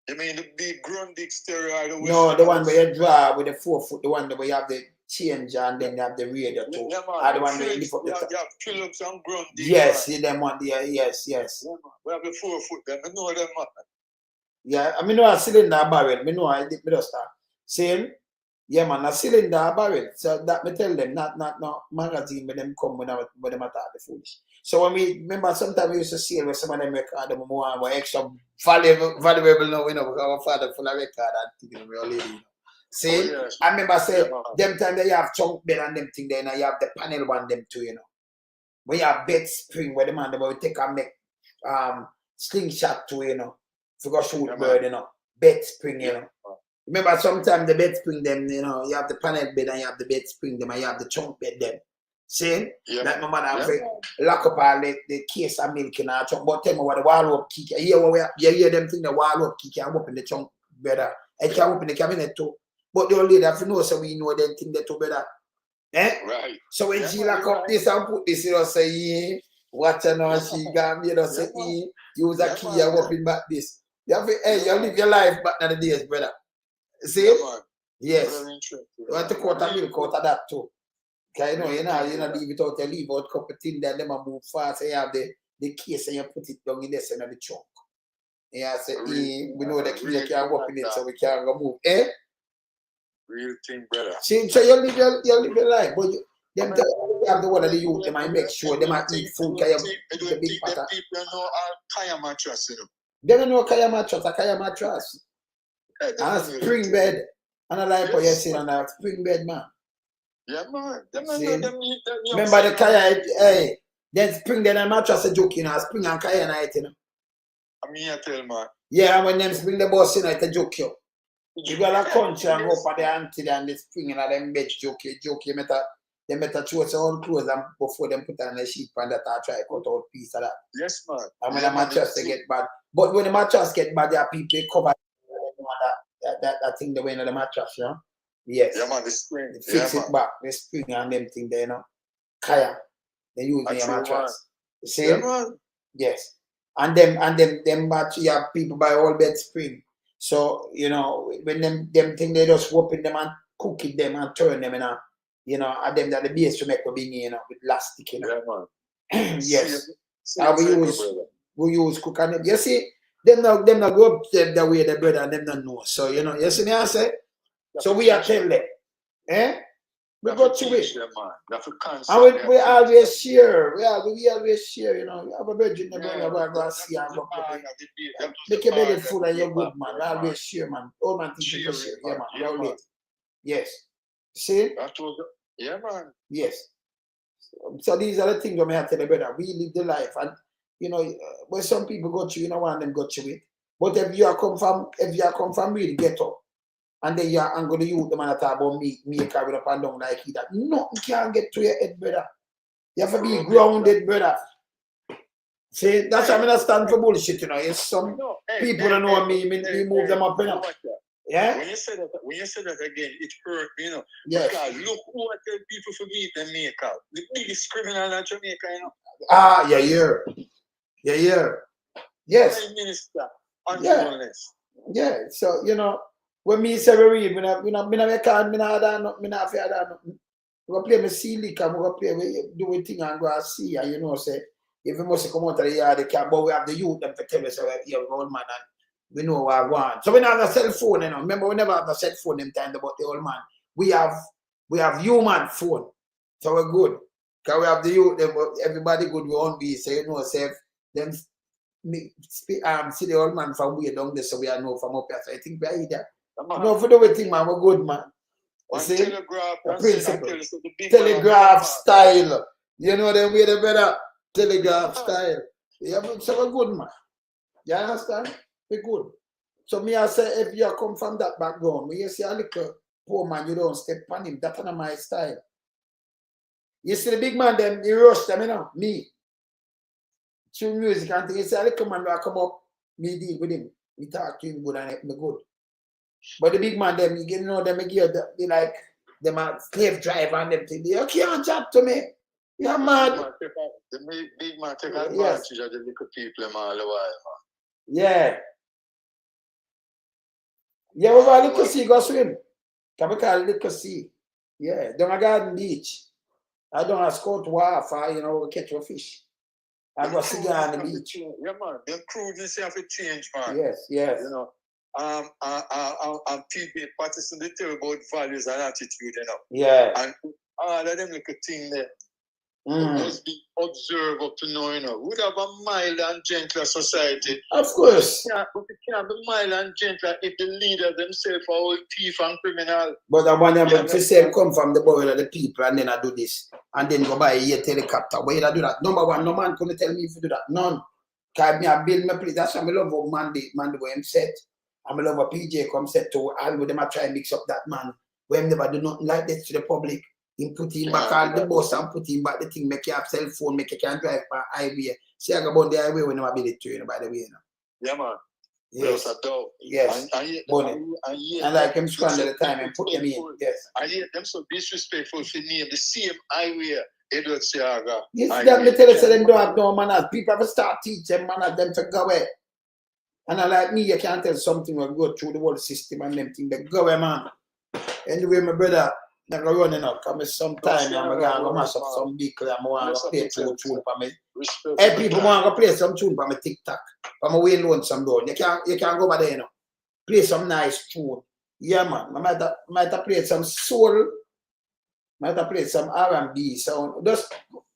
You mean the big Grundig stereo? No, the one where you draw with the 4 foot, the one where you have the changer and then you have the radio too. Yeah, man. The one where you lift up the top. You have Phillips and Grundig. Yes, you them one there, yes. Yeah, man. We have the 4 foot them. I know them, man. Yeah, I mean, no a cylinder barrel. I know I did just start. Same? Yeah, man, a cylinder barrel. So that me tell them, not magazine, but them come when them attack the foolish. So when we remember sometimes we used to see where some of them record them more and were extra valuable now, you know, because our father full of record and thing, we all lady, you know. See? Oh, yes. I remember saying them time they have chunk bed and them thing there, and you have the panel one them too, you know. When you have bed spring where the man they will take and make slingshot too, you know. If you go shoot bird, you know. Bed spring, you know. Remember sometimes the bed spring them, you know, you have the panel bed and you have the bed spring them and you have the chunk bed them. See? Yeah. Like my mother have lock up all the case of milk in our chunk. But tell me what the wall up kick. You hear them think the wall up kick and open the chunk better. I can open the cabinet too. But the old lady have to know so we know them think that too better. Eh? Right. So when she lock up this and put this, you know, say, yeah, watch her now, she got me, you know, say, use a key and open back this. You have to, hey, you live your life back in the days, brother. See? Yes. You want to cut a milk out of that too. Because you know, leave it out, you leave out a couple of things, then them move fast, and you have the case and you put it down in this and the chunk. Yeah, say, we know the key, you can't walk in it, so we can't go move. Eh? Real thing, brother. See, so you live your life, but them have the one of the youth, they might make sure they might eat food, because you the big pattern. People know all Kaya mattress, you know. They don't know Kaya mattress, a Kaya mattress. And a spring bed. And I like what you're saying on that spring bed, man. Yeah, man. Remember the Kaya, hey, then spring bed and mattress a joke, you know, spring and Kaya night, you know. I mean, I tell man. Yeah, and when them spring the bus, you know, it's a joke, you. You got a country and go for the auntie and the spring and them bed joke, they better choose their own clothes and before them put on the sheet and that I try to cut out piece of that. Yes, man. And when the mattress they get bad. But when the mattress get bad, there are people cover that thing the way in the mattress, you know. Yes. Yeah, man, the spring. They fix yeah, it back. The spring and them thing there, you know. Kaya. They use man. the mattress. You see? Yeah, man. Yes. And them battery have people buy all bed spring. So, you know, when them thing they just open them and cook it them and turn them, you know, and them that the base to make a big, you know, with elastic, you know. Yeah, man. Yes. See, And we use cook and them. You see, them not go up the way the brother and them not know. So, you know, you see me I say? So we are tell them. Eh? We go to it. And we always share. We always share, you know. You have a virgin, you go see and go make your belly full and you're good, man. We always share, man. All man think you share. Yeah, man. Always. Yes. See? Yeah, man. Yes. So these are the things we have to tell the brother. We live the life, and you know, when some people go through, you know, one of them go through it. But if you are come from really ghetto, and then you are going to use the man that talk about me carry up and down like that. Nothing can get to your head, brother. You have to be grounded, brother. See, that's why I don't stand for bullshit, you know. It's some people don't know me move them up, you know. Yeah? When you say that again, it hurt me, you know. Yes. Because look who I tell people for me in Jamaica. The biggest criminal in Jamaica, you know. Ah, yeah, yeah. Yes. Prime Minister, yeah. Yeah. So, you know, when me say we read, me not make me not fear that nothing. We go play me see lick and we go play we do a thing and go and see, and you know, say if we must come out of the yard, they can, but we have the youth them to tell us you're an old man and we know what I want. So we don't have a cell phone, you know. Remember, we never have a cell phone them time about the old man. We have human phone. So we're good. Because we have the youth, everybody good, we won't be, so you know, say them see the old man from way down there, so we are know from up here. So I think we are here. No, for the thing, man, we're good, man. You see? The principle. Telegraph style. You know the way the better telegraph style. Yeah, so we're good, man. You understand? We're good. So me I say if you come from that background, when you see a little poor man, you don't step on him. That's not my style. You see the big man, them, he rush them, you know, me. Tune music and things. You see a little man that come up, me deal with him. Me talk to him good and me good. But the big man, them, you know, them again, they like, them are slave driver and them thing. You can't chat to me. You're mad. The big man take advantage of the little people all the while, man. Yeah. Yeah, we go little sea, go swim. Can we call it little sea? Yeah, down a garden beach. I don't have scout water, you know, catch a fish. I go sit down on the beach. Yeah, man. Them crudeness have to change, man. Yes. You know. And people participate about values and attitude, you know. Yeah. And all of them little thing there. Must be observed up to know, you know. We have a mild and gentler society. Of course. But it can't be mild and gentler if the leader themselves are all thief and criminal. But I want them to say come from the boy of the people and then I do this. And then go buy a helicopter. Why you do that? Number one, no man couldn't tell me if you do that. None. Because I build my place. That's why I love how Mandy way I'm set. I love a PJ come set to all of them. I try and mix up that man. When never do nothing like this to the public. He put him back on the bus and put him back the thing, make you have cell phone, make you can drive by highway. See, I go about the highway when I build it to you, by the way. You know? Yeah, man. Yes. Yes. And like him squander the time and put them in. Yes. I hear them so disrespectful for name the same highway. Edward Siaga. Yes, that me tell you, so them don't have no manners. People have to start teaching manners them to go away. And I like me, you can't tell something will go through the whole system and them things. They go away, man. Anyway, my brother, I'm running up. Because sometime I'm going to mash up some big and I want to play tune for me. Hey, people want to play some tune for me TikTok. For my way loan some door. You can't go over there, you know. Play some nice tune. Yeah, man. I might have played some soul. Might have played some R&B sound. Just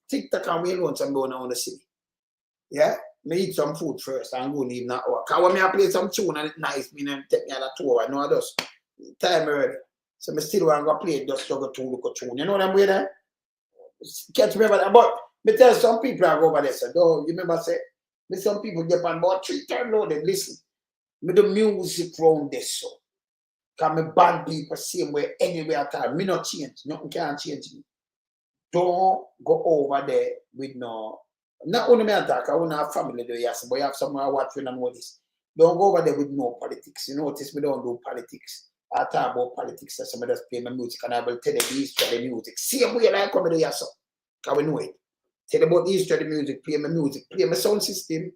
TikTok and way loan some door now in the city. Yeah? Me eat some food first and go leave that hour. Because when I play some tune and it's nice, me and take me at 2 hours. I know I just time already. So I still want to play just to go to look at tune. You know what I'm saying? Catch me about that. But me tell some people I go over there, say, oh, you remember say, me some people get on about 3 times now, they listen. Me the music round this so. Because me band people same way anywhere at all. Me not change. Nothing can change me. Don't go over there with no. Not only me attack, I want to have family there, yes, but you have someone watching and know this. Don't go over there with no politics. You notice we don't do politics. I talk about politics, so some of just play my music and I will tell you the history of the music. Same way like come to here, so. Because we know it. Tell about the history of the music, play my sound system.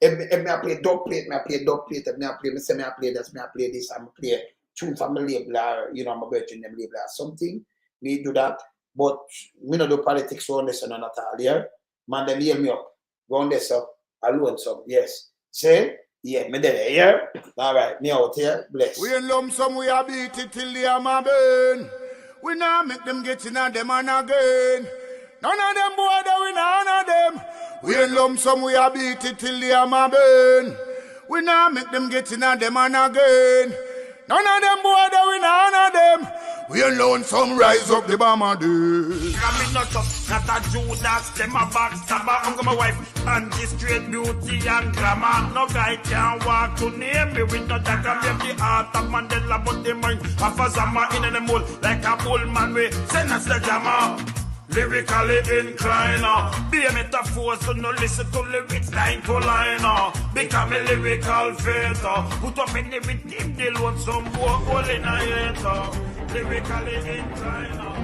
If I play dub plate, I play dub plate. If I play, I play this, I play this, I play tune from my label, or, you know, my virgin label or something. We do that. But we don't do politics on this and not all here. Man, them hear me up. Go on this up. Alone some, yes. Say, yeah, me there, yeah? All right, me out here, bless. We in lump sum, we a beat it till the hammer burn. We now make them get in on them and again. None of them boy, we none of them. We in lump sum, we a beat it till the hammer burn. We now make them get in on them and again. None of them boy, we none of them. We alone some rise up the bomber day. I'm not just not a Judas, them a backstabber. I'm my wife and this straight beauty and glamour. No guy can walk to name me with no dagger. Maybe the heart of Mandela, but the mind of a Zama in the mold like a bull man. We send us the jammer. Lyrically inclined, be a metaphor, so no listen to lyrics line to line. Become a lyrical fighter. Put up in the rhythm, they want some more hole in a hater. Lyrically inclined.